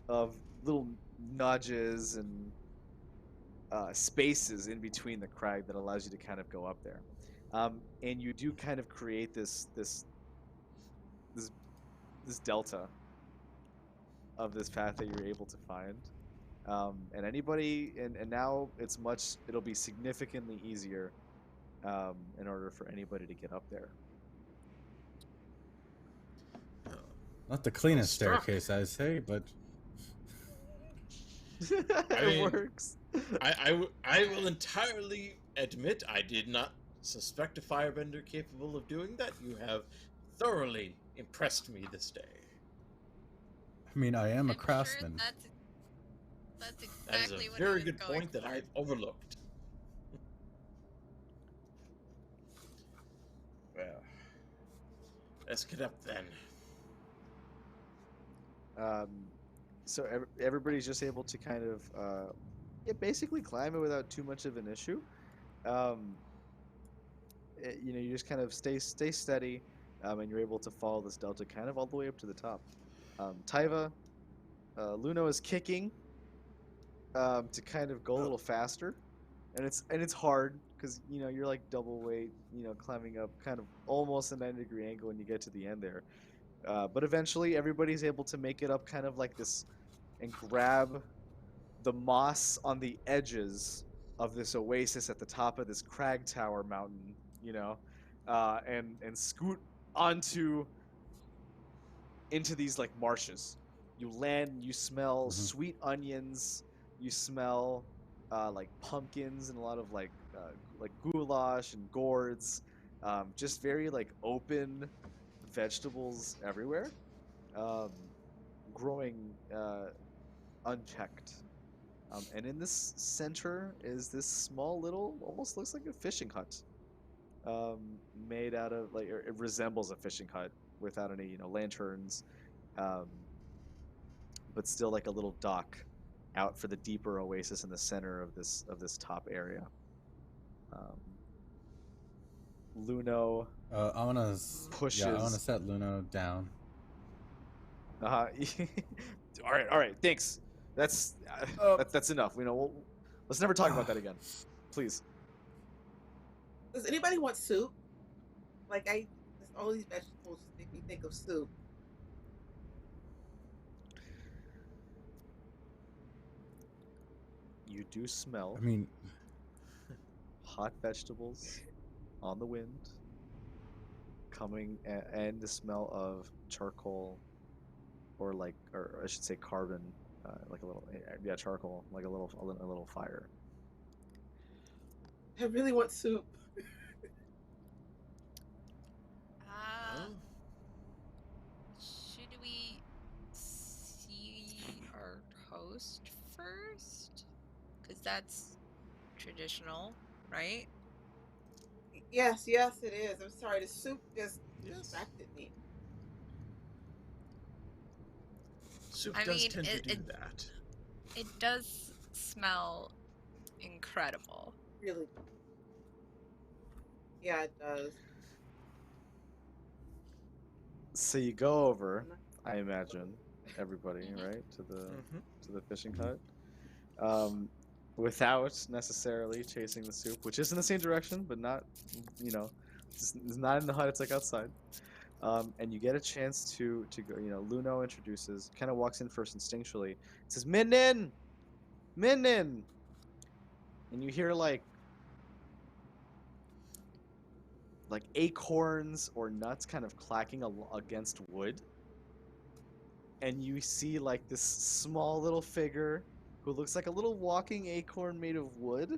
of little nudges and spaces in between the crag that allows you to kind of go up there. And you do kind of create this delta of this path that you're able to find. And anybody, and now it'll be significantly easier in order for anybody to get up there. Not the cleanest Struck. staircase, I say, but It mean, works. I will entirely admit I did not suspect a firebender capable of doing that. You have thoroughly impressed me this day. I mean, I am a I'm sure craftsman. that's That is exactly a what very he was good going point that for. I've overlooked. Well, let's get up then. So everybody's just able to kind of basically climb it without too much of an issue. You just kind of stay steady, and you're able to follow this delta kind of all the way up to the top. Tyva, Luno is kicking to kind of go a little faster, and it's hard because you're like double weight, climbing up kind of almost a 90-degree angle when you get to the end there. But eventually, everybody's able to make it up kind of like this and grab the moss on the edges of this oasis at the top of this crag tower mountain, and scoot into these like marshes. You land, you smell sweet onions, you smell like pumpkins and a lot of like goulash and gourds, just very like open vegetables everywhere, growing unchecked. And in this center is this small little, almost looks like a fishing hut, made out of like, it resembles a fishing hut without any lanterns, but still like a little dock out for the deeper oasis in the center of this top area. Luno I wanna pushes. I wanna set Luno down. All right. Thanks. That's enough. Let's never talk about that again, please. Does anybody want soup? Like all these vegetables just make me think of soup. You do smell I mean, hot vegetables on the wind coming, and the smell of charcoal, or I should say carbon, like a little, charcoal, like a little fire. I really want soup. Should we see our host first? Because that's traditional, right? Yes, it is. I'm sorry, the soup just distracted me. Soup I does mean, tend to do that. It does smell incredible. Really? Yeah, it does. So you go over, I imagine, everybody, right, to the fishing hut, without necessarily chasing the soup, which is in the same direction, but not, it's not in the hut. It's like outside, and you get a chance to go. Luno introduces, kind of walks in first instinctually. It says, "Minin, Minin," and you hear like acorns or nuts kind of clacking against wood, and you see like this small little figure who looks like a little walking acorn made of wood,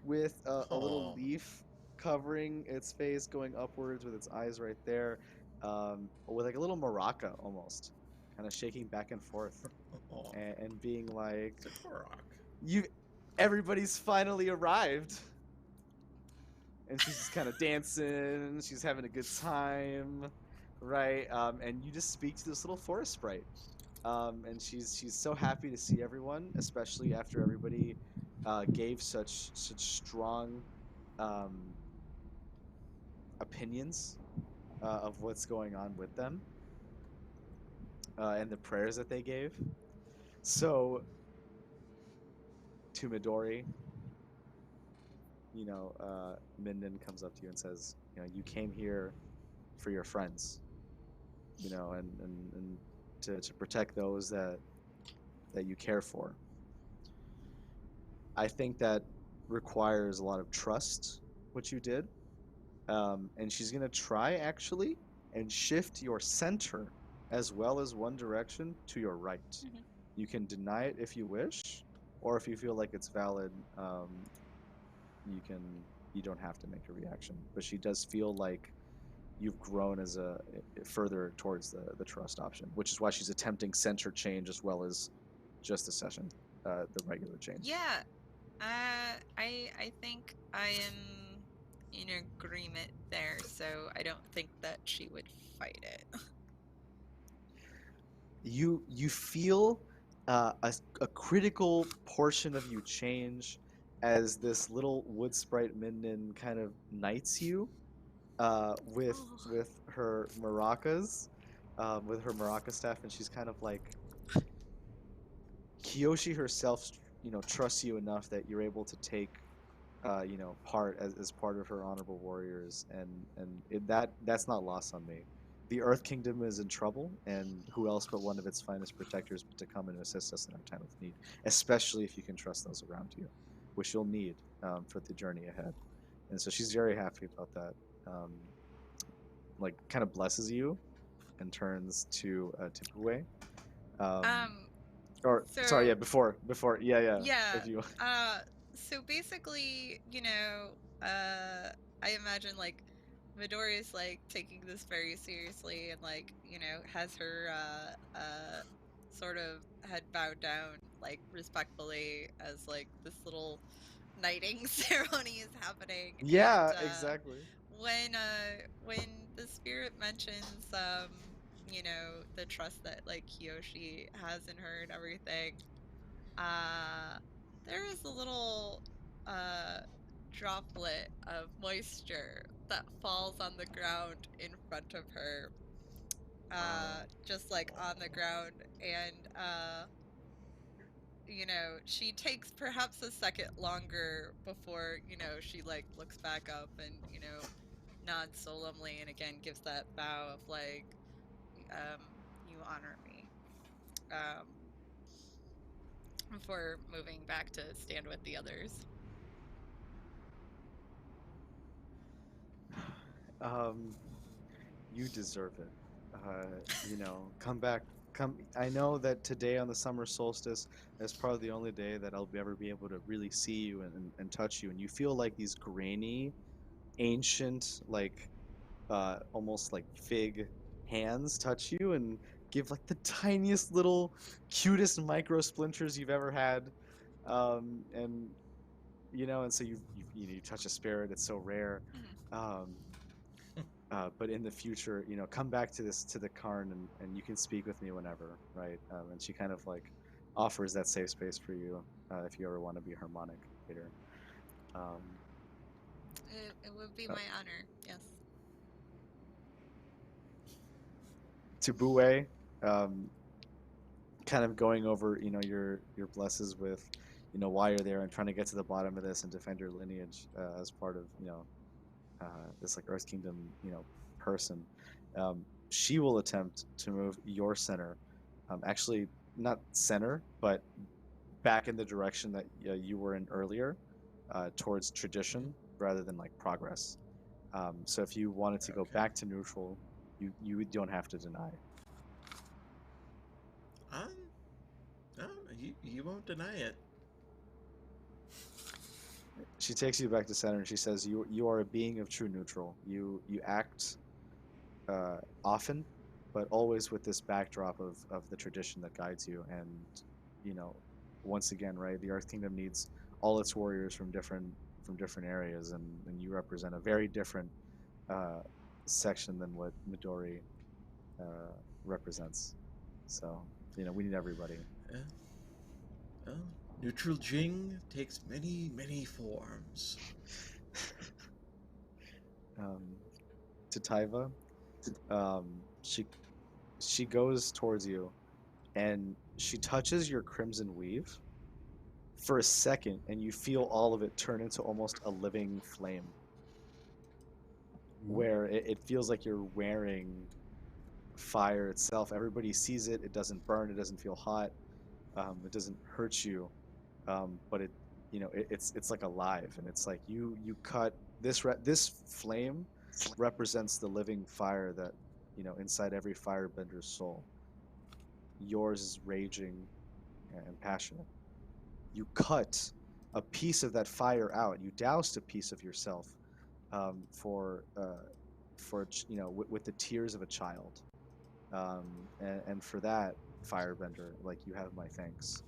with a little leaf covering its face, going upwards with its eyes right there, with like a little maraca almost, kind of shaking back and forth, and being like, everybody's finally arrived. And she's just kind of dancing. She's having a good time, right? And you just speak to this little forest sprite, and she's so happy to see everyone, especially after everybody gave such strong opinions of what's going on with them, and the prayers that they gave. So, to Midori, Minden comes up to you and says, you came here for your friends, and to protect those that you care for. I think that requires a lot of trust, what you did. And she's going to try, actually, and shift your center as well as one direction to your right. Mhm. You can deny it if you wish, or if you feel like it's valid, you don't have to make a reaction. But she does feel like you've grown as a further towards the trust option, which is why she's attempting center change as well as just the session, the regular change. Yeah. I think I am in agreement there, so I don't think that she would fight it. You feel a critical portion of you change as this little wood sprite Minden kind of knights you with Oh. her maracas, with her maraca staff, and she's kind of like, Kiyoshi herself, trusts you enough that you're able to take, part as part of her honorable warriors, and that's not lost on me. The Earth Kingdom is in trouble, and who else but one of its finest protectors to come and assist us in our time of need, especially if you can trust those around you, which you'll need for the journey ahead. And so she's very happy about that. Like, kind of blesses you and turns to Buwei. Or sorry, yeah, So before, yeah, yeah, if you. so basically, I imagine like Midori is like taking this very seriously and like, has her sort of head bowed down like respectfully as like this little knighting ceremony is happening. Yeah, And exactly. when the spirit mentions the trust that like Kiyoshi has in her and everything, uh, there is a little uh, droplet of moisture that falls on the ground in front of her, just like on the ground, and she takes perhaps a second longer before she like looks back up and nods solemnly and again gives that bow of like, you honor me. Um, before moving back to stand with the others. You deserve it. Come back. Come. I know that today on the summer solstice is probably the only day that I'll ever be able to really see you and touch you, and you feel like these grainy, ancient, like almost like fig hands touch you and give like the tiniest little, cutest micro splinters you've ever had, and and so you touch a spirit. It's so rare. Mhm. Um, but in the future, come back to the Karn, and you can speak with me whenever, right? And she kind of like offers that safe space for you if you ever want to be harmonic later. Um, It would be uh, my honor, yes. to Buwei, um, kind of going over your blesses with why you're there and trying to get to the bottom of this and defend your lineage as part of this like Earth Kingdom person. She will attempt to move your center, actually not center, but back in the direction that you were in earlier, towards tradition rather than like progress. So if you wanted to go Okay. back to neutral, you don't have to deny. Um, no, you won't deny it. She takes you back to center and she says, "You are a being of true neutral. You act often, but always with this backdrop of the tradition that guides you. And you know, once again, right, the Earth Kingdom needs all its warriors from different areas, and you represent a very different uh, section than what Midori represents. So we need everybody." Uh, well, neutral Jing takes many forms. um, to Tyva, um, she goes towards you and she touches your crimson weave for a second, and you feel all of it turn into almost a living flame, where it feels like you're wearing fire itself. Everybody sees it. It doesn't burn. It doesn't feel hot. It doesn't hurt you, but it's like alive, and it's like you cut this flame represents the living fire that inside every firebender's soul. Yours is raging and passionate. You cut a piece of that fire out. You doused a piece of yourself for with the tears of a child, and for that, firebender, like, you have my thanks.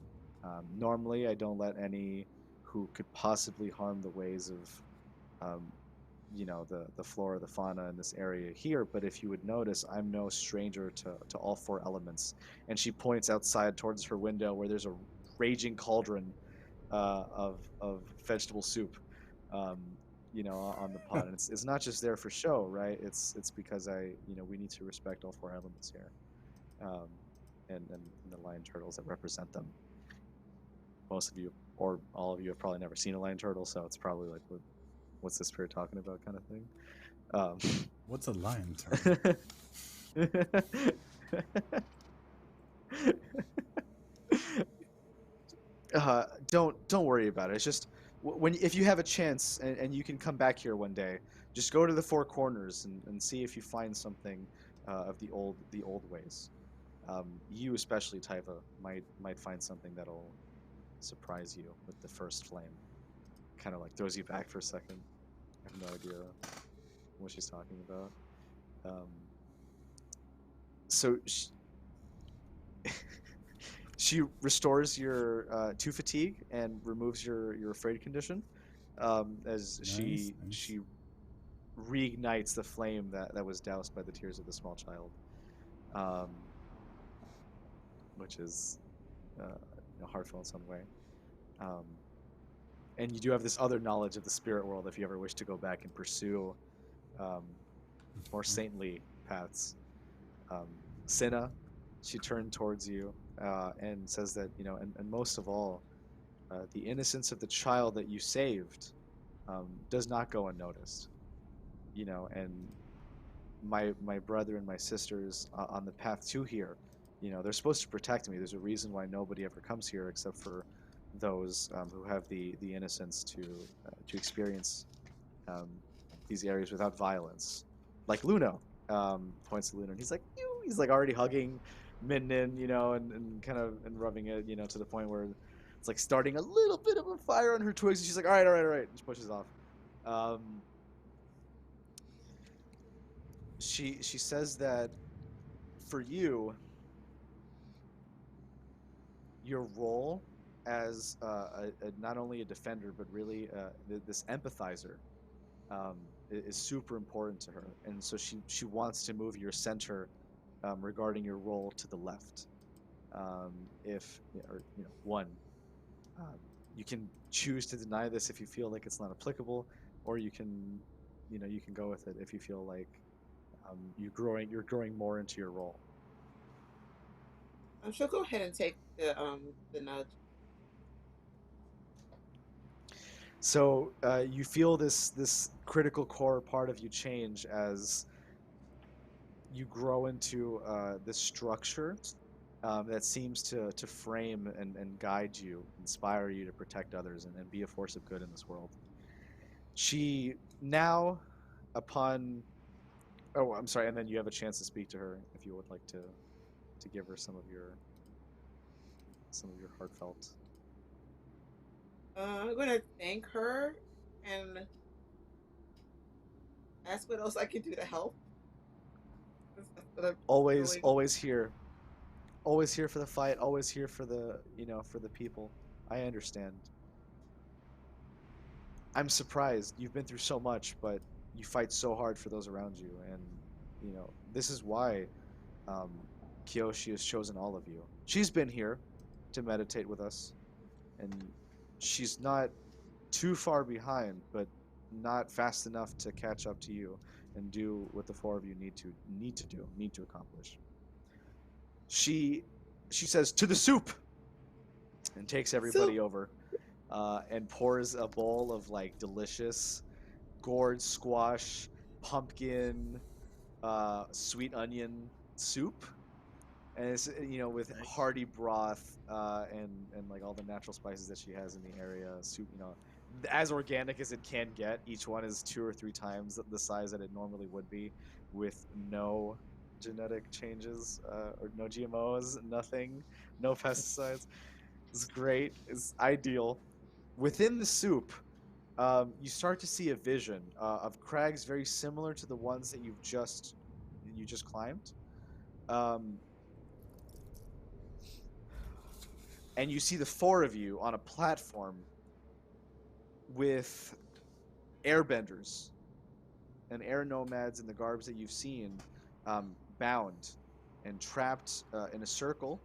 Normally, I don't let any who could possibly harm the ways of the flora, the fauna in this area here. But if you would notice, I'm no stranger to all four elements. And she points outside towards her window, where there's a raging cauldron of vegetable soup, on the pot. And it's not just there for show, right? It's because we need to respect all four elements here, and the lion turtles that represent them. Most of you, or all of you, have probably never seen a lion turtle, so it's probably like, what's this spirit talking about, kind of thing. What's a lion turtle? Don't worry about it. It's just if you have a chance and you can come back here one day, just go to the Four Corners and see if you find something of the old ways. You, especially Tyva, might find something that'll surprise you with the first flame. Kind of like throws you back for a second. I have no idea what she's talking about. So she restores your 2 fatigue and removes your afraid condition, as Nice. she reignites the flame that was doused by the tears of the small child, which is heartfelt in some way. And you do have this other knowledge of the spirit world if you ever wish to go back and pursue more saintly paths. Cynna, she turned towards you and says that, and most of all, the innocence of the child that you saved does not go unnoticed. And my brother and my sisters on the path to here, they're supposed to protect me. There's a reason why nobody ever comes here except for those who have the innocence to experience these areas without violence. Like Luna, points to Luna, and he's like, "Ew," he's like already hugging Minnan, and kind of rubbing it, to the point where it's like starting a little bit of a fire on her twigs, and she's like, all right, and she pushes off. She says that for you, your role as not only a defender but really this empathizer is super important to her, and so she wants to move your center regarding your role to the left. You can choose to deny this if you feel like it's not applicable, or you can go with it if you feel like you're growing more into your role. She'll go ahead and take the nudge. So you feel this critical core part of you change as you grow into this structure that seems to frame and guide you, inspire you to protect others and be a force of good in this world. She now, upon... Oh, I'm sorry, and then you have a chance to speak to her if you would like to give her some of your heartfelt... I'm going to thank her and ask what else I can do to help. Always here. Always here for the fight. Always here for the people. I understand. I'm surprised. You've been through so much, but you fight so hard for those around you, and this is why Kyoshi has chosen all of you. She's been here to meditate with us, and she's not too far behind, but not fast enough to catch up to you and do what the four of you need to accomplish. She says, "To the soup," and takes everybody over. and pours a bowl of like delicious gourd squash, pumpkin, sweet onion soup, and it's with Nice. hearty broth and like all the natural spices that she has in the area. Soup, as organic as it can get. Each one is 2 or 3 times the size that it normally would be, with no genetic changes or no GMOs, nothing, no pesticides. It's great. It's ideal. Within the soup, you start to see a vision of crags very similar to the ones that you just climbed. Um, and you see the four of you on a platform with airbenders and air nomads in the garbs that you've seen, bound and trapped in a circle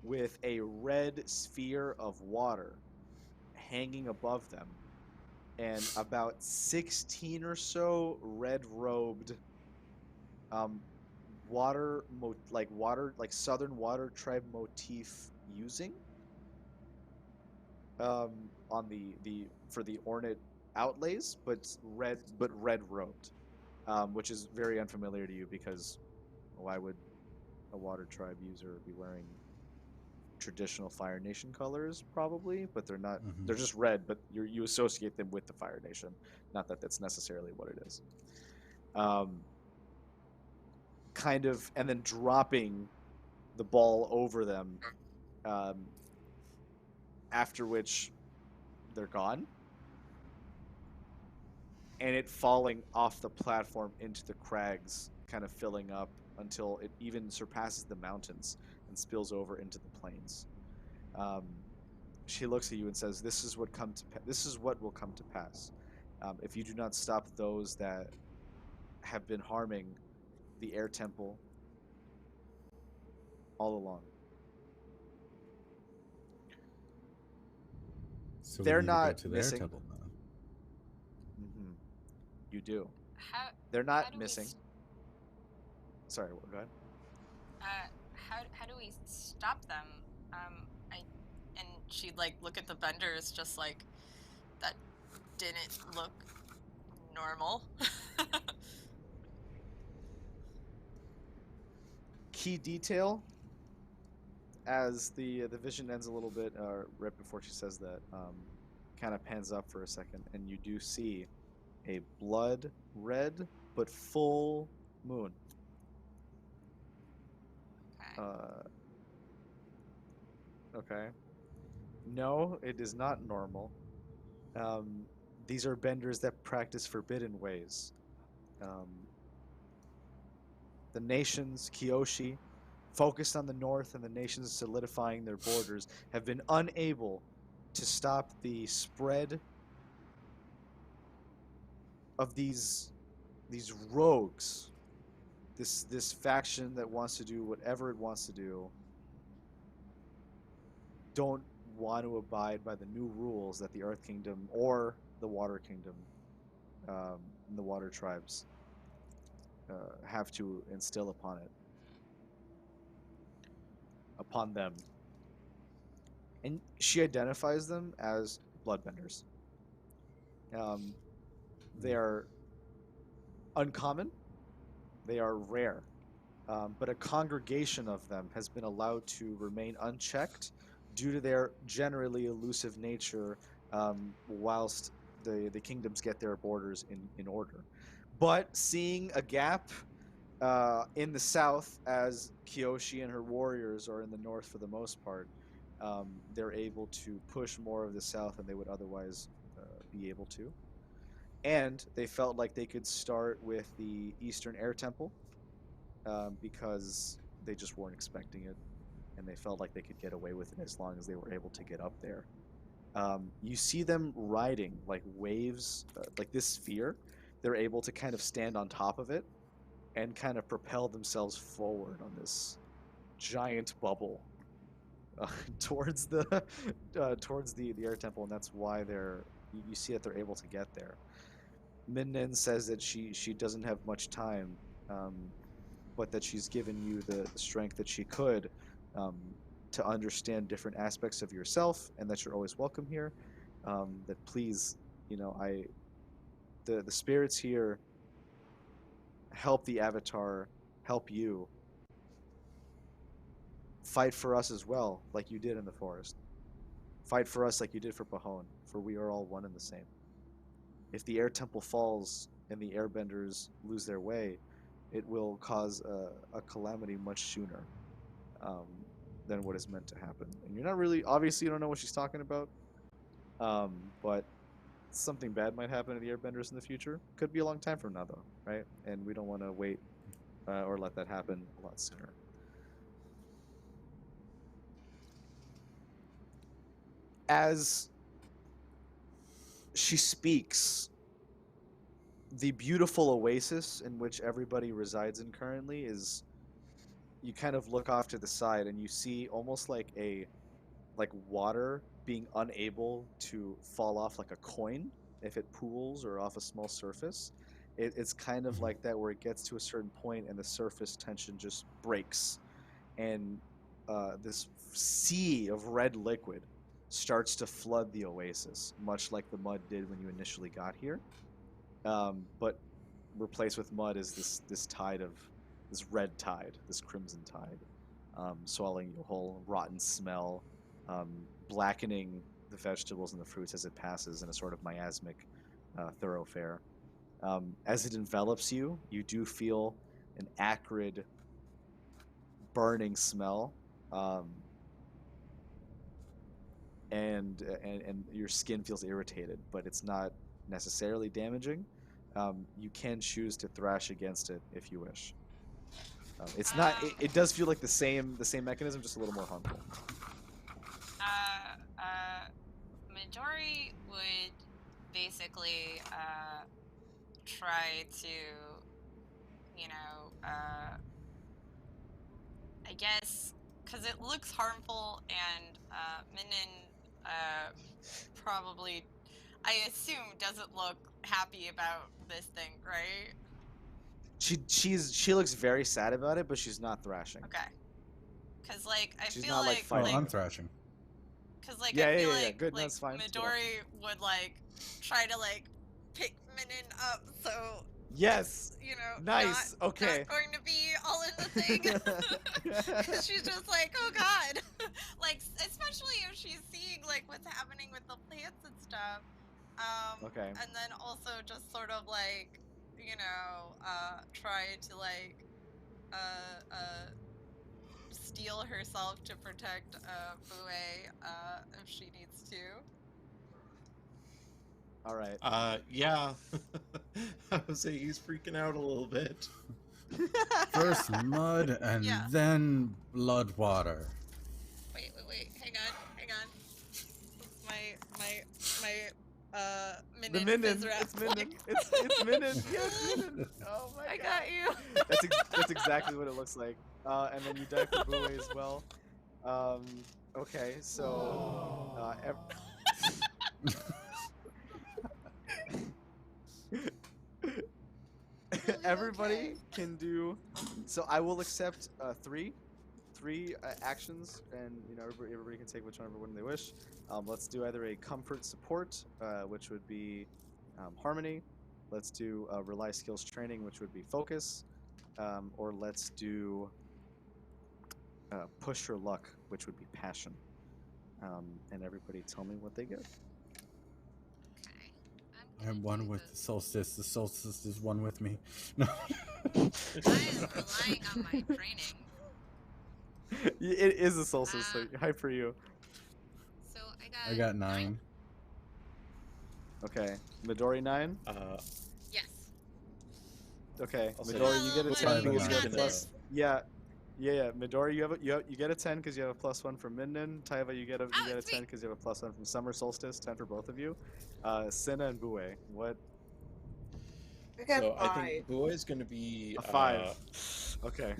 with a red sphere of water hanging above them, and about 16 or so red-robed water southern water tribe motif using on the for the ornate outlays, but red robed, which is very unfamiliar to you because why would a water tribe user be wearing traditional Fire Nation colors? Probably, but they're not. Mhm. They're just red, but you associate them with the Fire Nation. Not that that's necessarily what it is. Kind of, and then dropping the ball over them, after which they're gone, and it falling off the platform into the crags, kind of filling up until it even surpasses the mountains and spills over into the plains. She looks at you and says, "This is what will come to pass if you do not stop those that have been harming the air temple all along." So They're we need to go not to the air missing. temple now. Mm-hmm. You do. How They're how not do we missing. s- Sorry, go ahead. how do we stop them? I and she'd like look at the benders just like that didn't look normal. Key detail, as the vision ends a little bit, right before she says that, kind of pans up for a second, and you do see a blood red but full moon. Okay. Okay. No, it is not normal. Um, these are benders that practice forbidden ways. Um, the nations, Kyoshi, focused on the north, and the nations solidifying their borders, have been unable to stop the spread of these rogues. This faction that wants to do whatever it wants to do, don't want to abide by the new rules that the Earth Kingdom or the Water Kingdom, and the Water Tribes have to instill upon them. And she identifies them as bloodbenders. They are uncommon. They are rare. But a congregation of them has been allowed to remain unchecked due to their generally elusive nature, whilst the kingdoms get their borders in order. But seeing a gap in the south, as Kyoshi and her warriors are in the north for the most part, they're able to push more of the south than they would otherwise be able to. And they felt like they could start with the Eastern Air Temple, because they just weren't expecting it, and they felt like they could get away with it as long as they were able to get up there. You see them riding like waves, like this sphere. They're able to kind of stand on top of it and kind of propel themselves forward on this giant bubble towards the air temple, and that's why you see that they're able to get there. Minnan says that she doesn't have much time, but that she's given you the strength that she could, to understand different aspects of yourself, and that you're always welcome here. That please, the spirits here help the Avatar, help you fight for us as well, like you did in the forest. Fight for us like you did for Pahone, for we are all one and the same. If the air temple falls and the airbenders lose their way, it will cause a calamity much sooner than what is meant to happen. And you're not really, obviously, you don't know what she's talking about, but something bad might happen to the airbenders in the future. Could be a long time from now, though, right? And we don't want to wait or let that happen a lot sooner. As she speaks, the beautiful oasis in which everybody resides in currently is, you kind of look off to the side and you see almost like water being unable to fall off like a coin if it pools or off a small surface. It's kind of like that, where it gets to a certain point and the surface tension just breaks, and this sea of red liquid starts to flood the oasis, much like the mud did when you initially got here. But replaced with mud is this tide of this red tide, this crimson tide, swallowing you whole, rotten smell, blackening the vegetables and the fruits as it passes in a sort of miasmic thoroughfare. As it envelops you, you do feel an acrid, burning smell, and your skin feels irritated, but it's not necessarily damaging. You can choose to thrash against it if you wish. It's not. It does feel like the same mechanism, just a little more harmful. Midori would basically try to, I guess, because it looks harmful, and Minnan probably, I assume, doesn't look happy about this thing, right? She looks very sad about it, but she's not thrashing. Okay. Because I She's feel not, like fighting. I'm thrashing. Because Yeah, I feel yeah, like good. That's fine. Midori would try to pick Minnan up, so yes, nice. not Okay. going to be all in the thing. Because she's just like, oh god, especially if she's seeing what's happening with the plants and stuff. Okay. And then also just sort of try to steel herself to protect Buwei if she needs to. All right. Yeah. I would say he's freaking out a little bit. First mud and then blood water. Wait. Hang on. My The Minnan. Minnan. It's Minnan. It's Minnan. Yes, Minnan. Oh my god. I got you. That's exactly what it looks like. And then you die for Buwei as well. Okay, so everybody can do. So I will accept three actions, and everybody can take whichever one they wish. Let's do either a comfort support, which would be harmony. Let's do rely skills training, which would be focus, or let's do push your luck, which would be passion. And everybody tell me what they get. Okay. I'm one with the solstice. The solstice is one with me. No. I am relying on my training. It is a solstice, so hype for you. So I got 9. Okay, Midori 9. Yes. Okay, Also, Midori, you get a 10 because you have a Tyva plus. Yeah. Midori, you get a 10 because you have a +1 from Minden. Tyva, you get a 10 because you have a +1 from Summer Solstice. 10 for both of you. Cynna and Buwei, what? I got So 5. I think Buwei's going to be A 5. Okay.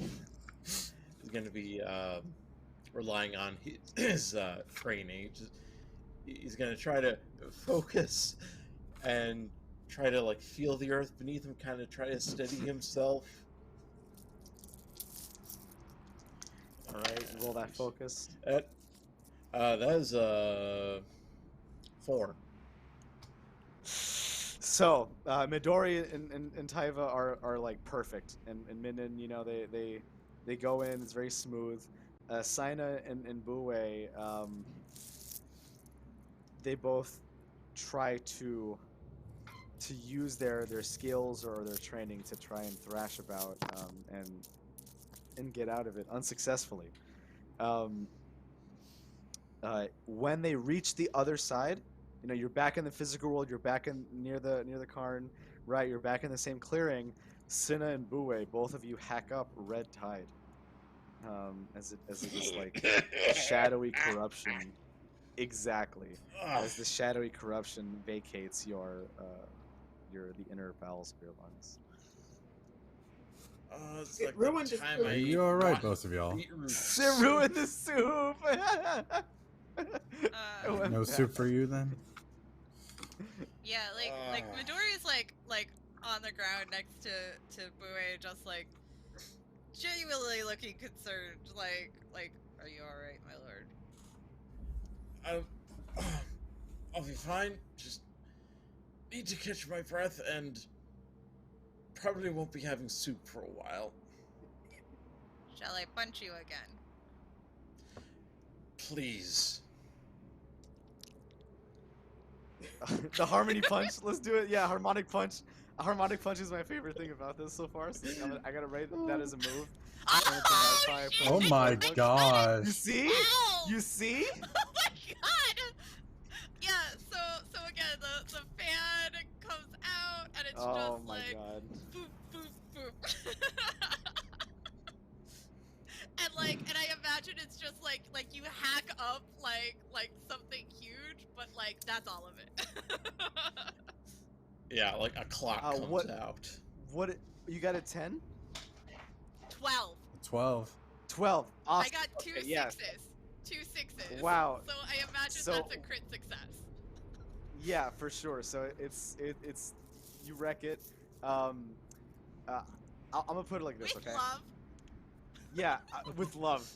Is going to be relying on his training. He's going to try to focus and try to feel the earth beneath him, kind of try to steady himself. All right, roll that focus. That is 4. So Midori and Tyva are like perfect, and Minden, you know, they go in. It's very smooth. Cynna and Buwei, they both try to use their skills or their training to try and thrash about and get out of it unsuccessfully. When they reach the other side, you know, you're back in the physical world. You're back in near the Karn, right? You're back in the same clearing. Cynna and Buwei, both of you hack up Red Tide, as it is like shadowy corruption. Exactly, as the shadowy corruption vacates the inner bowels of your lungs. It's It like ruined the the time soup. I Are ate you alright, rotten both of y'all? beetroot It ruined the soup. No soup for you then? Yeah, like Midori is like on the ground next to Buwei, just like genuinely looking concerned. Like, are you all right, my lord? I'll be fine. Just need to catch my breath and probably won't be having soup for a while. Shall I punch you again? Please. The harmony punch. Let's do it. Yeah, harmonic punch. A harmonic punch is my favorite thing about this so far. So I gotta write that as a move. Oh, shit! Oh my You gosh. see? Ow! You see? Oh my god! Yeah. So again, the fan comes out and it's Oh just my like god. boop boop boop. And I imagine it's just like you hack up like something huge, but like that's all of it. Yeah, like a clock comes out. What? You got a 10? 12. 12. 12. Awesome. I got two Okay, yes. sixes. 2 6s. Wow. So I imagine So- that's a crit success. Yeah, for sure. So it's you wreck it. I'm gonna put it like this, With okay? love. Yeah, with love.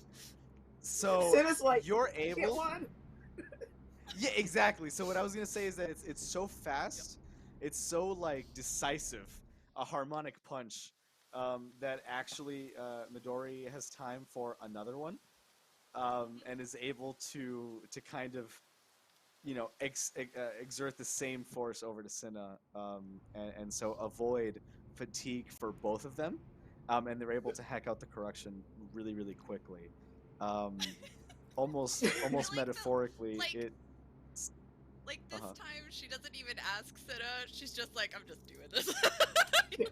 So Cinna's like, you're "Get able. one." Yeah, exactly. So what I was gonna say is that it's so fast, it's so like decisive, a harmonic punch, that actually Midori has time for another one, and is able to kind of, you know, exert the same force over to Cynna, and so avoid fatigue for both of them, and they're able to hack out the corruption really really quickly, almost like the- metaphorically. like- Like this time, she doesn't even ask Cynna. She's just like, I'm just doing this.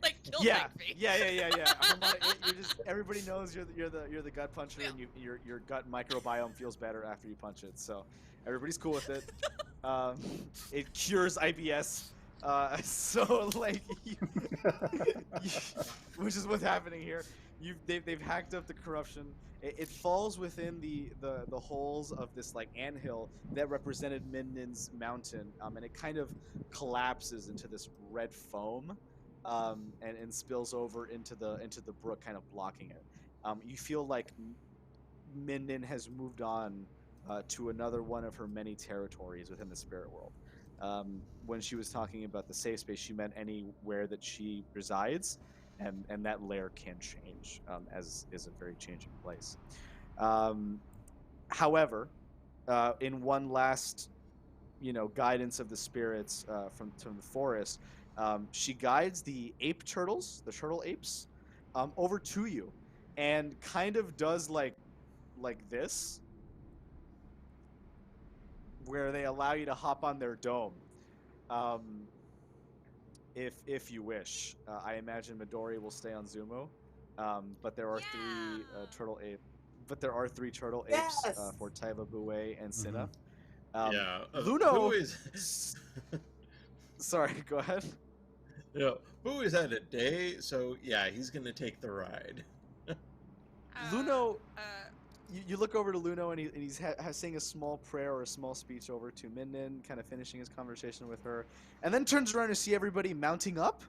Like, kill Yeah, me. yeah. You're just, everybody knows you're the gut puncher, and your gut microbiome feels better after you punch it. So everybody's cool with it. It cures IBS. So like, which is what's happening here. They've hacked up the corruption. It falls within the holes of this like anthill that represented Minden's mountain, and it kind of collapses into this red foam, and spills over into the brook, kind of blocking it. You feel like Minden has moved on to another one of her many territories within the spirit world. When she was talking about the safe space, she meant anywhere that she resides, and that layer can change, as is a very changing place. However, in one last, you know, guidance of the spirits from the forest, she guides the ape turtles, the turtle apes, over to you, and kind of does like this, where they allow you to hop on their dome, if you wish. I imagine Midori will stay on Zumo, but there are three turtle ape. But there are 3 turtle apes Yes! for Tyva, Buwei, and Cynna. Yeah. Luno. Buwei's... Sorry, go ahead. You know, Buwei's had a day, so yeah, he's gonna take the ride. Luno. You look over to Luno, and he's saying a small prayer or a small speech over to Minden, kind of finishing his conversation with her, and then turns around to see everybody mounting up,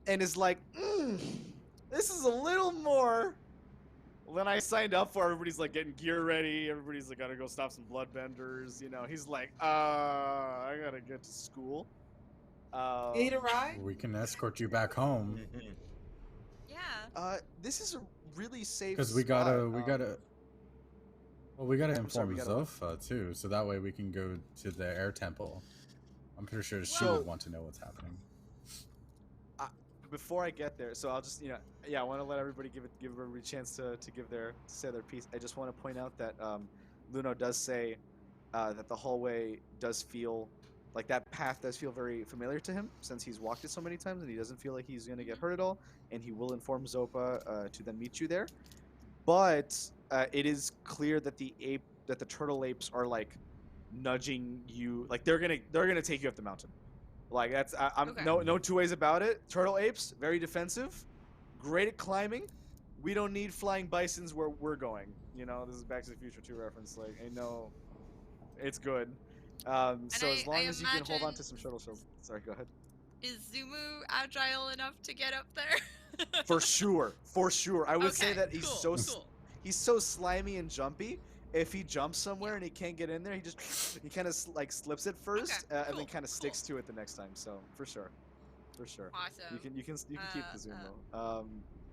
and is like, "This is a little more when I signed up for, everybody's like getting gear ready. Everybody's like gotta go stop some bloodbenders. You know, he's like, I gotta get to school. You need a ride? We can escort you back home Mhm. Yeah. This is a really safe because we spot. gotta well, we gotta sorry, inform we gotta what? Zofa too, so that way we can go to the air temple. I'm pretty sure she Well- would want to know what's happening. Before I get there, so I'll just I want to let everybody give everybody a chance to say their piece. I just want to point out that Luno does say that the hallway does feel like that path does feel very familiar to him since he's walked it so many times, and he doesn't feel like he's going to get hurt at all, and he will inform Zopa to then meet you there. But it is clear that the turtle apes are like nudging you, like they're gonna take you up the mountain. Like that's I'm Okay. no two ways about it. Turtle apes, very defensive, great at climbing. We don't need flying bisons where we're going. You know, this is Back to the Future 2 reference. Like, I know, it's good. So as long as you can hold on imagine- to some turtle shells. Sorry, go ahead. Is Zumu agile enough to get up there? For sure. I would say Okay, that he's cool, so cool. he's so slimy and jumpy. If he jumps somewhere and he can't get in there, he kind of like slips it first and then cool, kind of sticks cool. to it the next time. So for sure. Awesome. You can keep the Zumo.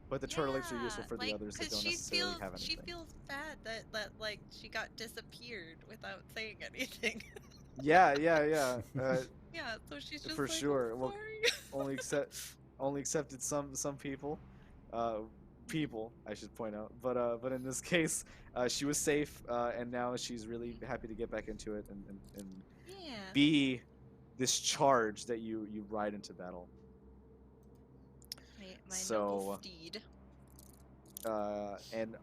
But the turtle apes are useful for the others that don't necessarily have anything. She feels bad that like she got disappeared without saying anything. Yeah. Yeah, so she's just For like, sure. I'm Well, sorry. only accepted some people. People, I should point out. But in this case, she was safe, and now she's really happy to get back into it and Yeah. be this charge that you ride into battle. My So, noble steed. And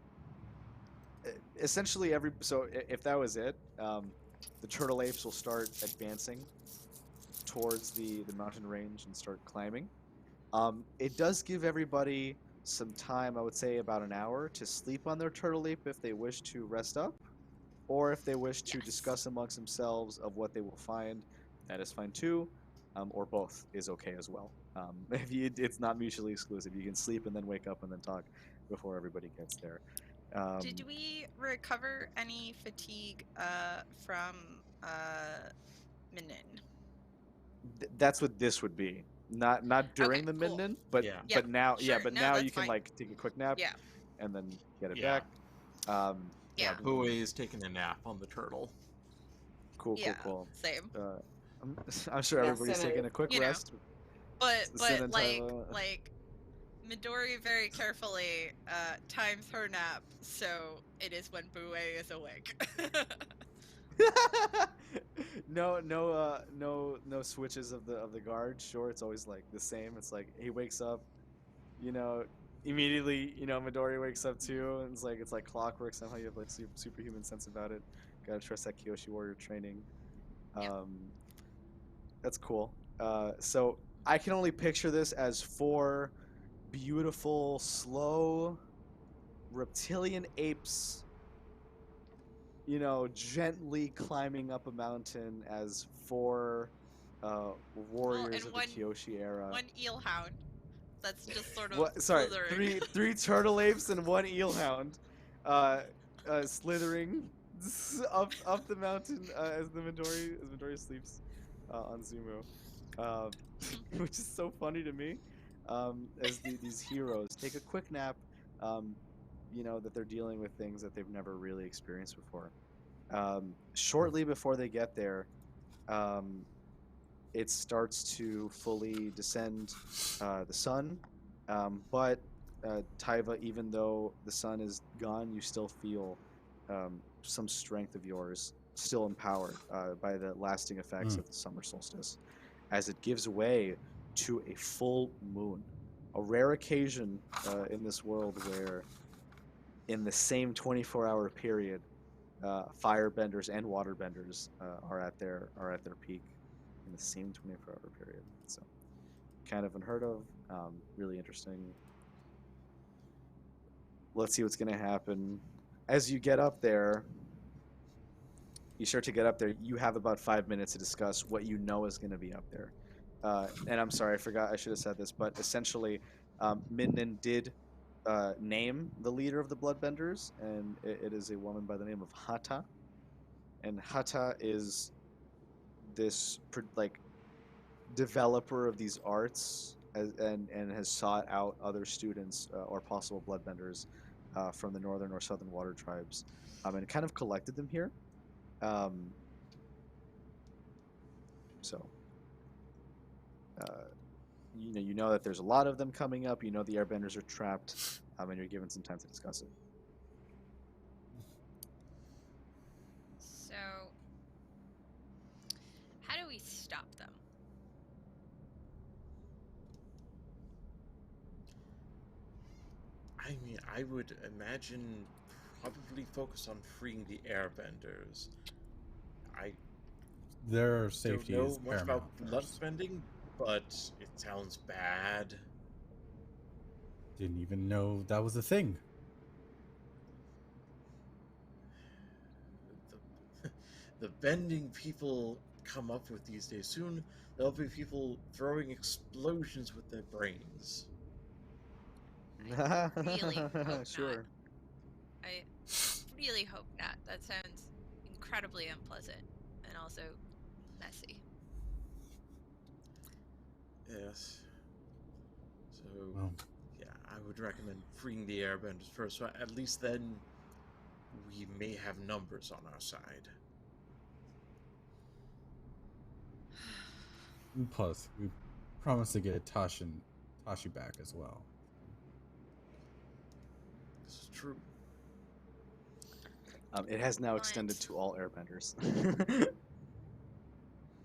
essentially if that was it, the turtle apes will start advancing towards the mountain range and start climbing. It does give everybody some time, I would say about an hour, to sleep on their turtle ape if they wish to rest up, or if they wish to Yes. discuss amongst themselves of what they will find. That is fine too, or both is okay as well. It's not mutually exclusive. You can sleep and then wake up and then talk before everybody gets there. Did we recover any fatigue from Minin? That's what this would be. Not during Okay, the cool. midnight, but Yeah. but now Sure, but no, now that's you can fine. like take a quick nap, Yeah. and then get it Yeah. back. Yeah. Buwei is taking a nap on the turtle. Cool. Same. I'm sure Yeah, everybody's Cynna, taking a quick you know. rest. But Cynna and like Tyva. Midori very carefully times her nap so it is when Buwei is awake. No switches of the guard. Sure, it's always like the same. It's like he wakes up, immediately. Midori wakes up too, and it's like clockwork. Somehow you have like superhuman sense about it. Gotta trust that Kyoshi warrior training. Yeah. That's cool. So I can only picture this as 4 beautiful, slow reptilian apes, gently climbing up a mountain as 4 warriors and of the Kyoshi era. One eel hound. That's just sort of What? Sorry, slithering. three turtle apes and 1 eel hound, slithering up the mountain as Midori sleeps on Zumo, which is so funny to me. As these heroes take a quick nap, that they're dealing with things that they've never really experienced before. Shortly before they get there, it starts to fully descend the sun, but Tyva, even though the sun is gone, you still feel some strength of yours still empowered by the lasting effects of the summer solstice, as it gives way to a full moon. A rare occasion in this world where in the same 24-hour period, firebenders and waterbenders are at their peak in the same 24-hour period. So kind of unheard of, really interesting. Let's see what's going to happen. As you get up there, you start to get up there, you have about 5 minutes to discuss what you know is going to be up there. And I'm sorry, I forgot, I should have said this, but essentially, Minnan did name the leader of the Bloodbenders, and it is a woman by the name of Hata. And Hata is this like developer of these arts, and has sought out other students or possible Bloodbenders from the northern or southern water tribes, and kind of collected them here. Um, so. You know that there's a lot of them coming up. You know the airbenders are trapped, and you're given some time to discuss it. So, how do we stop them? I mean, I would imagine probably focus on freeing the airbenders. I Their safety don't know is much about paramount blood first. spending, but it sounds bad. Didn't even know that was a thing. The bending people come up with these days. Soon there'll be people throwing explosions with their brains. I really hope Sure. not. I really hope not. That sounds incredibly unpleasant and also messy. Yes. So, Well, yeah, I would recommend freeing the airbenders first. So at least then we may have numbers on our side. plus, we promised to get Tashi back as well. This is true. It has now But- extended to all airbenders.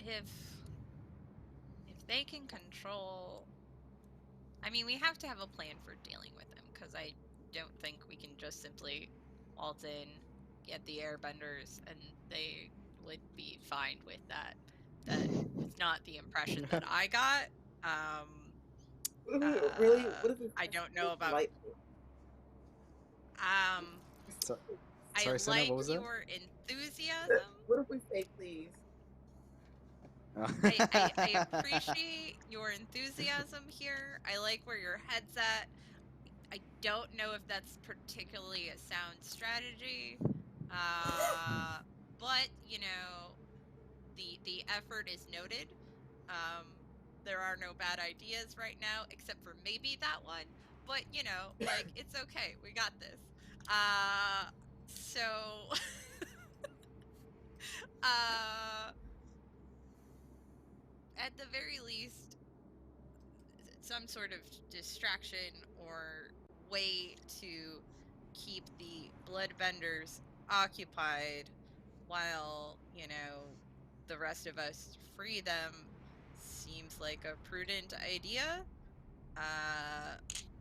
If they can control, I mean, we have to have a plan for dealing with them, because I don't think we can just simply waltz in, get the airbenders, and they would be fine with that. That was not the impression that I got. Really? What if we I don't know about. Light? So- I Sorry, Cynna, like what was that? your enthusiasm. What if we say please? I appreciate your enthusiasm here. I like where your head's at. I don't know if that's particularly a sound strategy, but you know, the effort is noted. There are no bad ideas right now, except for maybe that one. But you know, like it's okay. We got this. So, at the very least, some sort of distraction or way to keep the bloodbenders occupied while, you know, the rest of us free them seems like a prudent idea.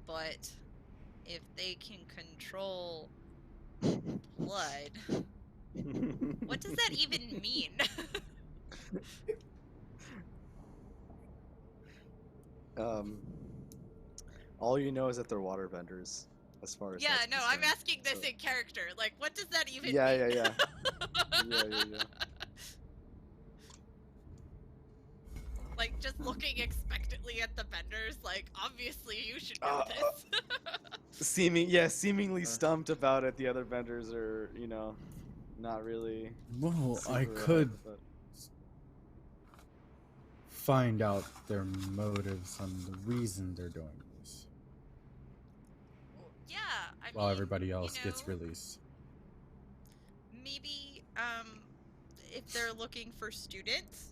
But if they can control blood, what does that even mean? All you know is that they're waterbenders, as far as Yeah, that's no, I'm concerned. asking this in character. Like, what does that even Yeah, mean? yeah. Yeah. Like, just looking expectantly at the benders, like, obviously you should know this. Seemingly stumped about it. The other benders are, not really. Well, I super could but... find out their motives and the reason they're doing this Yeah, I while mean, everybody else you gets know, released. Maybe, if they're looking for students,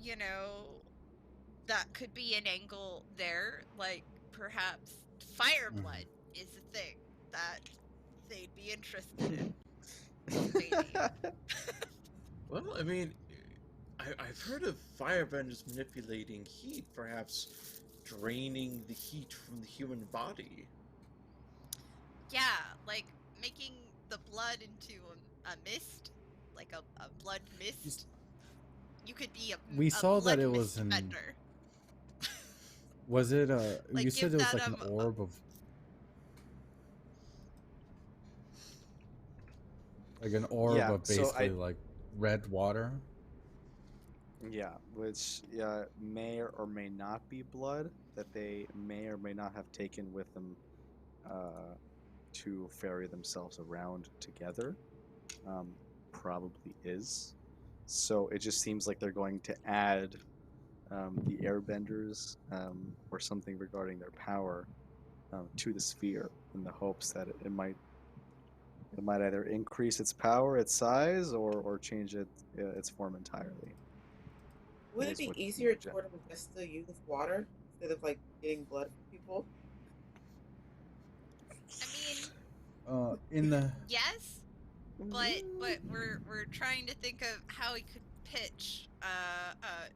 you know, that could be an angle there. Like, perhaps fire blood is a thing that they'd be interested in. Maybe. Well, I mean, I've heard of firebenders manipulating heat, perhaps draining the heat from the human body. Yeah, like making the blood into a mist, like a blood mist. You could be We a saw that blood it was mist an. bender. Was it Like, you said give it was that, like an orb of. Like an orb Yeah, of so basically like red water. Yeah, which may or may not be blood that they may or may not have taken with them uh, to ferry themselves around together. Um, Probably is. So it just seems like they're going to add the airbenders or something regarding their power to the sphere in the hopes that it might either increase its power, its size, or change its form entirely. Would it Is be what easier Jen. for them just to use water instead of like getting blood from people? I mean, In the yes, but we're trying to think of how we could pitch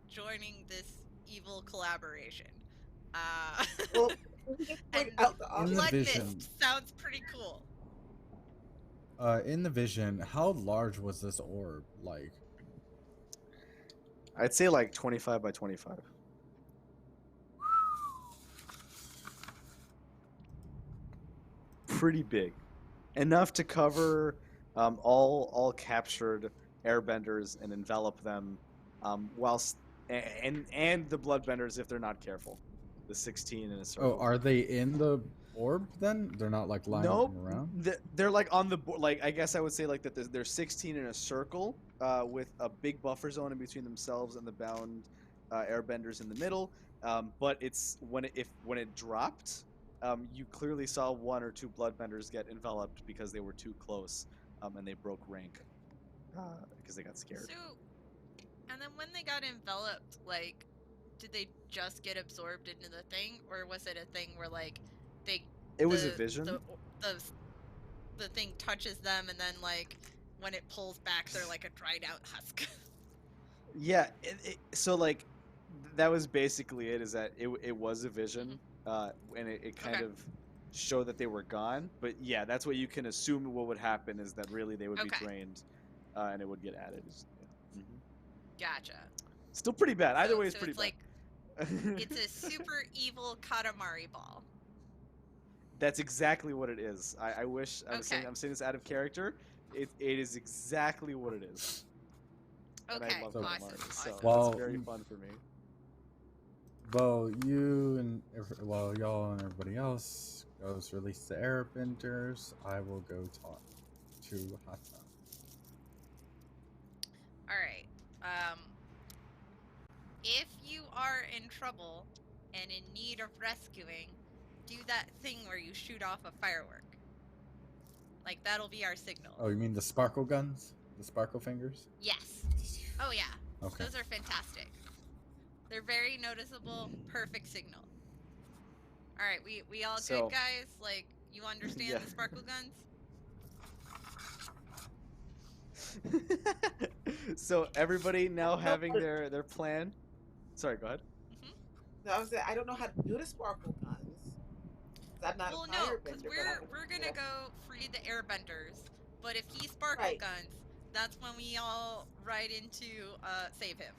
joining this evil collaboration. Uh, Well, we can just and point out the in the blood obvious. vision, mist sounds pretty cool. in the vision, how large was this orb? Like, I'd say like 25 by 25. Pretty big, enough to cover all captured airbenders and envelop them, whilst and the bloodbenders if they're not careful. The 16 in a oh, circle. are they in the orb then? They're not like lying Nope. around? They're like on the board. Like I guess I would say like that. There's 16 in a circle, with a big buffer zone in between themselves and the bound airbenders in the middle. But it's when it dropped, you clearly saw one or two bloodbenders get enveloped because they were too close, and they broke rank because they got scared. So, and then when they got enveloped, like, did they just get absorbed into the thing, or was it a thing where like they It was a vision. the the thing touches them and then like when it pulls back they're like a dried out husk? Yeah. So like that was basically it. Is that it was a vision, and it kind Okay. of showed that they were gone. But yeah, that's what you can assume. What would happen is that really they would be Okay. drained, and it would get added. Yeah. Gotcha. Still pretty bad. Either So- way, it's so pretty it's bad. like it's a super evil Katamari ball. That's exactly what it is. I wish Okay. I'm saying this out of character. It is exactly what it is. And Okay. I love So- Awesome. Katamari, so Awesome. Well, it's very fun for me. Well, you and y'all and everybody else goes release the airbenders. I will go talk to Hata. All right. If you are in trouble and in need of rescuing, do that thing where you shoot off a firework. Like that'll be our signal. Oh, you mean the sparkle guns? The sparkle fingers? Yes. Oh yeah. Okay. Those are fantastic. They're very noticeable. Perfect signal. All right, we all So- good, guys? Like you understand Yeah. the sparkle guns? So everybody now having their plan. Sorry, go ahead. No, I was saying I don't know how to do the sparkle guns. 'Cause I'm not Well, a no, firebender. because but I we're can- gonna go free the airbenders. But if he sparkle Right. guns, that's when we all ride into save him.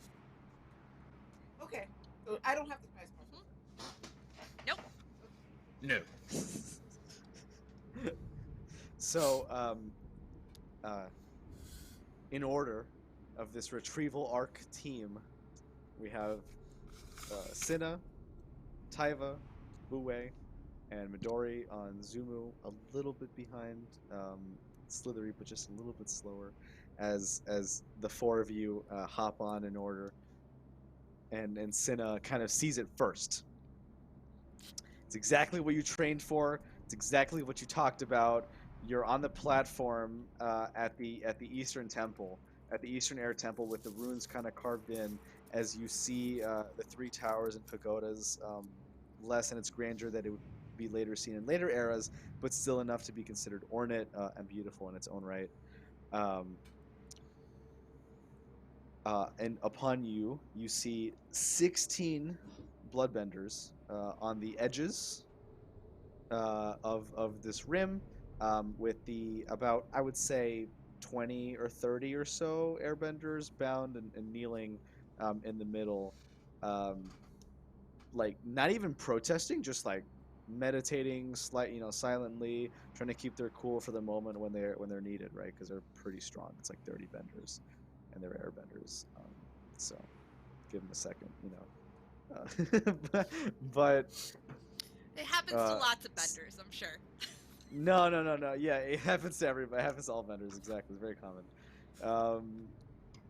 Okay, so I don't have to try sparkle. Nope. No. So, in order of this retrieval arc team, we have Cynna, Tyva, Buwei, and Midori on Zumu, a little bit behind Slithery, but just a little bit slower, as the four of you hop on in order, and Cynna kind of sees it first. It's exactly what you trained for. It's exactly what you talked about. You're on the platform at the Eastern Temple, at the Eastern Air Temple, with the runes kind of carved in, as you see the three towers and pagodas, less in its grandeur that it would be later seen in later eras, but still enough to be considered ornate and beautiful in its own right. And upon you, you see 16 bloodbenders on the edges of this rim, with the about, I would say, 20 or 30 or so airbenders bound and kneeling in the middle, like not even protesting, just like meditating, silently trying to keep their cool for the moment when they're needed, right? Because they're pretty strong. It's like 30 benders, and they're airbenders. So give him a second, you know. But It happens to lots of benders, I'm sure. no. Yeah, it happens to everybody. It happens to all vendors. Exactly, it's very common.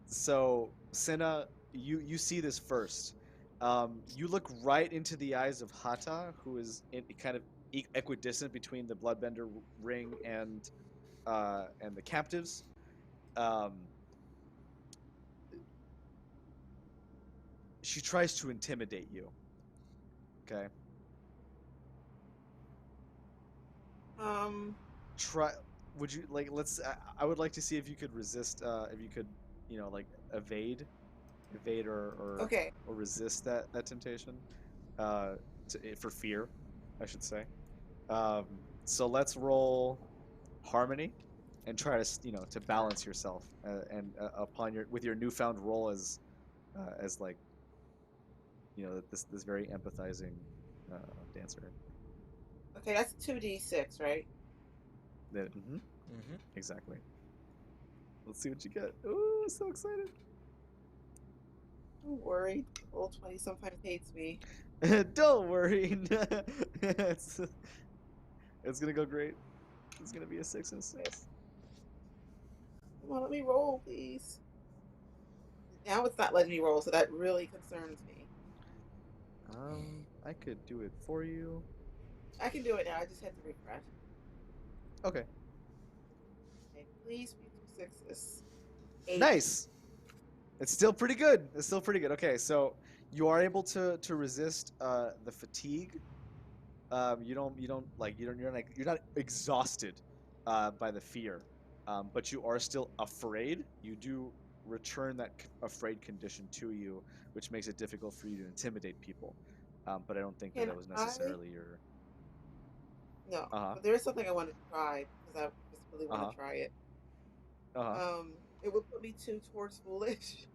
So Cynna, you see this first. You look right into the eyes of Hata, who is kind of equidistant between the Bloodbender ring and the captives. She tries to intimidate you. Okay. Try. Would you like? Let's. I would like to see if you could resist. If you could, you know, like evade Okay. or resist that temptation. For fear, I should say. So let's roll harmony, and try to to balance yourself and upon with your newfound role as like this very empathizing dancer. Okay, that's 2d6, right? Exactly. Let's see what you get. Ooh, so excited. Don't worry, roll 20 sometimes hates me. Don't worry. it's gonna go great. It's gonna be a 6 and a 6. Come on, let me roll, please. Now it's not letting me roll, so that really concerns me. I could do it for you. I can do it now. I just have to refresh. Okay. Okay, please be 2 6s. 8. Nice. It's still pretty good. Okay, so you are able to resist the fatigue. You're not exhausted by the fear, but you are still afraid. You do return that afraid condition to you, which makes it difficult for you to intimidate people. But I don't think that was necessarily your. No, but there is something I want to try because I just really want to try it. It would put me 2 towards foolish.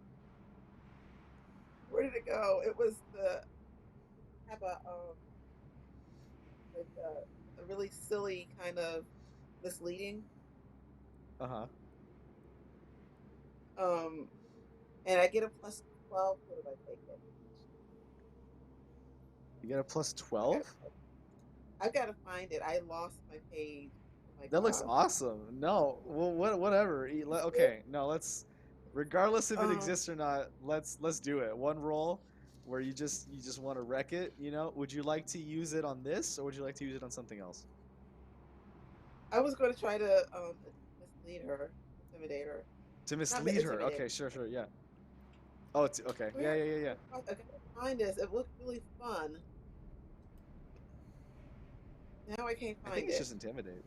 Where did it go? It was have a really silly kind of misleading. And I get a plus 12. What did I take it? You get a plus 12? I've got to find it. I lost my page. Oh my that looks awesome. No, well, whatever. Okay, no, let's. Regardless if it exists or not, let's do it. One roll, where you just want to wreck it. You know, would you like to use it on this, or would you like to use it on something else? I was going to try to mislead her, intimidate her. To mislead her. Okay, sure, yeah. Oh, it's okay. Yeah. I gotta find this. It looked really fun. Now I can't find it. I think it's just intimidate.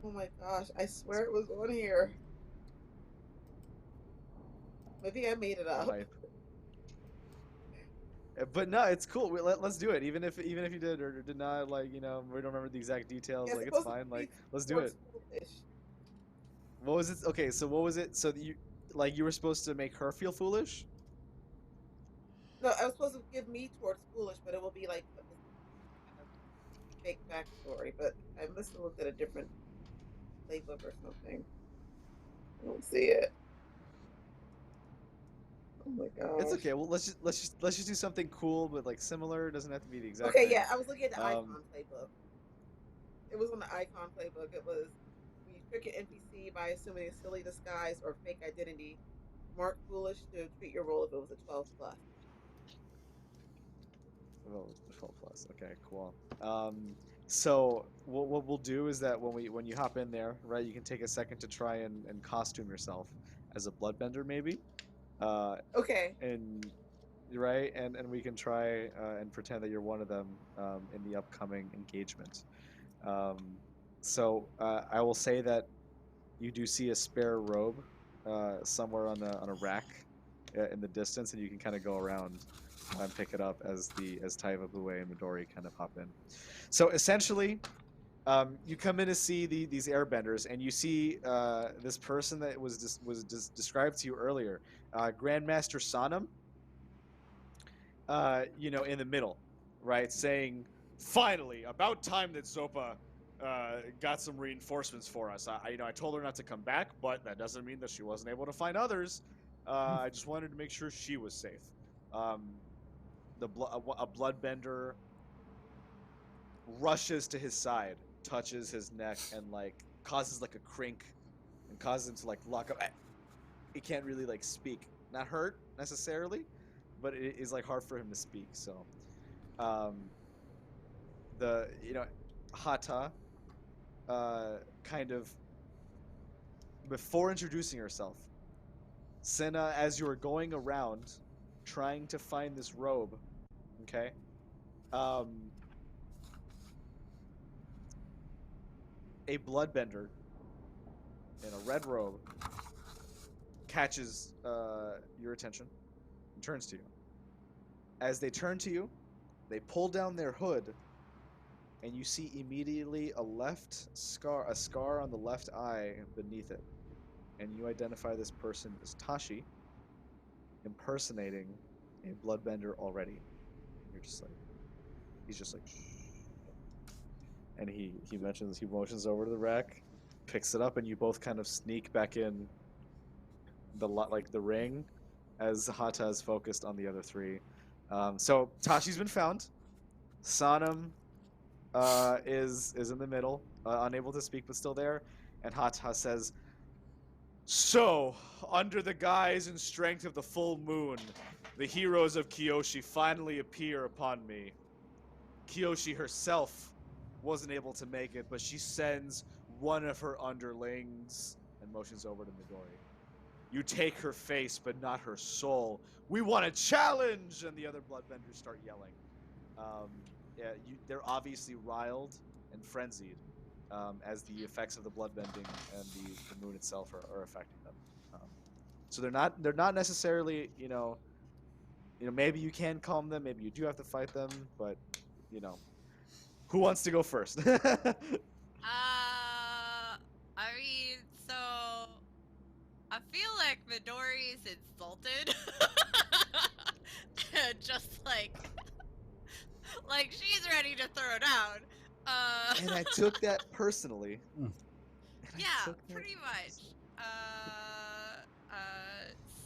Oh my gosh! I swear it was on here. Maybe I made it up. But no, it's cool. Let's do it. Even if you did or did not, like, we don't remember the exact details. Like, it's fine. Like, let's do it. What was it? Okay, so what was it? So you were supposed to make her feel foolish? No, I was supposed to give me towards foolish, but it will be like a kind of fake backstory. But I must have looked at a different playbook or something. I don't see it. Oh my god. It's okay. Well, let's just do something cool, but like similar. It doesn't have to be the exact. Okay, thing. yeah, I was looking at the Icon playbook. It was on the Icon playbook. It was when you trick an NPC by assuming a silly disguise or fake identity, mark foolish to treat your role if it was a 12+. Oh, 12+. Okay, cool. So what we'll do is that when you hop in there, right, you can take a second to try and costume yourself as a bloodbender, maybe. Okay. And right, and we can try and pretend that you're one of them in the upcoming engagement. So I will say that you do see a spare robe somewhere on a rack in the distance, and you can kind of go around and pick it up as Tyva, Buwei, and Midori kind of hop in. So essentially, you come in to see these airbenders, and you see this person that was described to you earlier, Grandmaster Sonam. In the middle, right, saying, "Finally, about time that Zopa got some reinforcements for us. I told her not to come back, but that doesn't mean that she wasn't able to find others. I just wanted to make sure she was safe. A bloodbender rushes to his side, touches his neck, and like causes like a crink, and causes him to like lock up. He can't really like speak, not hurt necessarily, but it is like hard for him to speak. So, Hata, kind of before introducing herself, Cynna, as you are going around trying to find this robe, okay, a bloodbender in a red robe catches your attention and turns to you. As they turn to you, they pull down their hood, and you see immediately a scar on the left eye beneath it. And you identify this person as Tashi, impersonating a bloodbender already. You're just like, he's just like, and he motions over to the rack, picks it up, and you both kind of sneak back in the ring, as Hata is focused on the other three. So Tashi's been found. Sanam is in the middle, unable to speak but still there, and Hata says, "So, under the guise and strength of the full moon, the heroes of Kyoshi finally appear upon me. Kyoshi herself wasn't able to make it, but she sends one of her underlings," and motions over to Midori. "You take her face, but not her soul. We want a challenge!" And the other bloodbenders start yelling. They're obviously riled and frenzied, as the effects of the bloodbending and the moon itself are affecting them. So they're not necessarily, maybe you can calm them, maybe you do have to fight them, but who wants to go first? I mean, so I feel like Midori's insulted. And just like she's ready to throw down. And I took that personally. Yeah, pretty much.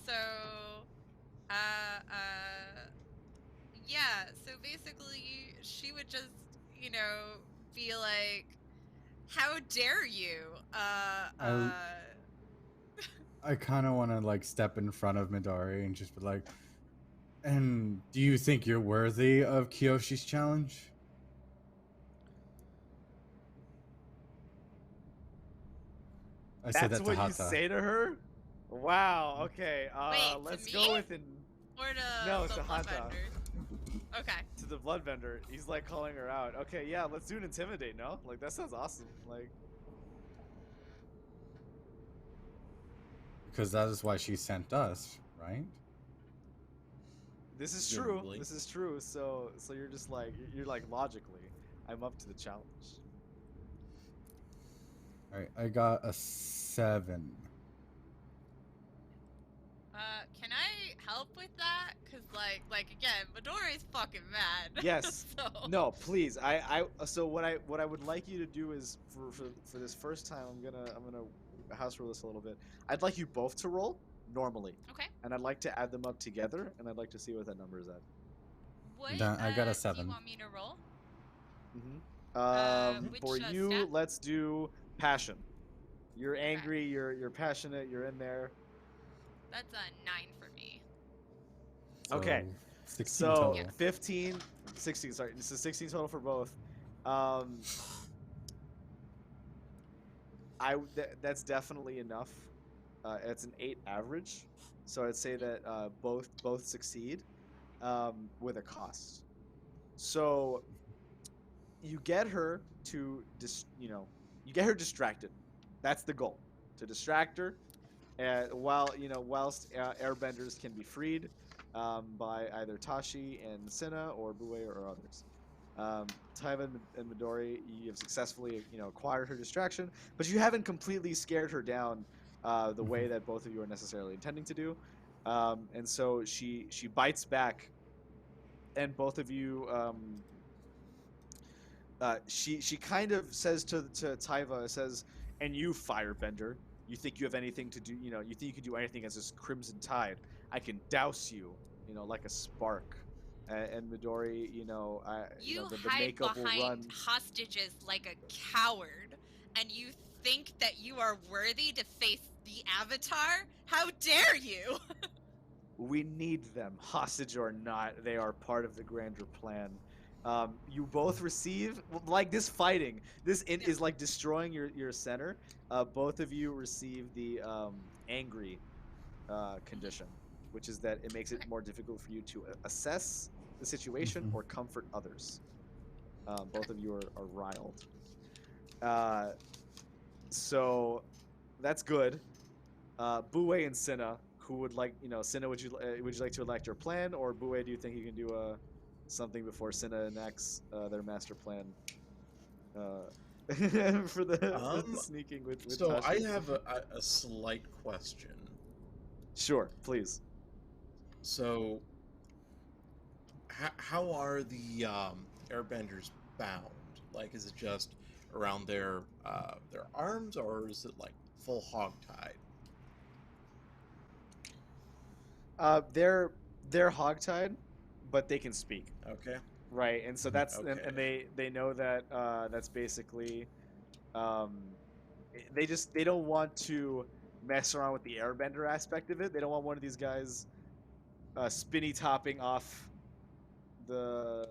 So, yeah, so basically she would just, be like, "How dare you?" I kind of want to like step in front of Midori and just be like, "And do you think you're worthy of Kyoshi's challenge?" I said that That's to what you Hata. say to her? Wow, okay. Wait, let's to go me? with it. Or to No, the to Hata. bloodbenders? Okay. To the bloodbender. He's like calling her out. Okay, yeah, let's do an intimidate, no? Like, that sounds awesome. Like, Because that is why she sent us, right? this is true. Presumably. This is true. So you're just like, you're like, logically, I'm up to the challenge. All right, I got a 7. Can I help with that? Cause like again, Midori's fucking mad. Yes. So... No, please. So what I would like you to do is for this first time, I'm gonna house rule this a little bit. I'd like you both to roll normally, Okay. and I'd like to add them up together, and I'd like to see what that number is at. What? Done. I got a Do 7. you want me to roll? Which, For you, stat? let's do passion. You're angry. You're passionate. You're in there. That's a 9 for me. So Okay. 16 So total. 15, 16. Sorry, this is 16 total for both. That's definitely enough. It's an 8 average, so I'd say that both succeed with a cost. So you get her to you get her distracted. That's the goal, to distract her. Whilst airbenders can be freed by either Tashi and Cynna or Buwei or others. Tyva and Midori, you have successfully acquired her distraction, but you haven't completely scared her down the way that both of you are necessarily intending to do. And so she bites back, and both of you she kind of says to Tyva, says, "And you, Firebender, you think you have anything to do? You know, you think you can do anything as this Crimson Tide? I can douse you, you know, like a spark." And Midori, You the hide makeup will behind run. hostages like a coward, and you think that you are worthy to face the Avatar? How dare you! We need them, hostage or not. They are part of the grander plan. You both receive like this fighting. This is like destroying your center. Both of you receive the angry condition, which is that it makes it Okay. more difficult for you to assess the situation Mhm. or comfort others. Both of you are riled. Uh, so that's good. Buwei and Cynna, who would like, Cynna, would you like to elect your plan, or Buwei, do you think you can do something before Cynna enacts their master plan for the sneaking with So Tashi? I have a slight question. Sure, please. So, how are the airbenders bound? Like, is it just around their arms, or is it like full hogtied? They're hogtied, but they can speak, Okay. right? And so that's Okay. and they know that that's basically um, they don't want to mess around with the airbender aspect of it. They don't want one of these guys spinny topping off the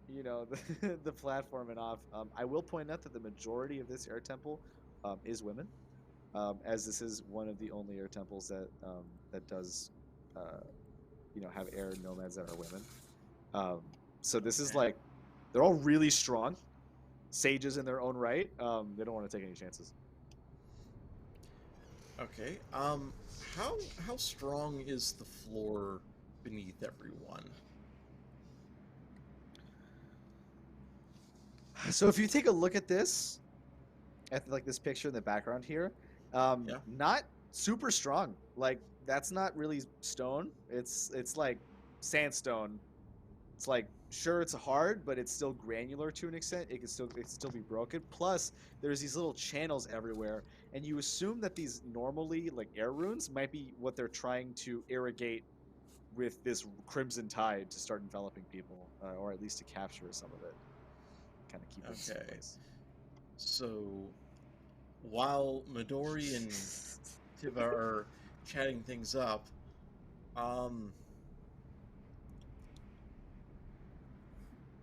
the platform and off. I will point out that the majority of this air temple is women, as this is one of the only air temples that does have air nomads that are women. So this is like they're all really strong sages in their own right. They don't want to take any chances. Okay. How strong is the floor beneath everyone? So if you take a look at this, at like this picture in the background here, Yeah. not super strong. Like that's not really stone. It's like sandstone. It's like sure it's hard, but it's still granular to an extent. It can still be broken. Plus, there's these little channels everywhere, and you assume that these normally like air runes might be what they're trying to irrigate with this crimson tide to start enveloping people, or at least to capture some of it, kind of keep it in place. So, while Midori and Tyva are chatting things up,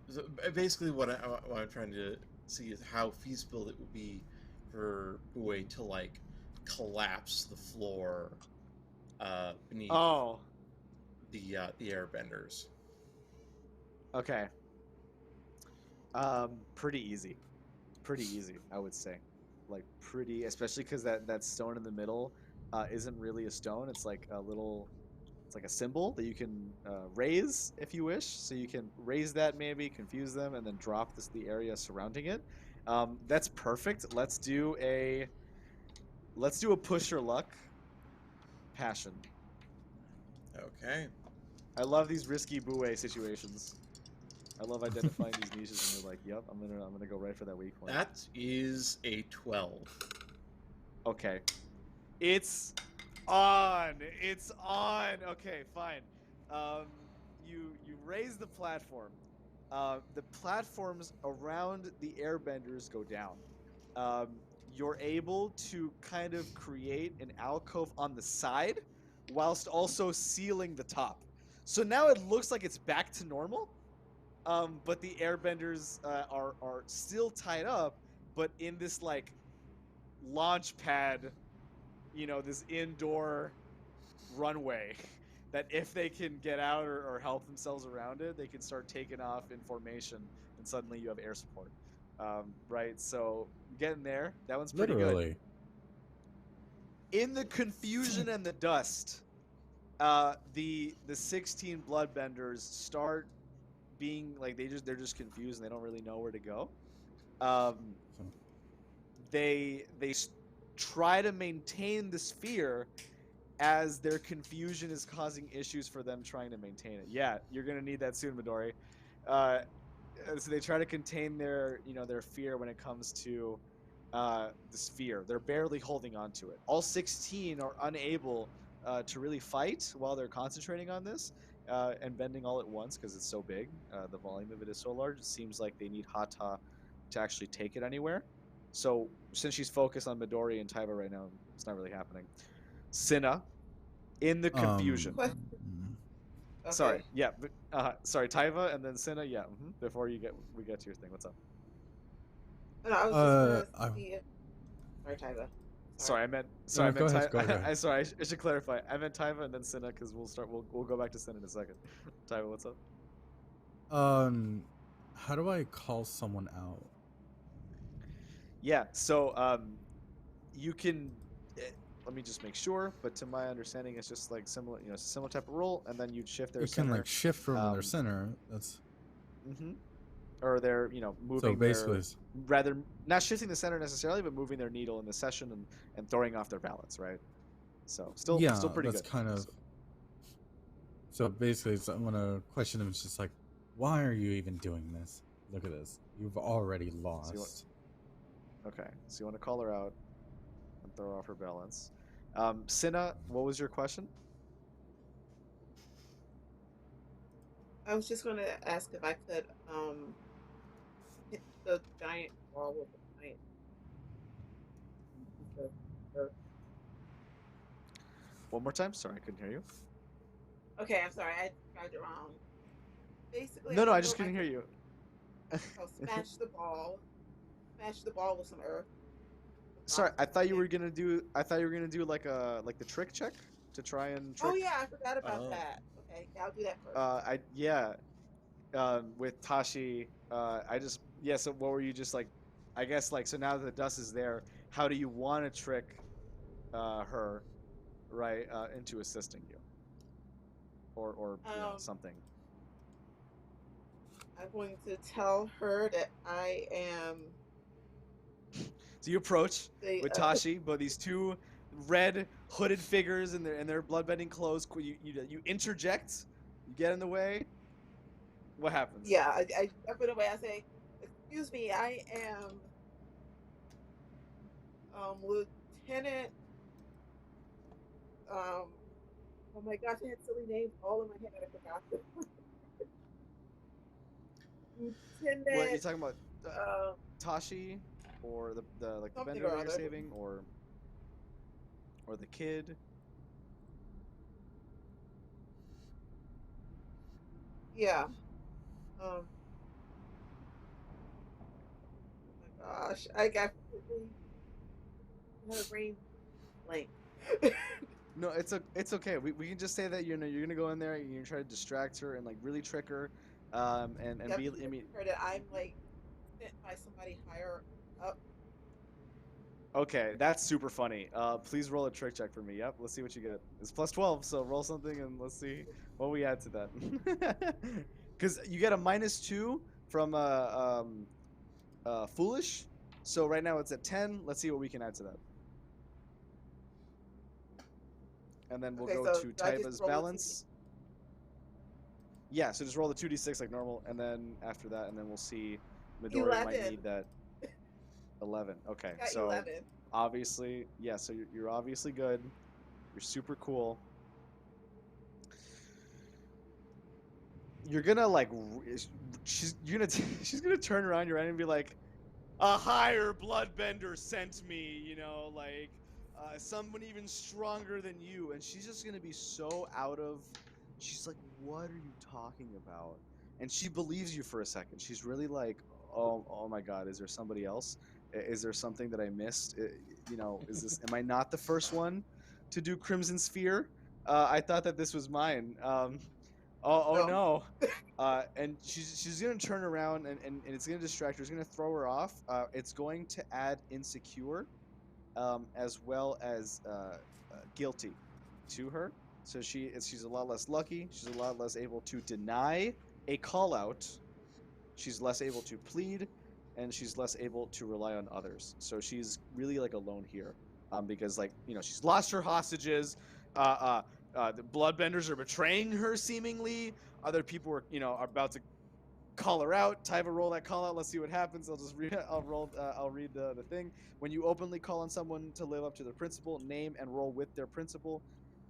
so basically what I'm trying to see is how feasible it would be for Buwei to like collapse the floor beneath the airbenders. Okay. Pretty easy. Pretty easy, I would say. Like pretty, especially because that stone in the middle isn't really a stone. It's like a little, it's like a symbol that you can raise if you wish. So you can raise that maybe, confuse them, and then drop the area surrounding it. That's perfect. Let's do a push your luck passion. Okay. I love these risky Buwei situations. I love identifying these niches, and you're like, "Yep, I'm gonna go right for that weak point." That is a 12. Okay, it's on. It's on. Okay, fine. You raise the platform. The platforms around the airbenders go down. Um, you're able to kind of create an alcove on the side, whilst also sealing the top. So now it looks like it's back to normal. But the airbenders are still tied up, but in this like launch pad, this indoor runway that if they can get out or help themselves around it, they can start taking off in formation, and suddenly you have air support. Right, so getting there. That one's pretty Literally. good. In the confusion and the dust, the 16 bloodbenders start being like they're just confused and they don't really know where to go. They try to maintain the sphere as their confusion is causing issues for them trying to maintain it. Yeah, you're gonna need that soon, Midori. so they try to contain their their fear when it comes to the sphere. They're barely holding on to it. All 16 are unable to really fight while they're concentrating on this and bending all at once because it's so big. The volume of it is so large. It seems like they need Hata to actually take it anywhere. So since she's focused on Midori and Tyva right now, it's not really happening. Cynna, in the confusion. Question. Okay. Sorry, yeah, sorry, Tyva, and then Cynna, yeah. Before we get to your thing, what's up? No, I was just gonna see if... Sorry, Tyva. Sorry, I meant go ahead, Tyva. Sorry, I should clarify. I meant Tyva and then Cynna because we'll go back to Cynna in a second. Tyva, what's up? How do I call someone out? Yeah, so you can. Let me just make sure, but to my understanding, it's just like similar, similar type of roll, and then you'd shift their You can center. like shift from their center. That's. Or they're moving. So basically, rather not shifting the center necessarily, but moving their needle in the session and throwing off their balance, right? So still pretty that's good. kind of. So basically, I'm gonna question him. It's just like, why are you even doing this? Look at this. You've already lost. Okay, so you want to call her out and throw off her balance. Cynna, what was your question? I was just gonna ask if I could hit the giant ball with the giant. One more time. Sorry, I couldn't hear you. Okay, I'm sorry, I described it wrong. Basically, No, I just couldn't hear you. I'll smash the ball with some earth. Sorry, I thought you were gonna do like the trick check to try and. Oh yeah, I forgot about that. Okay, yeah, I'll do that first. With Tashi, So what were you just like? I guess like so now that the dust is there, how do you want to trick her, right, into assisting you, or something? I'm going to tell her that I am. So you approach with Tashi, but these two red hooded figures in their bloodbending clothes. You interject. You get in the way. What happens? Yeah, I put away. I say, "Excuse me, I am Lieutenant." Oh my gosh, I had silly names all in my head. I forgot them. Lieutenant. What are you talking about? Tashi, or the vendor that you're saving, or the kid? Yeah. Oh my gosh, I got completely had a brain blank. No, it's okay. We can just say that you're gonna go in there and you're gonna try to distract her and like really trick her, and be. I mean, her that I'm like sent by somebody higher up. Okay, that's super funny. Please roll a trick check for me. Yep, let's see what you get. It's plus 12, so roll something and let's see what we add to that. Because you get a -2 from foolish. So right now it's at 10. Let's see what we can add to that. And then we'll go to Tyva's balance. Yeah, so just roll the 2d6 like normal, and then after that, and then we'll see. Midori might need that. 11. Okay, so 11. Obviously, yeah. So you're obviously good. You're super cool. You're gonna like, she's gonna turn around your end and be like, a higher bloodbender sent me. Like someone even stronger than you, and she's just gonna be so out of. She's like, what are you talking about? And she believes you for a second. She's really like, oh my God, is there somebody else? Is there something that I missed? Is this? Am I not the first one to do Crimson Sphere? I thought that this was mine. No. And she's gonna turn around and it's gonna distract her. It's gonna throw her off. It's going to add insecure, as well as guilty, to her. So she's a lot less lucky. She's a lot less able to deny a call out. She's less able to plead, and she's less able to rely on others. So she's really like alone here, because she's lost her hostages. The bloodbenders are betraying her seemingly. Other people are about to call her out. Tyva, roll that call out. Let's see what happens. I'll just read. I'll read the thing. When you openly call on someone to live up to their principle, name and roll with their principle.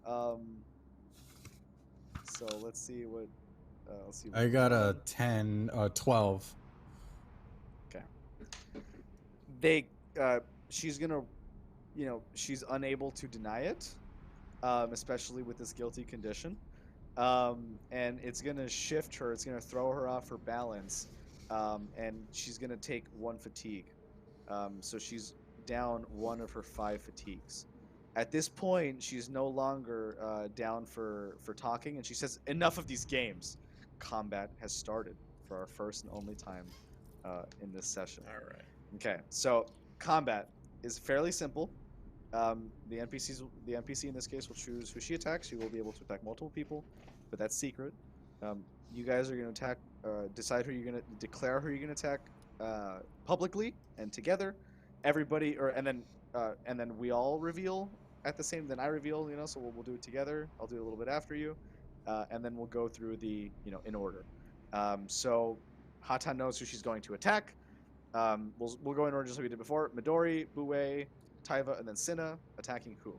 So let's see what. Let's see. What I got a 10, 12. Okay. She's gonna, she's unable to deny it, especially with this guilty condition. And it's gonna shift her. It's gonna throw her off her balance, and she's gonna take 1 fatigue. So she's down 1 of her 5 fatigues. At this point, she's no longer down for talking, and she says, "Enough of these games. Combat has started for our first and only time in this session." All right. Okay, so combat is fairly simple. The NPC in this case will choose who she attacks. She will be able to attack multiple people, but that's secret. You guys are going to attack, decide who you're going to declare who you're going to attack publicly and together. Everybody, and then we all reveal at the same. Then I reveal, so we'll do it together. I'll do it a little bit after you, and then we'll go through the, in order. So Hata knows who she's going to attack. We'll go in order just like we did before. Midori, Buwei, Tyva, and then Cynna attacking who?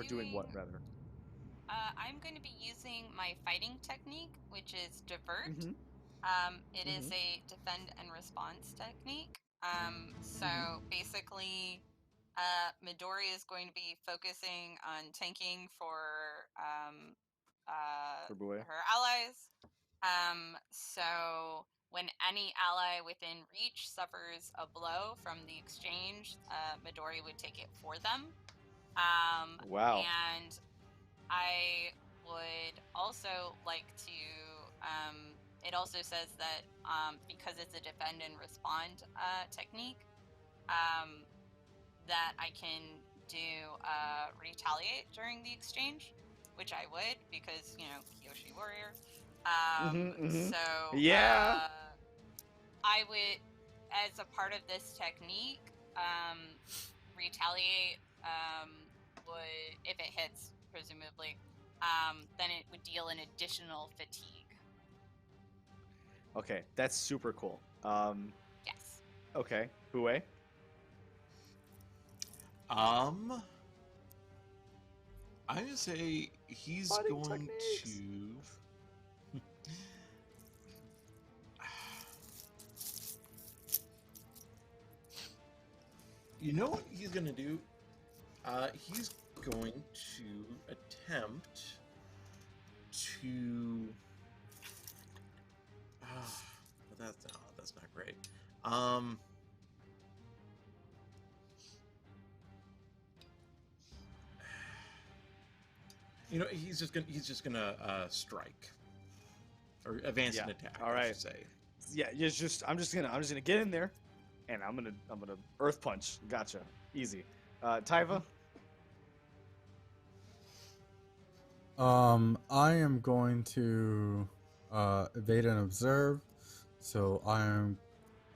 Doing what, rather? I'm going to be using my fighting technique, which is divert. Mhm. It is a defend and response technique. So basically, Midori is going to be focusing on tanking for Buwei. her allies. So when any ally within reach suffers a blow from the exchange, Midori would take it for them. Wow. And I would also like to. It also says that because it's a defend and respond technique, that I can do retaliate during the exchange, which I would because Kyoshi warrior. So yeah, I would, as a part of this technique, retaliate would, if it hits, presumably, then it would deal an additional fatigue. Okay, that's super cool. Yes. Okay, Buwei. I'm gonna say he's Fighting going techniques. to. You know what he's gonna do? He's going to attempt to. But that's not great. He's just gonna strike or advance an attack. All right. I should say. Yeah, I'm just gonna get in there, and I'm gonna earth punch. Gotcha, easy. Tyva. I am going to evade and observe. So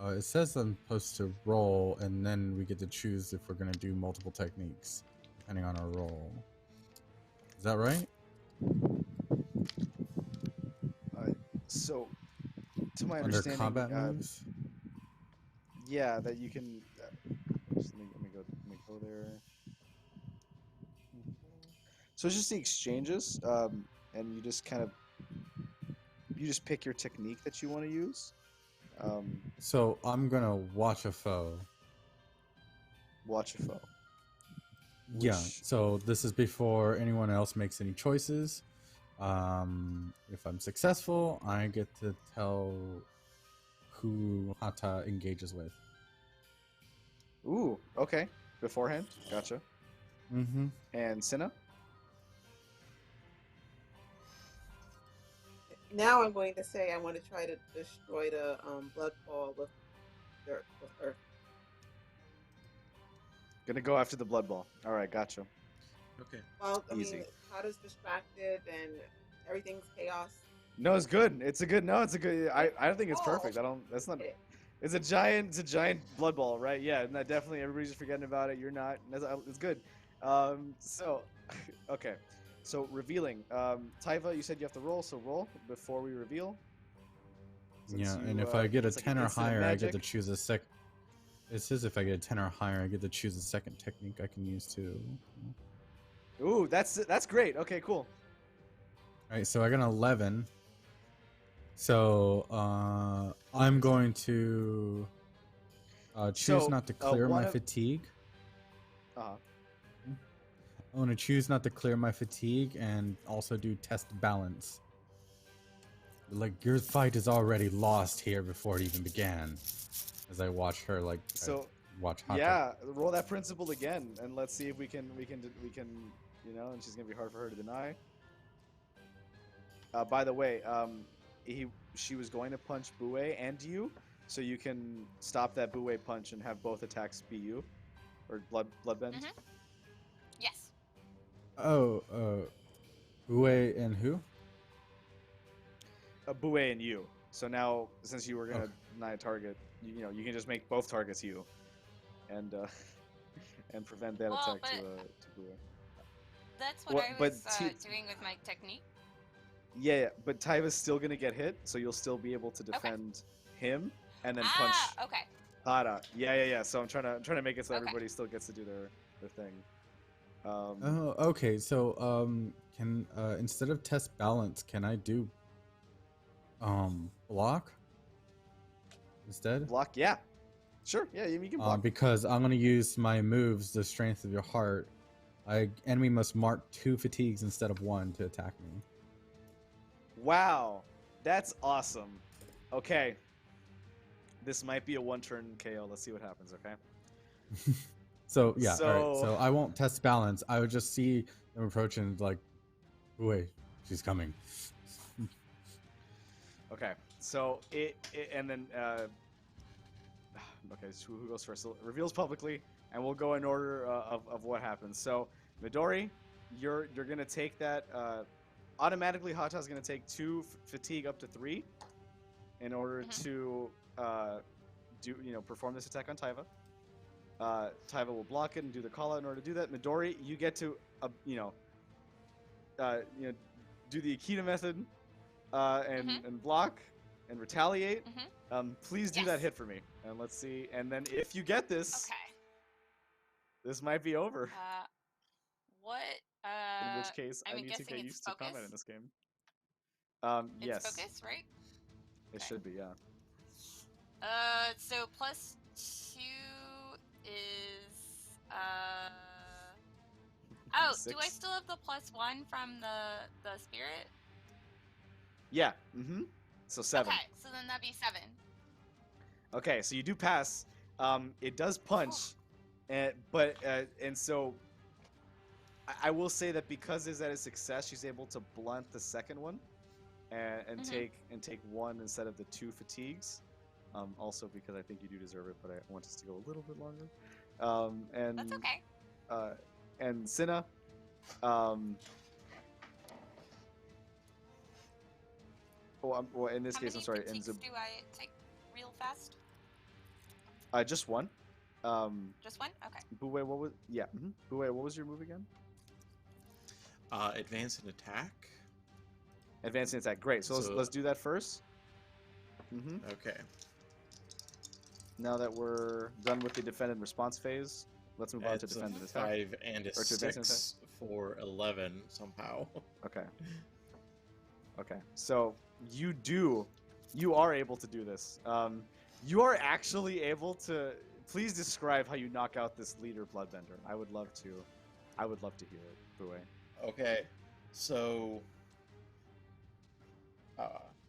it says I'm supposed to roll, and then we get to choose if we're gonna do multiple techniques, depending on our roll. Is that right? So, to my Under understanding, combat moves? yeah, that you can. Let me go there. So it's just the exchanges, and you just pick your technique that you want to use. So I'm gonna watch a foe. Watch a foe. Yeah. So this is before anyone else makes any choices. If I'm successful, I get to tell who Hata engages with. Ooh, okay. Beforehand, gotcha. Mm-hmm. And Cynna? Now I'm going to say I want to try to destroy the blood ball with earth. Gonna go after the blood ball. All right, gotcha. Okay. Well, I Easy. mean, Hada's distracted and everything's chaos. No, it's good. It's a good. I don't think it's perfect. That's not. It's a giant blood ball, right? Yeah, and that definitely everybody's just forgetting about it. You're not. It's good. So, okay. So revealing. Tyva, you said you have to roll, so roll before we reveal. Since Yeah, you, and if I get a it's like 10 or instant higher, I get to magic. choose a sec. It says if I get a 10 or higher, I get to choose a second technique I can use too. Ooh, that's great. Okay, cool. Alright, so I got an 11. So I'm going to choose So, not to clear one my of- fatigue. Uh-huh. I want to choose not to clear my fatigue and also do test balance. Like, your fight is already lost here before it even began. As I watch her, like, So watch Hata. yeah, roll that principle again, and let's see if we can, you know, and she's gonna be hard for her to deny. By the way, she was going to punch Buwei and you, so you can stop that Buwei punch and have both attacks be you, or bloodbend. Mhm. Yes. Oh, Buwei and who? Buwei and you. So now, since you were gonna Okay. deny a target, you know, you can just make both targets you, and and prevent that Well, attack but- to Buwei. That's what Well, I but was t- doing with my technique. Yeah, but Tyva's still gonna get hit, so you'll still be able to defend him and then punch Okay. Hara. Yeah. So I'm trying to make it so Okay. everybody still gets to do their thing. Oh, okay. So, can instead of test balance, can I do block instead? Block, yeah, sure, yeah, you can block. Because I'm gonna use my moves, the strength of your heart. Enemy must mark 2 fatigues instead of 1 to attack me. Wow, that's awesome. Okay, this might be a one-turn KO. Let's see what happens. Okay. So yeah, all So- right. So I won't test balance. I would just see them approaching, like, wait, she's coming. Okay. So it and then okay, so who goes first? So reveals publicly, and we'll go in order of what happens. So Midori, you're gonna take that automatically. Hata's gonna take 2 fatigue up to 3 in order to perform this attack on Tyva. Tyva will block it and do the call out in order to do that. Midori, you get to do the Akita method and block and retaliate. Please do that Yes. hit for me, and let's see. And then if you get this, Okay. this might be over. What? In which case, I I'm need to guessing get it's used to combat focus? in this game. It's Yes, focus, right? it Okay. should be. Yeah. So plus 2 is Oh, do I 6. still have the +1 from the spirit? Yeah. Mm-hmm. So 7. Okay, so then that'd be 7. Okay, so you do pass. It does punch, and so I will say that because is that a success, she's able to blunt the second one, and take 1 instead of the 2 fatigues. Also because I think you do deserve it, but I want us to go a little bit longer. And That's okay. And Cynna, well, in this How case, many I'm sorry, and fatigues do I take real fast? just 1. Just 1? Okay. Buwei, what was? Yeah. Buwei, what was your move again? Advance and attack. Advancing attack. Great. So, So- let's do that first. Okay. Now that we're done with the defend and response phase, let's move on to It's a defend and attack. 5 and a Or to advance and 6 for 11 somehow. Okay. Okay. So you are able to do this. You are actually able to. Please describe how you knock out this leader bloodbender. I would love to hear it, Buwei. Okay, so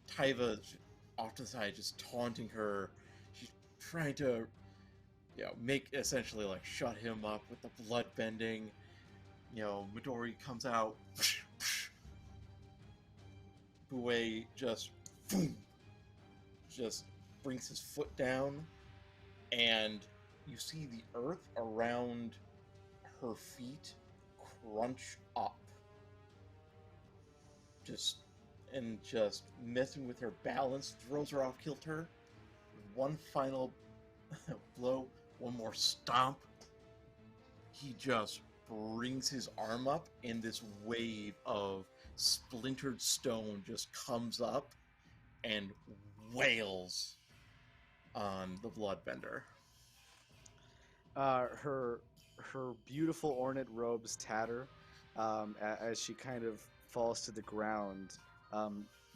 Tyva off to the side, just taunting her. She's trying to, make essentially like shut him up with the blood bending. Midori comes out. Buwei just brings his foot down, and you see the earth around her feet crunch up. Just messing with her balance, throws her off kilter. One final blow, one more stomp. He just brings his arm up, and this wave of splintered stone just comes up and wails on the bloodbender. Her beautiful ornate robes tatter as she kind of falls to the ground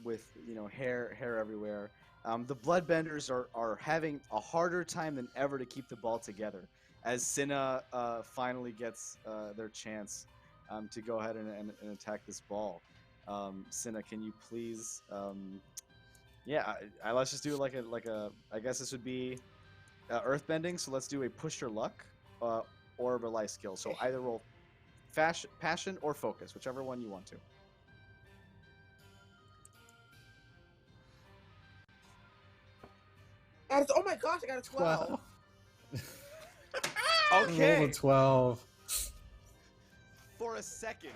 with hair everywhere. The bloodbenders are having a harder time than ever to keep the ball together as Cynna finally gets their chance to go ahead and attack this ball. Cynna, can you please let's just do like a I guess this would be earthbending, so let's do a push your luck or rely skill. So either roll passion or focus, whichever one you want to. Oh my gosh, I got a 12. Okay. Roll a 12. For a second,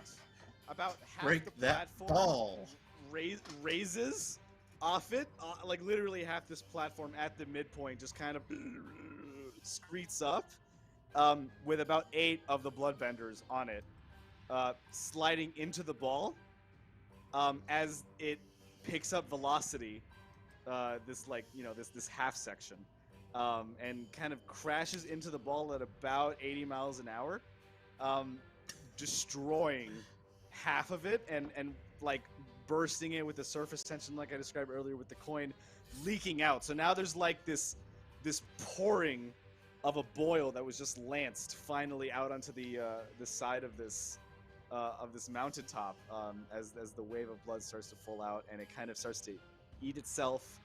about half Break the that platform ball. raises off it, like literally half this platform at the midpoint just kind of screets up, with about 8 of the bloodbenders on it, sliding into the ball, as it picks up velocity, this half section, and kind of crashes into the ball at about 80 miles an hour, destroying half of it and like bursting it with the surface tension like I described earlier with the coin leaking out. So now there's like this pouring of a boil that was just lanced finally out onto the side of this mountaintop, as the wave of blood starts to fall out, and it kind of starts to eat itself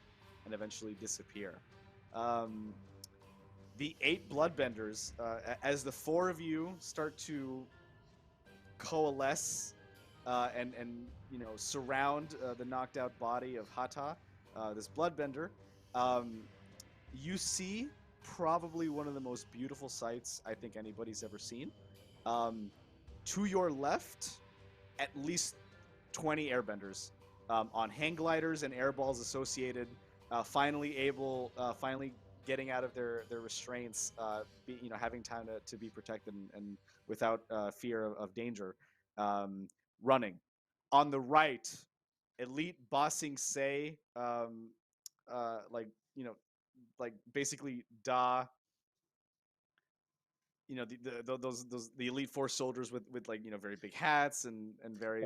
and eventually disappear. The 8 bloodbenders, as the 4 of you start to coalesce and surround the knocked out body of Hata, this bloodbender, you see probably one of the most beautiful sights I think anybody's ever seen. To your left, at least 20 airbenders on hang gliders and air balls associated, finally getting out of their restraints, having time to be protected and without fear of danger, running. On the right, elite bossing say, basically Da, the elite force soldiers with very big hats and very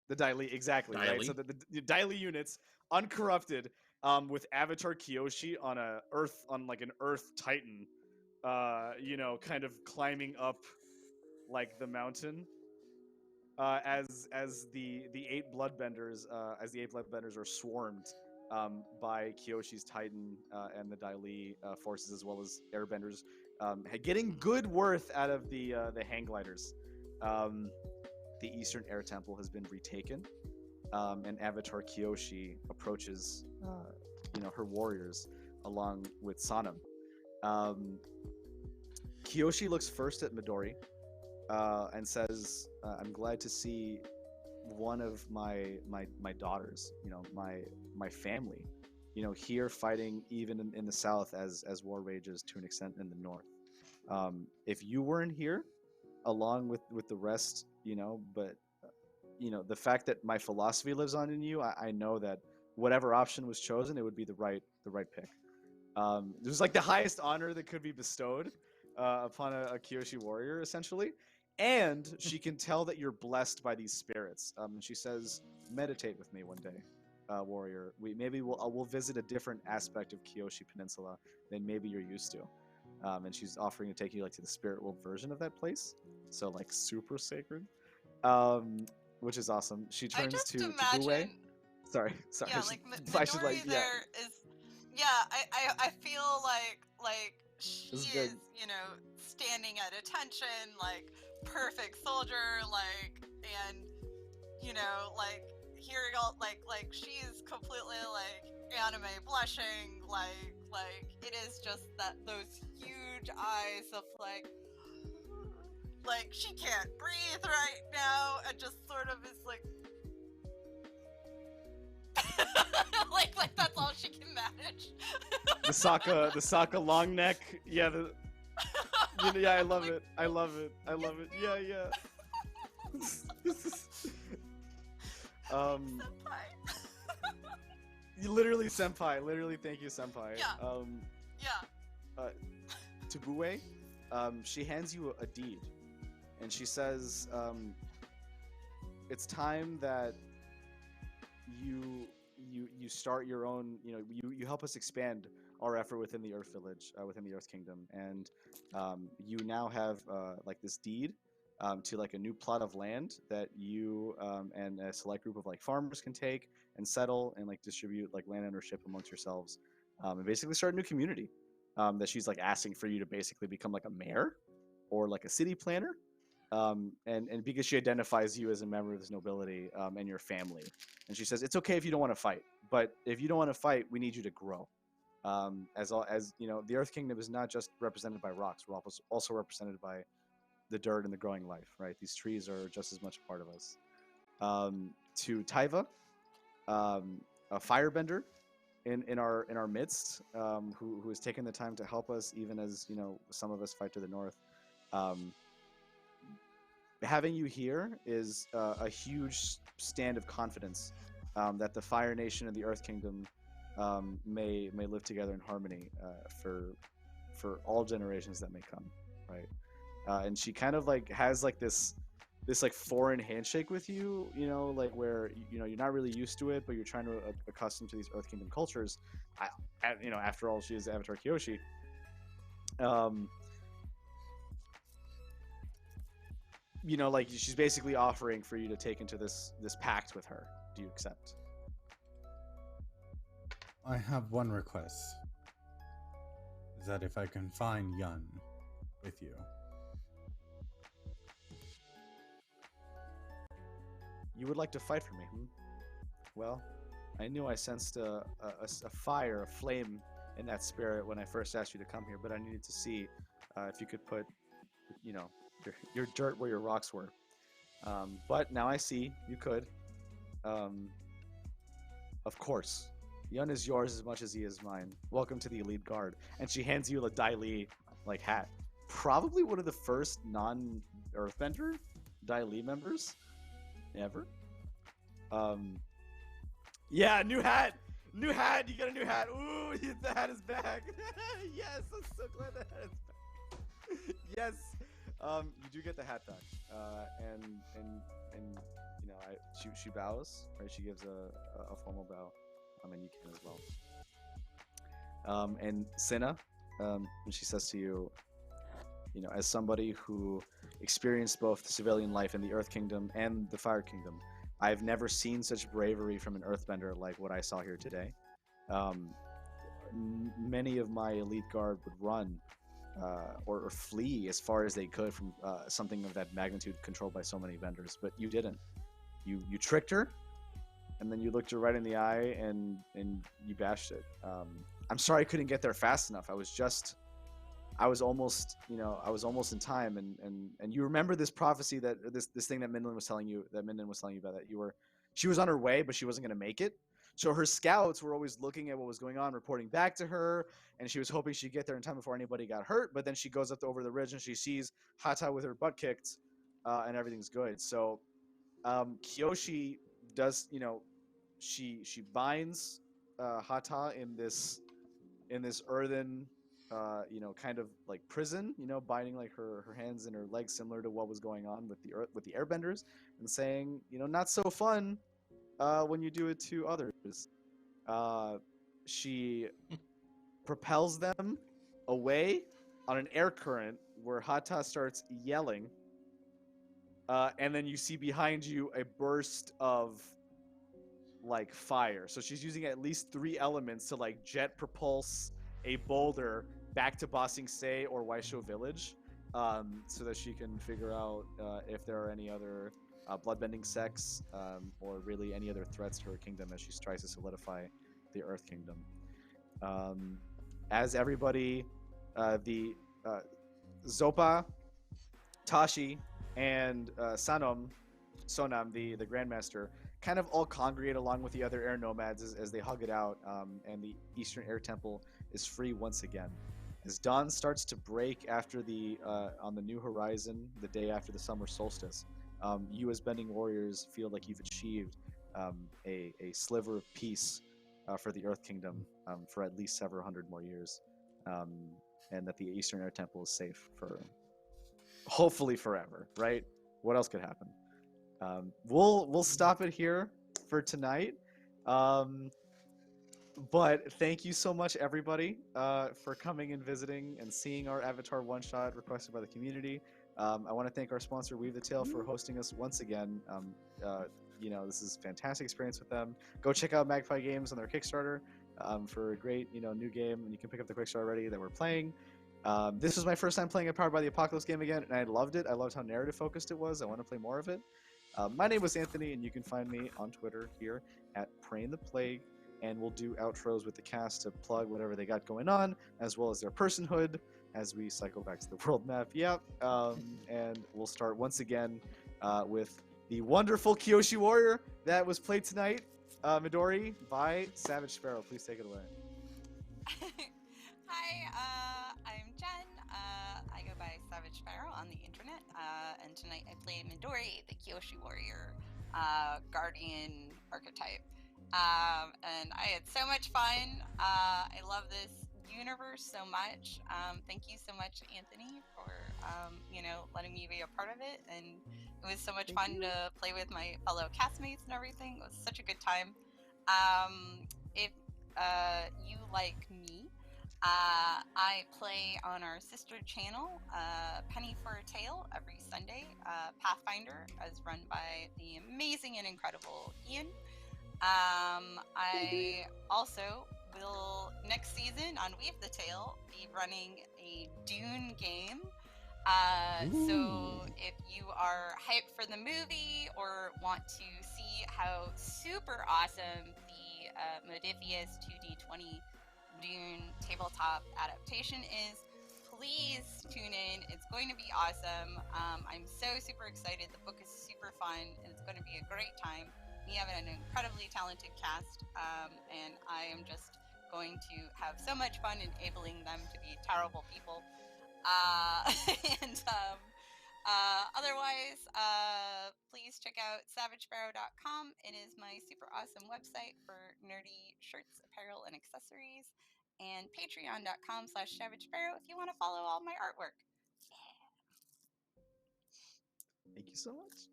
the Daily, exactly, right? So the Daily units, uncorrupted, with Avatar Kyoshi on an Earth Titan, kind of climbing up like the mountain, as the 8 bloodbenders are swarmed by Kyoshi's Titan and the Daily forces, as well as airbenders, getting good worth out of the hang gliders. The Eastern Air Temple has been retaken, and Avatar Kyoshi approaches, her warriors along with Sanam. Kyoshi looks first at Midori and says, "I'm glad to see one of my daughters, my family, here fighting even in the south as war rages to an extent in the north. If you weren't here, along with the rest, but the fact that my philosophy lives on in you, I know that whatever option was chosen, it would be the right pick. It was like the highest honor that could be bestowed upon a Kyoshi warrior, essentially. And she can tell that you're blessed by these spirits. And she says, meditate with me one day, warrior. We'll visit a different aspect of Kyoshi Peninsula than maybe you're used to." And she's offering to take you to the spirit world version of that place. So super sacred, which is awesome. She turns to Buwei. Sorry. Yeah, Midori is. Yeah, I feel like she is, standing at attention, perfect soldier, and hearing all she's completely anime blushing, it is just that those huge eyes of she can't breathe right now, and just sort of is that's all she can manage. The Sokka long neck, yeah. Yeah, I love it. I love it. I love it. Yeah, yeah. Senpai. Literally senpai. Literally, thank you, senpai. Yeah. Yeah. To Buwei, she hands you a deed, and she says, "It's time that you start your own. You know, you help us expand our effort within the Earth Village, within the Earth Kingdom, and you now have like this deed." To like a new plot of land that you and a select group of like farmers can take and settle and like distribute like land ownership amongst yourselves, and basically start a new community. That she's like asking for you to basically become like a mayor or like a city planner, and because she identifies you as a member of this nobility and your family, and she says it's okay if you don't want to fight, but if you don't want to fight, we need you to grow. As you know, the Earth Kingdom is not just represented by rocks; we're also represented by the dirt and the growing life, right? These trees are just as much a part of us. To Tyva, a firebender in our midst, who has taken the time to help us, even as you know some of us fight to the north. Having you here is a huge stand of confidence that the Fire Nation and the Earth Kingdom may live together in harmony for all generations that may come, right? And she kind of like has like this like foreign handshake with you, you know, like where you know you're not really used to it, but you're trying to accustom to these Earth Kingdom cultures. You know, after all, she is Avatar Kyoshi. You know, like she's basically offering for you to take into this pact with her. Do you accept? I have one request. Is that if I can find Yun with you. You would like to fight for me, hmm? Well, I knew I sensed a fire, a flame in that spirit when I first asked you to come here, but I needed to see if you could put, you know, your dirt where your rocks were. But now I see you could. Of course. Yun is yours as much as he is mine. Welcome to the Elite Guard. And she hands you a Dai Li like hat. Probably one of the first non-Earthbender Dai Li members ever. Yeah, new hat. New hat. You got a new hat. Ooh, the hat is back. Yes, I'm so glad the hat is back. Yes. You do get the hat back. And you know, she bows, right? She gives a formal bow. And you can as well. And Cynna, she says to you, you know, as somebody who experienced both the civilian life in the Earth Kingdom and the Fire Kingdom, I've never seen such bravery from an Earthbender like what I saw here today. Many of my Elite Guard would run or flee as far as they could from something of that magnitude controlled by so many vendors, but you didn't. You tricked her, and then you looked her right in the eye and you bashed it. I'm sorry I couldn't get there fast enough. I was almost in time, and you remember this prophecy that this thing that Minden was telling you about, that she was on her way, but she wasn't going to make it. So her scouts were always looking at what was going on, reporting back to her, and she was hoping she'd get there in time before anybody got hurt. But then she goes up over the ridge and she sees Hata with her butt kicked, and everything's good. So Kyoshi does, you know, she binds Hata in this earthen, you know, kind of like prison, you know, binding like her hands and her legs, similar to what was going on with the airbenders, and saying, you know, not so fun when you do it to others. She propels them away on an air current where Hata starts yelling, and then you see behind you a burst of like fire. So she's using at least 3 elements to like jet propulse a boulder back to Ba Sing Se or Waisho Village, so that she can figure out if there are any other bloodbending sects or really any other threats to her kingdom as she tries to solidify the Earth Kingdom. As everybody, the Zopa, Tashi, and Sonam, the Grandmaster, kind of all congregate along with the other air nomads as they hug it out, and the Eastern Air Temple is free once again. As dawn starts to break after the on the new horizon, the day after the summer solstice, you as bending warriors feel like you've achieved a sliver of peace for the Earth Kingdom for at least several hundred more years, and that the Eastern Air Temple is safe for hopefully forever. Right? What else could happen? We'll stop it here for tonight. But thank you so much, everybody, for coming and visiting and seeing our Avatar one-shot requested by the community. I want to thank our sponsor, Weave the Tail, for hosting us once again. This is a fantastic experience with them. Go check out Magpie Games on their Kickstarter for a great, new game, and you can pick up the quick start already that we're playing. This was my first time playing a Powered by the Apocalypse game again, and I loved it. I loved how narrative-focused it was. I want to play more of it. My name was Anthony, and you can find me on Twitter here at Prainntheplague. And we'll do outros with the cast to plug whatever they got going on, as well as their personhood as we cycle back to the world map. Yep. And we'll start once again with the wonderful Kyoshi Warrior that was played tonight, Midori, by Savagesparrow. Please take it away. Hi, I'm Chen. I go by Savagesparrow on the internet, and tonight I play Midori, the Kyoshi Warrior, Guardian archetype. And I had so much fun. I love this universe so much. Thank you so much, Anthony, for letting me be a part of it. And it was so much fun to play with my fellow castmates and everything. It was such a good time. If you like me, I play on our sister channel, Penny for a Tale, every Sunday. Pathfinder, as run by the amazing and incredible Kyun. I also will, next season on Weave the Tail, be running a Dune game. So if you are hyped for the movie or want to see how super awesome the Modifius 2D20 Dune tabletop adaptation is, please tune in. It's going to be awesome. I'm so super excited. The book is super fun, and it's going to be a great time. We have an incredibly talented cast, and I am just going to have so much fun enabling them to be terrible people. Otherwise, please check out Savagesparrow.com. It is my super awesome website for nerdy shirts, apparel, and accessories. And Patreon.com/Savagesparrow if you want to follow all my artwork. Thank you so much.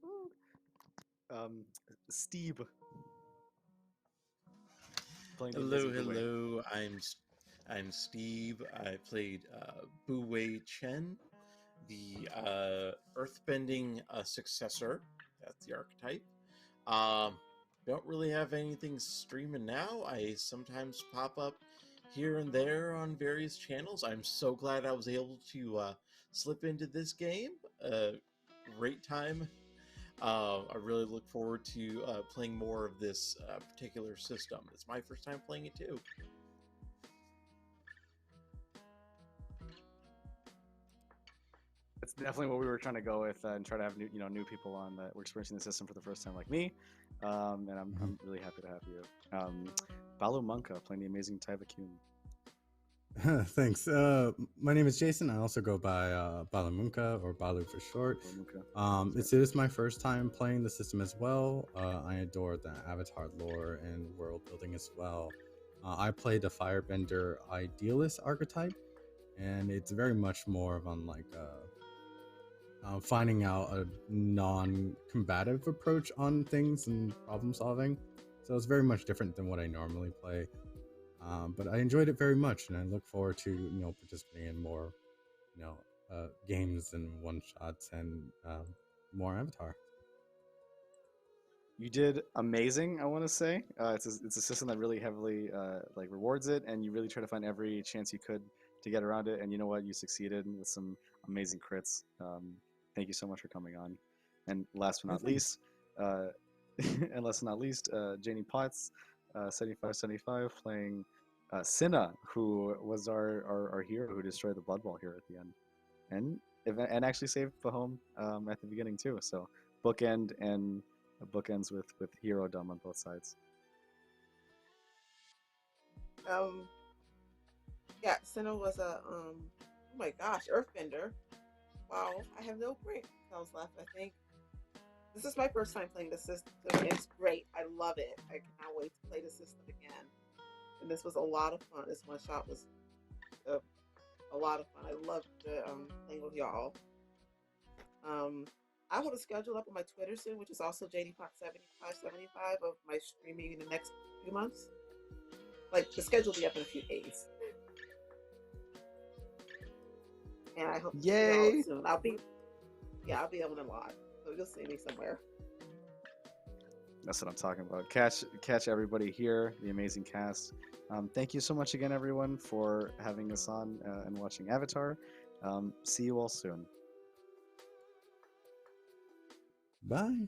Steve. Hello. I'm Steve. I played Buwei Chen, the earthbending successor. That's the archetype. Don't really have anything streaming now. I sometimes pop up here and there on various channels. I'm so glad I was able to slip into this game. Great time. I really look forward to playing more of this particular system. It's my first time playing it too. It's definitely what we were trying to go with and try to have new people on that were experiencing the system for the first time, like me. And I'm really happy to have you. Balumunka playing the amazing Tyva Kyun. Thanks. My name is Jason. I also go by Balumunka, or Balu for short. It is my first time playing the system as well. I adore the Avatar lore and world building as well. I played the Firebender Idealist archetype, and it's very much more of on like finding out a non-combative approach on things and problem solving. So it's very much different than what I normally play. But I enjoyed it very much, and I look forward to participating in more games and one shots and more Avatar. You did amazing, I want to say. It's a system that really heavily rewards it, and you really try to find every chance you could to get around it. And you know what? You succeeded with some amazing crits. Thank you so much for coming on. And last but not least, Janie Potts, 7575, playing Cynna, who was our hero who destroyed the Blood Bowl here at the end, and actually saved the home at the beginning too. So bookends with hero dumb on both sides. Yeah, Cynna was a oh my gosh, Earthbender. Wow, I have no brain cells left. I think this is my first time playing the system. It's great. I love it. I cannot wait to play the system again. And this was a lot of fun. This one shot was a, a lot of fun. I loved playing with y'all. Um, I will schedule up on my Twitter soon, which is also JDFox7575 of my streaming in the next few months. Like the schedule will be up in a few days. And I hope to see y'all soon. I'll be on a lot. So you'll see me somewhere. That's what I'm talking about. Catch everybody here, the amazing cast. Thank you so much again, everyone, for having us on and watching Avatar. See you all soon. Bye.